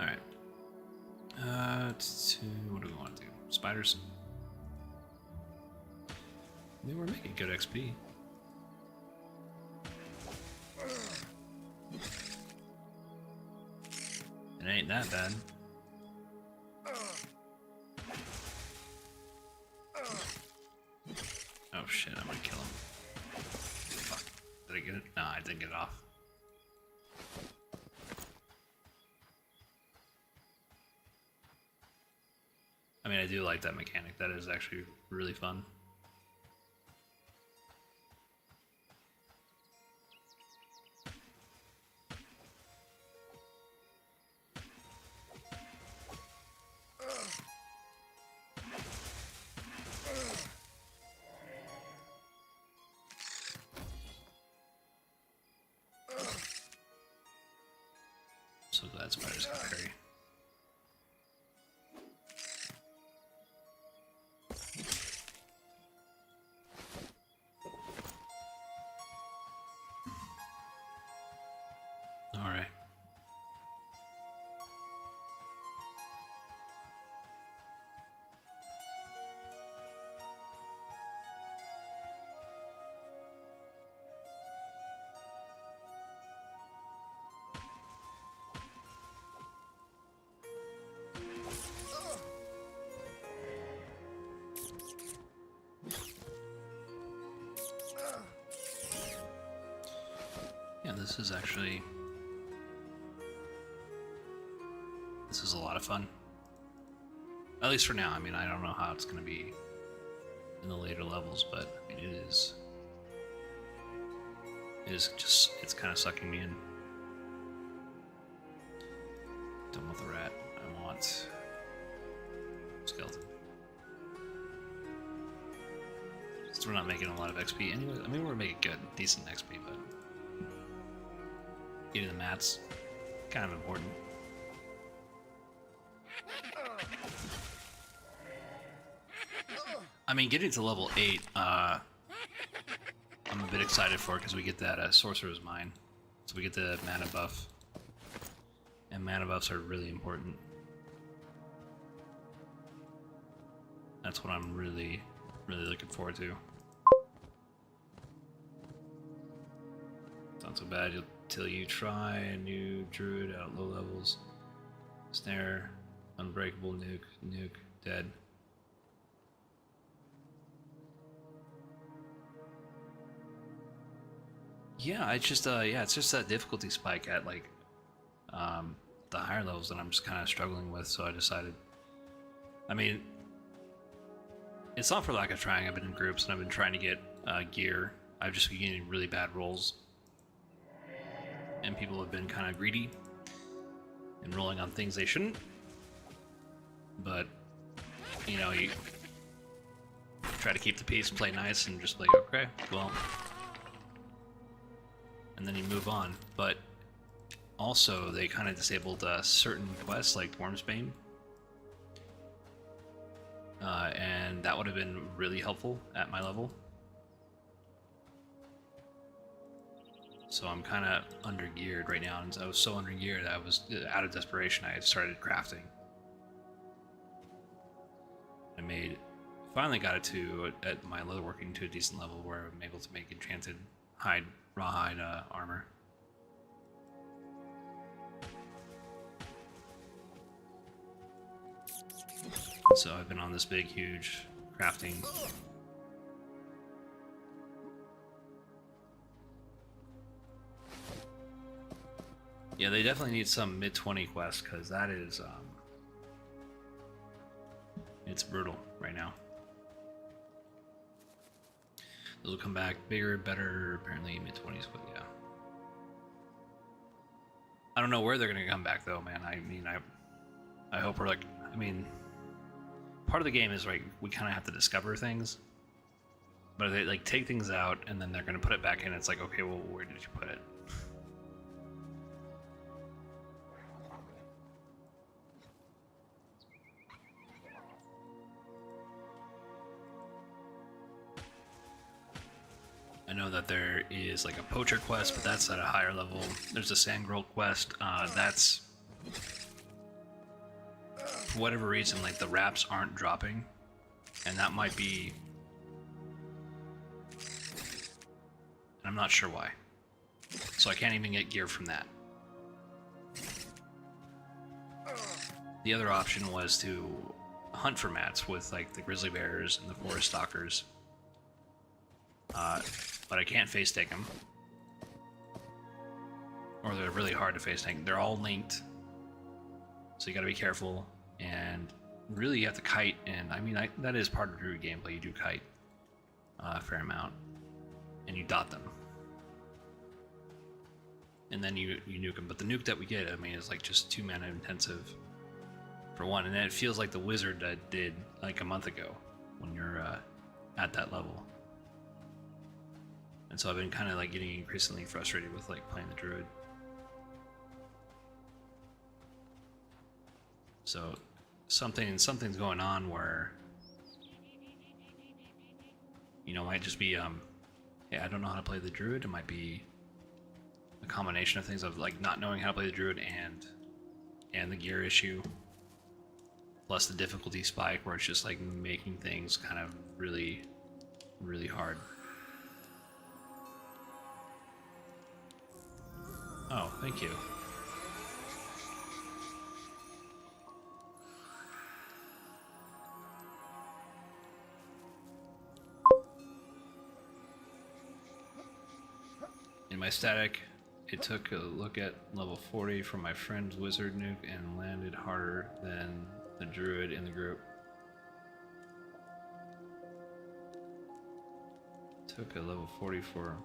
Alright. What do we want to do? Spiders? I mean, we're making good XP. It ain't that bad. Oh shit, I'm gonna kill him. Fuck. Did I get it? No, I didn't get it off. I mean, I do like that mechanic. That is actually really fun. So glad spiders can parry. All right. Yeah, this is actually... This is a lot of fun. At least for now. I mean, I don't know how it's going to be in the later levels, but I mean, it is just, it's kind of sucking me in. Don't want the rat. I want skeleton. So we're not making a lot of XP anyway. I mean, we're making good, decent XP, but getting the mats, kind of important. I mean, getting to level 8, I'm a bit excited for because we get that Sorcerer's Mine. So we get the mana buff. And mana buffs are really important. That's what I'm really, really looking forward to. Not so bad till you try a new druid at low levels. Snare, unbreakable, nuke, dead. Yeah, it's just it's just that difficulty spike at like the higher levels that I'm just kind of struggling with. So I decided, I mean, it's not for lack of trying. I've been in groups and I've been trying to get gear. I've just been getting really bad rolls, and people have been kind of greedy and rolling on things they shouldn't. But you know, you try to keep the peace, play nice, and just like, okay, well. And then you move on. But also, they kind of disabled certain quests like Wormsbane. And that would have been really helpful at my level. So I'm kind of under-geared right now, and I was so under-geared I was, out of desperation, I had started crafting. Finally got it to, at my leatherworking, to a decent level where I'm able to make enchanted hide, rawhide armor. So I've been on this big, huge crafting. Yeah, they definitely need some mid-20 quests, because that is, it's brutal right now. Those will come back bigger, better, apparently mid-20s, but yeah. I don't know where they're gonna come back though, man. I mean, I hope we're like, I mean, part of the game is like, we kind of have to discover things. But they like take things out and then they're gonna put it back in, it's like, okay, well, where did you put it? I know that there is like a poacher quest, but that's at a higher level. There's a sandgirl quest. That's, for whatever reason, like the wraps aren't dropping, and that might be I'm not sure why. So I can't even get gear from that. The other option was to hunt for mats with like the grizzly bears and the forest stalkers. But I can't face take them. Or they're really hard to face tank. They're all linked. So you gotta be careful. And really you have to kite. And I mean, that is part of Druid gameplay. You do kite a fair amount. And you dot them. And then you nuke them. But the nuke that we get, I mean, is like just 2 mana intensive for one. And then it feels like the wizard that did like a month ago when you're at that level. And so I've been kind of like getting increasingly frustrated with like playing the druid. So something's going on where, you know, it might just be yeah, I don't know how to play the druid. It might be a combination of things of like not knowing how to play the druid and the gear issue, plus the difficulty spike where it's just like making things kind of really hard. Oh, thank you. In my static, it took a look at level 40 from my friend's wizard nuke and landed harder than the druid in the group. Took a level 40 for...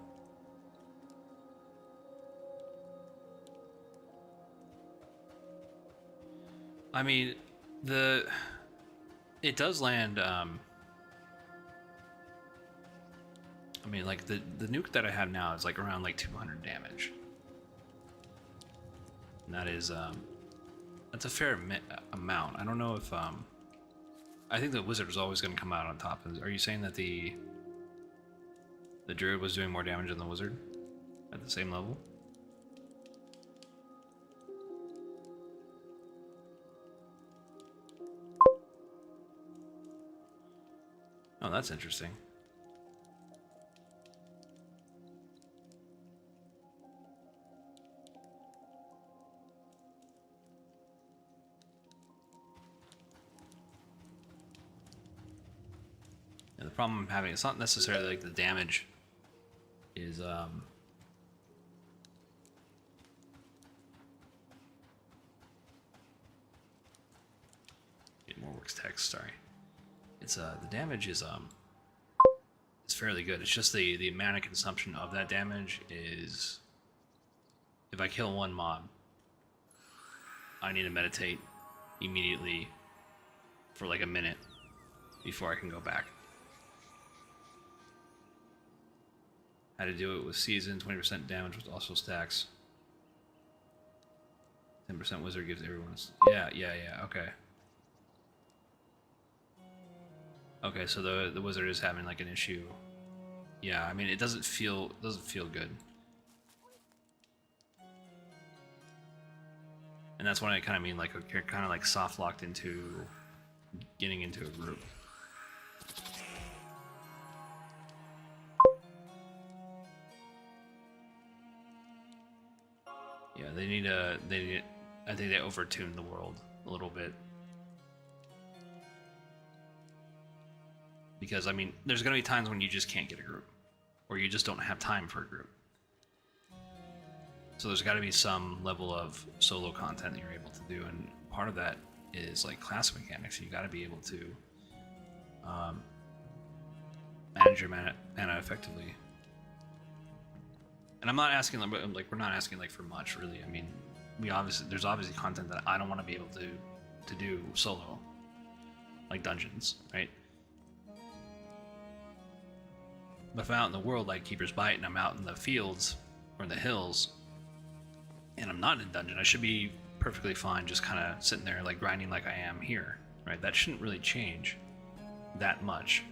I mean, it does land, I mean, like, the nuke that I have now is, like, around, like, 200 damage. And that is, that's a fair amount. I don't know if, I think the wizard is always going to come out on top. Are you saying that the druid was doing more damage than the wizard at the same level? Oh, that's interesting. And the problem I'm having, it's not necessarily like the damage is get more works text, sorry. It's the damage is it's fairly good. It's just the mana consumption of that damage is, if I kill one mob, I need to meditate immediately for like a minute before I can go back. How to do it with season, 20% damage with also stacks. 10% wizard gives everyone yeah, okay. Okay, so the wizard is having like an issue. Yeah, I mean it doesn't feel good. And that's what I kind of mean, like you're kind of like soft locked into getting into a group. Yeah, they need I think they overtuned the world a little bit. Because, I mean, there's going to be times when you just can't get a group. Or you just don't have time for a group. So there's got to be some level of solo content that you're able to do. And part of that is, like, class mechanics. You got to be able to manage your mana effectively. And I'm not asking, like, we're not asking, like, for much, really. I mean, there's obviously content that I don't want to be able to do solo. Like dungeons, right? But if I'm out in the world like Keeper's Bite and I'm out in the fields or in the hills and I'm not in a dungeon, I should be perfectly fine just kind of sitting there like grinding like I am here, right? That shouldn't really change that much.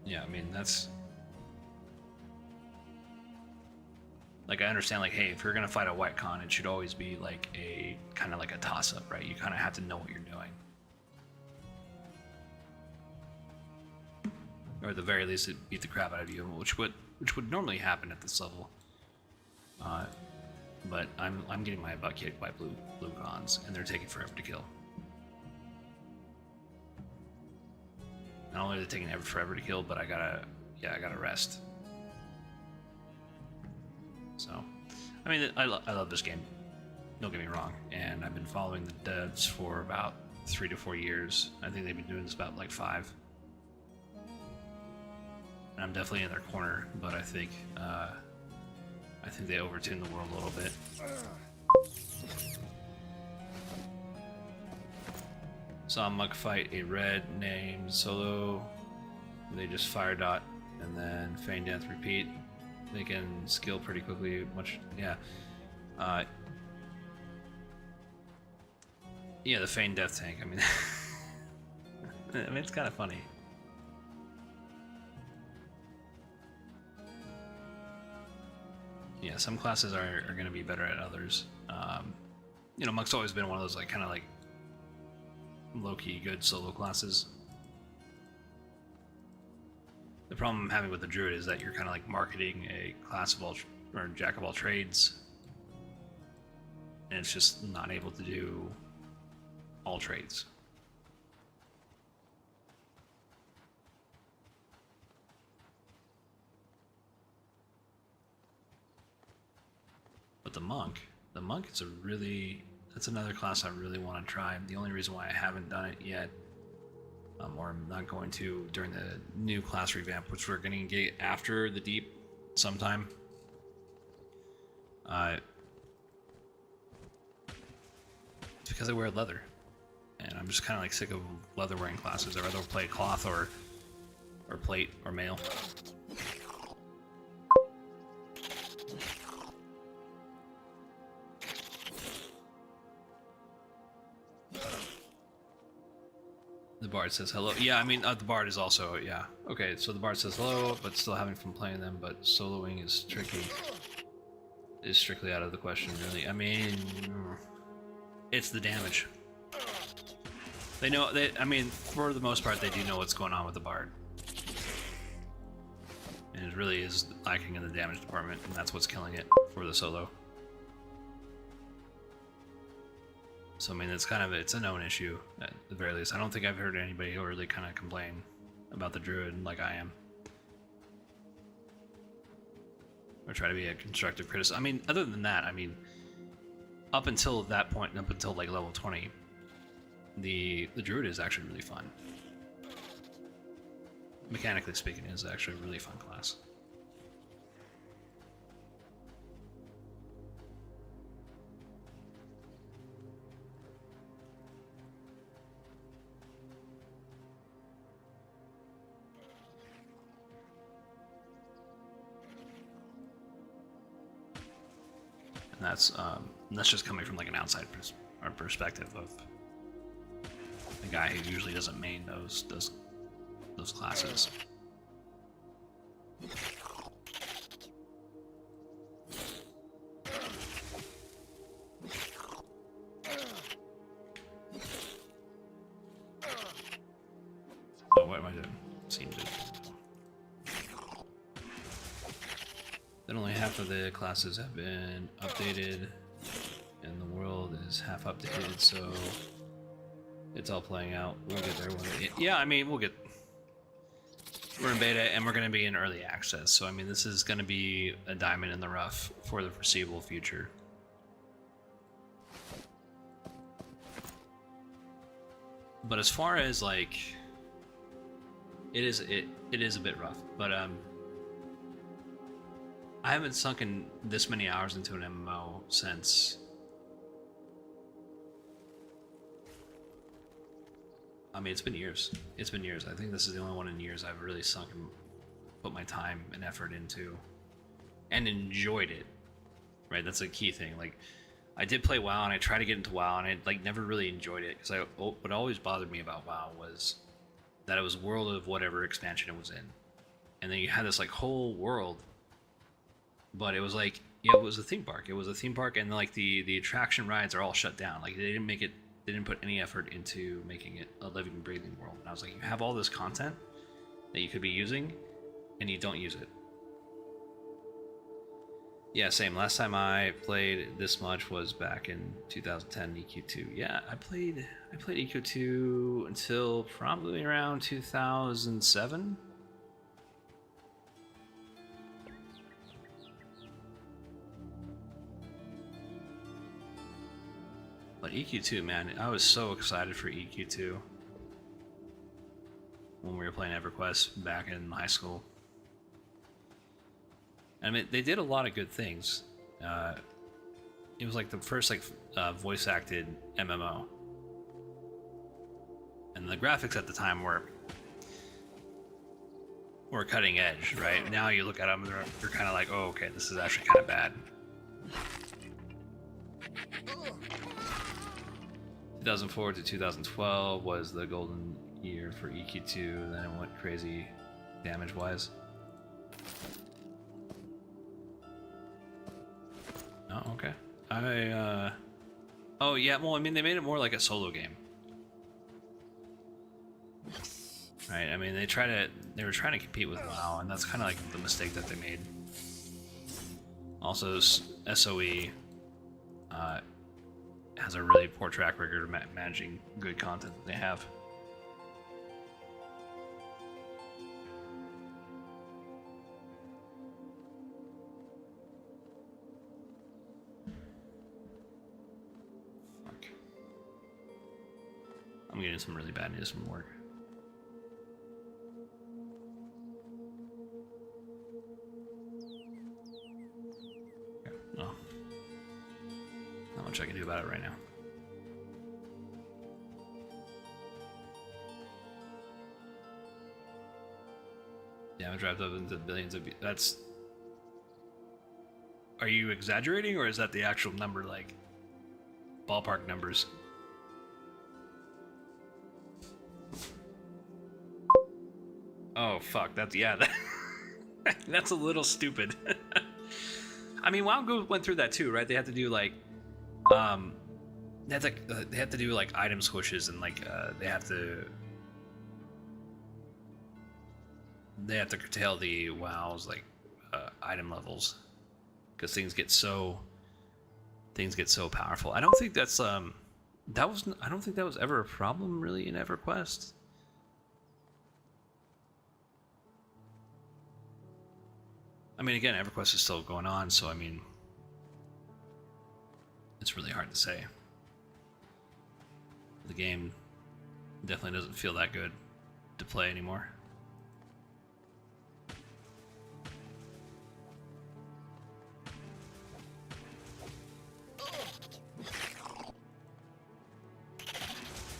Yeah, I mean, that's... Like I understand, like, hey, if you're gonna fight a white con, it should always be like a kind of like a toss-up, right? You kind of have to know what you're doing, or at the very least, it beat the crap out of you, which would normally happen at this level. But I'm getting my butt kicked by blue cons, and they're taking forever to kill. Not only are they taking forever to kill, but I gotta rest. So, I mean, I love this game. Don't get me wrong, and I've been following the devs for about 3 to 4 years. I think they've been doing this about like 5. And I'm definitely in their corner, but I think they overtuned the world a little bit. Saw Muck fight a red named Solo. They just fire dot and then feign death repeat. They can skill pretty quickly. Yeah. Yeah, the feign death tank. I mean, it's kind of funny. Yeah, some classes are going to be better at others. You know, Muck's always been one of those like kind of like low-key good solo classes. The problem I'm having with the druid is that you're kind of like marketing a class of all or jack of all trades, and it's just not able to do all trades. But the monk is that's another class I really want to try. The only reason why I haven't done it yet, or I'm not going to during the new class revamp, which we're going to get after the deep sometime. It's because I wear leather, and I'm just kind of like sick of leather wearing classes. I'd rather play cloth or plate or mail. The bard says hello. Yeah, I mean, the bard is also, yeah. Okay, so the bard says hello, but still having fun playing them, but soloing is tricky. Is strictly out of the question, really. I mean, it's the damage. They know, I mean, for the most part, they do know what's going on with the bard. And it really is lacking in the damage department, and that's what's killing it for the solo. So I mean, it's a known issue at the very least. I don't think I've heard anybody who really kind of complain about the druid like I am, or try to be a constructive criticism. I mean, other than that, I mean, up until that point, up until like level 20, the druid is actually really fun. Mechanically speaking, it is actually a really fun class. And that's just coming from like an outside perspective of a guy who usually doesn't main those classes. So what am I doing? Seems to. Then only half of the classes have been updated, and the world is half updated, so it's all playing out. We'll get there. Yeah, I mean, we're in beta, and we're going to be in early access, so I mean, this is going to be a diamond in the rough for the foreseeable future. But as far as like, it is a bit rough, but I haven't sunk in this many hours into an MMO since, I mean, it's been years. It's been years. I think this is the only one in years I've really sunk and put my time and effort into and enjoyed it, right? That's a key thing. Like, I did play WoW, and I tried to get into WoW, and I like never really enjoyed it, because what always bothered me about WoW was that it was world of whatever expansion it was in, and then you had this like whole world, but it was like Yeah, it was a theme park. It was a theme park, and like the attraction rides are all shut down. Like they didn't make it. They didn't put any effort into making it a living, breathing world. And I was like, you have all this content that you could be using, and you don't use it. Yeah, same. Last time I played this much was back in 2010 EQ2. Yeah, I played EQ2 until probably around 2007. But EQ2, man, I was so excited for EQ2 when we were playing EverQuest back in high school. I mean, they did a lot of good things. It was like the first voice-acted MMO, and the graphics at the time were cutting edge, right? Now you look at them, and they're kind of like, oh, okay, this is actually kind of bad. 2004 to 2012 was the golden year for EQ2, and then it went crazy damage-wise. Oh, okay. Oh, yeah, well, I mean, they made it more like a solo game. Right, I mean, they were trying to compete with WoW, and that's kind of like the mistake that they made. Also, SOE has a really poor track record of managing good content that they have. Fuck. I'm getting some really bad news from work. Oh. Not much I can do about it right now. Damage wrapped up into billions of... That's... Are you exaggerating, or is that the actual number, like... ballpark numbers? Oh, fuck. That's... Yeah, that's a little stupid. I mean, WoW went through that too, right? They had to do like, they had to do like item squishes, and like they have to curtail the WoW's like item levels because things get so powerful. I don't think that's I don't think that was ever a problem really in EverQuest. I mean, again, EverQuest is still going on, so I mean, it's really hard to say. The game definitely doesn't feel that good to play anymore.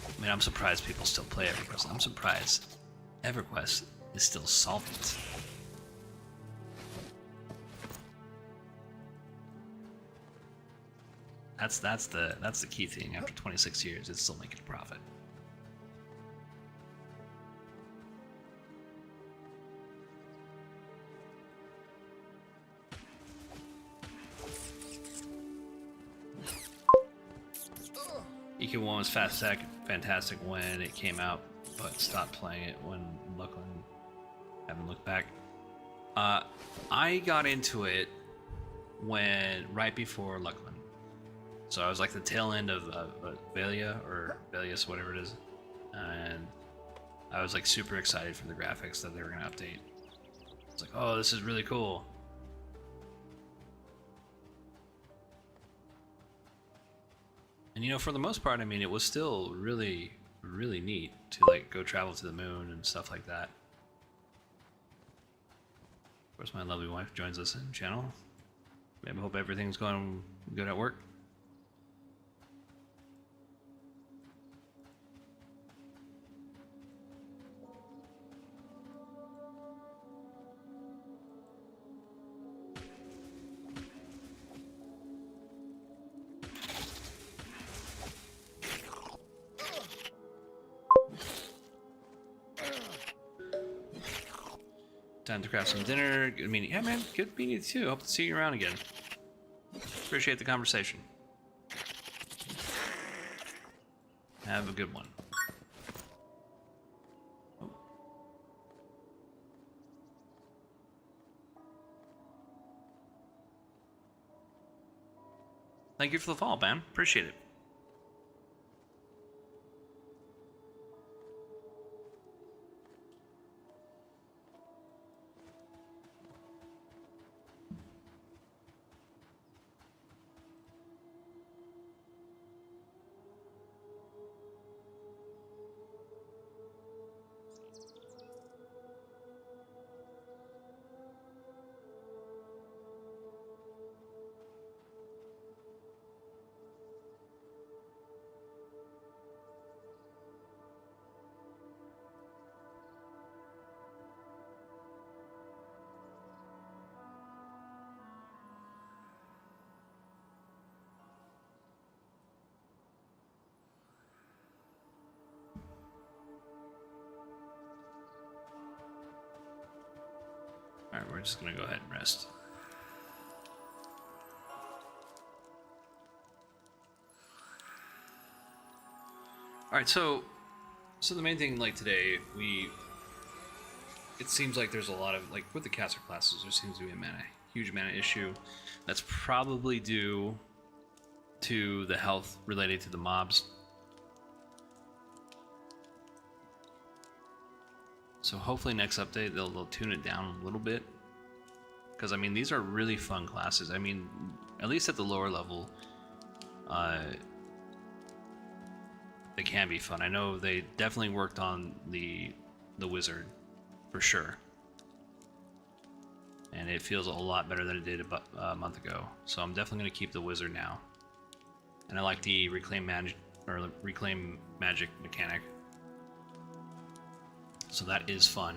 I mean, I'm surprised people still play EverQuest. I'm surprised EverQuest is still solvent. That's the key thing. After 26 years, it's still making a profit. EQ1 was fantastic when it came out, but stopped playing it when Luckland. Haven't looked back. I got into it right before Luckland. So I was like the tail end of Velia, or Velius, whatever it is, and I was like super excited for the graphics that they were going to update. It's like, oh, this is really cool. And you know, for the most part, I mean, it was still really, really neat to like go travel to the moon and stuff like that. Of course, my lovely wife joins us in the channel. Maybe hope everything's going good at work. Time to craft some dinner. Good meeting. Yeah, man. Good meeting you too. Hope to see you around again. Appreciate the conversation. Have a good one. Oh. Thank you for the follow, man. Appreciate it. Alright, we're just gonna go ahead and rest. Alright, so the main thing, like today, it seems like there's a lot of, like with the caster classes, there seems to be a huge mana issue. That's probably due to the health related to the mobs. So hopefully next update they'll tune it down a little bit, because I mean these are really fun classes. I mean, at least at the lower level, they can be fun. I know they definitely worked on the wizard for sure, and it feels a lot better than it did about a month ago. So I'm definitely going to keep the wizard now, and I like the reclaim magic mechanic. So that is fun.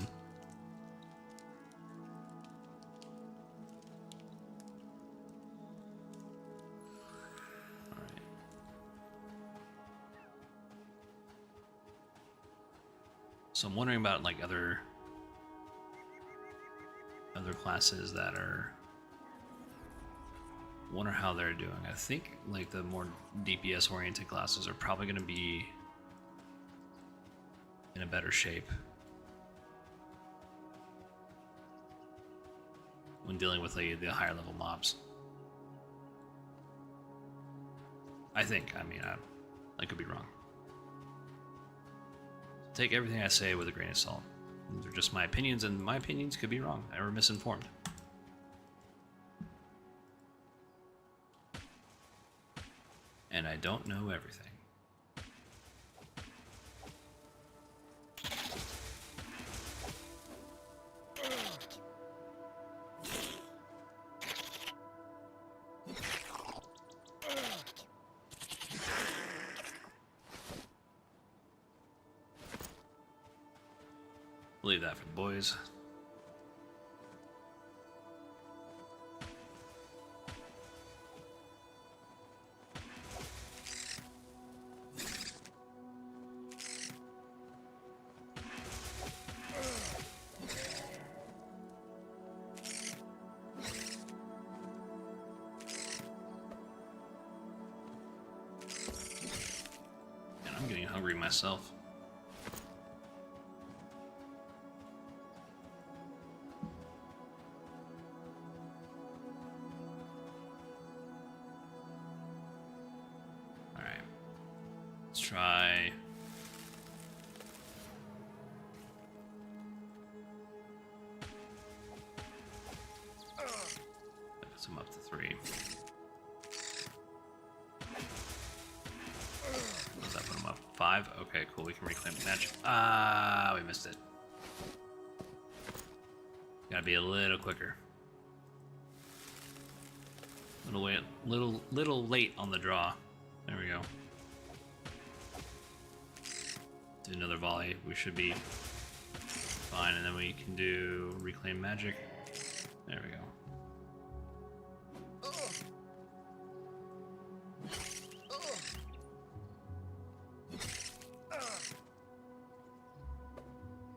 Alright. So I'm wondering about like other classes that are, wonder how they're doing. I think like the more DPS oriented classes are probably going to be in a better shape when dealing with the higher level mobs. I think. I mean, I could be wrong. Take everything I say with a grain of salt. These are just my opinions, and my opinions could be wrong or misinformed. And I don't know everything. Leave that for the boys. And I'm getting hungry myself. Try. Puts him up to 3. Does that put him up 5? Okay, cool. We can reclaim the magic. Ah, we missed it. Gotta be a little quicker. Little late on the draw. There we go. Do another volley. We should be fine, and then we can do reclaim magic. There we go.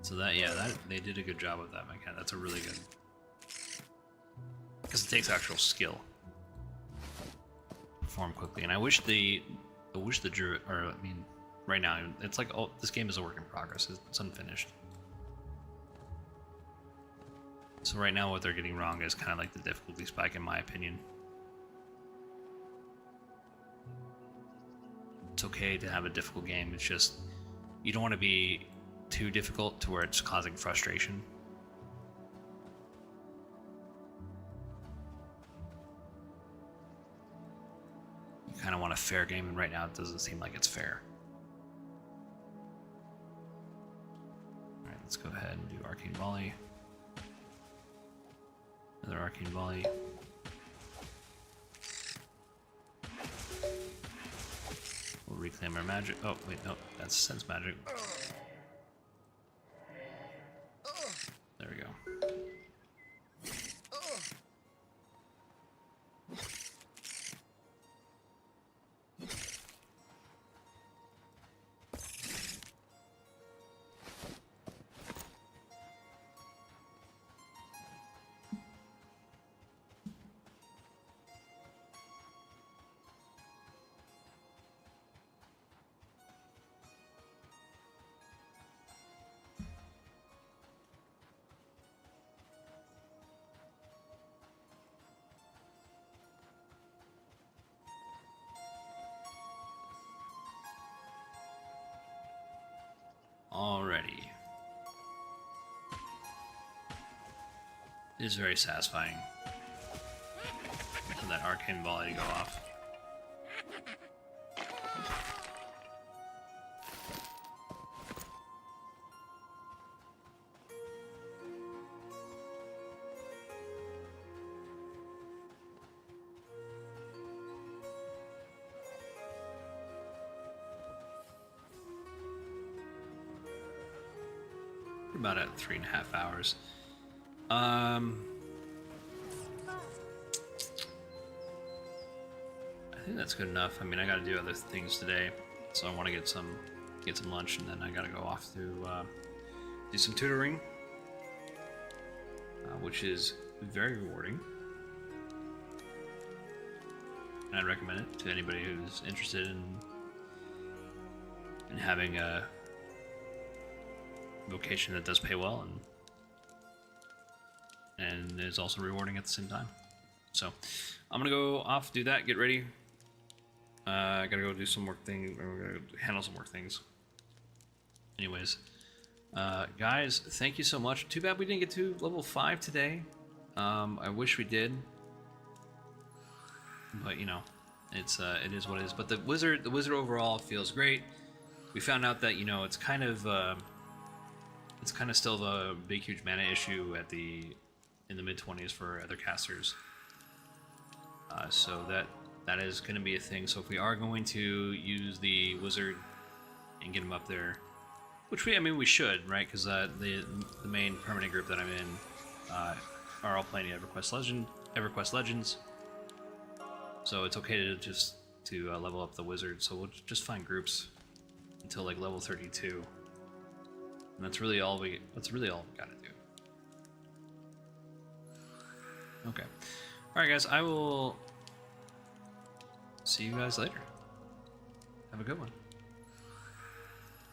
So that, yeah, they did a good job with that mechanic. That's a really good, because it takes actual skill. perform quickly. And I wish the druid, or I mean, right now it's like, oh, this game is a work in progress. It's unfinished. So right now what they're getting wrong is kind of like the difficulty spike, in my opinion. It's okay to have a difficult game. It's just you don't want to be too difficult to where it's causing frustration. You kind of want a fair game, and right now it doesn't seem like it's fair. Alright, let's go ahead and do Arcane Volley. Another Arcane Volley. We'll reclaim our magic. Oh, wait, no, that's Sense Magic. There we go. Alrighty. It is very satisfying for that Arcane Volley to go off. We're about at 3.5 hours. I think that's good enough. I mean, I got to do other things today, so I want to get some lunch, and then I got to go off to do some tutoring, which is very rewarding, and I'd recommend it to anybody who's interested in having a vocation that does pay well and is also rewarding at the same time. So I'm gonna go off, do that, get ready. I gotta go do some work thing, or we're gonna handle some work things. Anyways, guys, thank you so much. Too bad we didn't get to level 5 today. I wish we did, but you know, it is what it is. But the wizard overall feels great. We found out that, you know, it's kind of still a big, huge mana issue in the mid-20s for other casters. So that is going to be a thing. So if we are going to use the wizard and get him up there, which we should, right? Because the main permanent group that I'm in are all playing EverQuest Legends. So it's okay to just level up the wizard. So we'll just find groups until like level 32. And that's really all we gotta do. Okay. Alright guys, I will see you guys later. Have a good one.